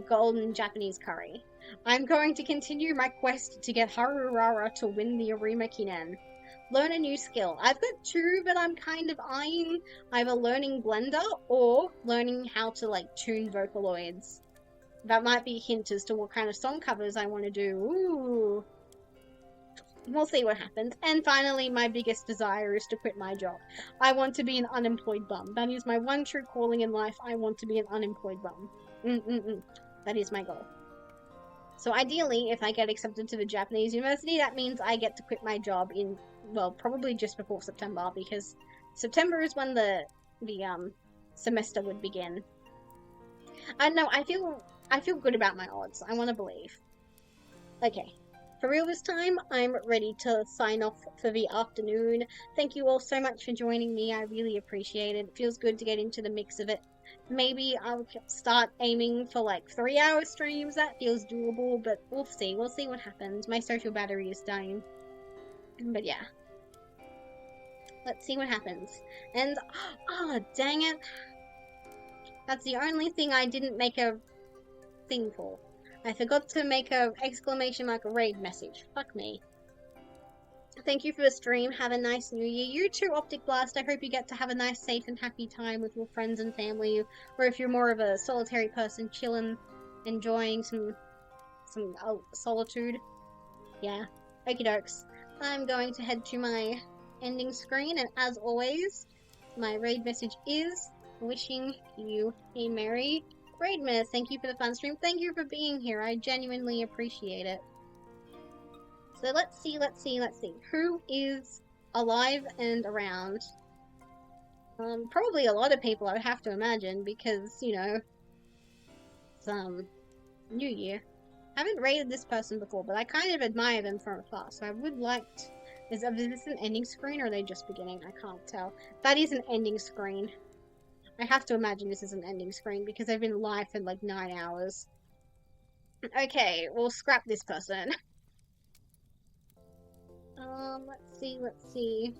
golden Japanese curry. I'm going to continue my quest to get Harurara to win the Arima Kinen. Learn a new skill. I've got 2 that I'm kind of eyeing. Either learning Blender or learning how to like tune Vocaloids. That might be a hint as to what kind of song covers I want to do. Ooh. We'll see what happens. And finally, my biggest desire is to quit my job. I want to be an unemployed bum. That is my one true calling in life. I want to be an unemployed bum. That is my goal. So ideally, if I get accepted to the Japanese university, that means I get to quit my job in, well, probably just before September, because September is when the semester would begin. I don't know, I feel good about my odds. I want to believe. Okay. For real this time, I'm ready to sign off for the afternoon. Thank you all so much for joining me. I really appreciate it. It feels good to get into the mix of it. Maybe I'll start aiming for like 3-hour streams. That feels doable, but we'll see. We'll see what happens. My social battery is dying. But yeah. Let's see what happens. And, oh, dang it. That's the only thing I didn't make a thing for. I forgot to make a exclamation mark raid message. Fuck me. Thank you for the stream. Have a nice new year. You too, Optic Blast. I hope you get to have a nice, safe, and happy time with your friends and family. Or if you're more of a solitary person, chilling. enjoying some solitude. Yeah. Okie dokes. I'm going to head to my ending screen, and as always, my raid message is wishing you a merry raidmas. Thank you for the fun stream. Thank you for being here. I genuinely appreciate it. So let's see. Who is alive and around? Probably a lot of people, I would have to imagine, because, you know, it's, New Year. I haven't rated this person before, but I kind of admire them from afar, so I would like to... Is this an ending screen, or are they just beginning? I can't tell. That is an ending screen. I have to imagine this is an ending screen, because they've been live for like 9 hours. Okay, we'll scrap this person. Let's see.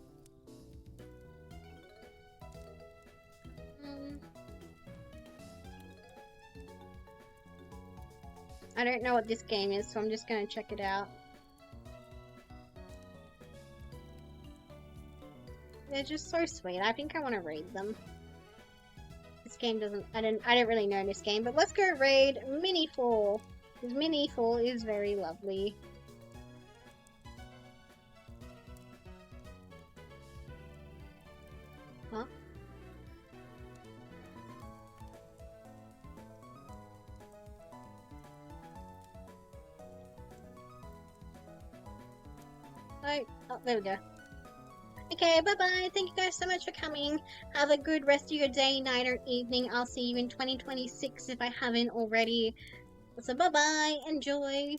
I don't know what this game is, so I'm just gonna check it out. They're just so sweet. I think I want to raid them. This game doesn't... I don't really know this game, but let's go raid Minifall. Because Minifall is very lovely. Huh? Oh, there we go. Okay, bye-bye. Thank you guys so much for coming. Have a good rest of your day, night, or evening. I'll see you in 2026 if I haven't already. So bye-bye. Enjoy.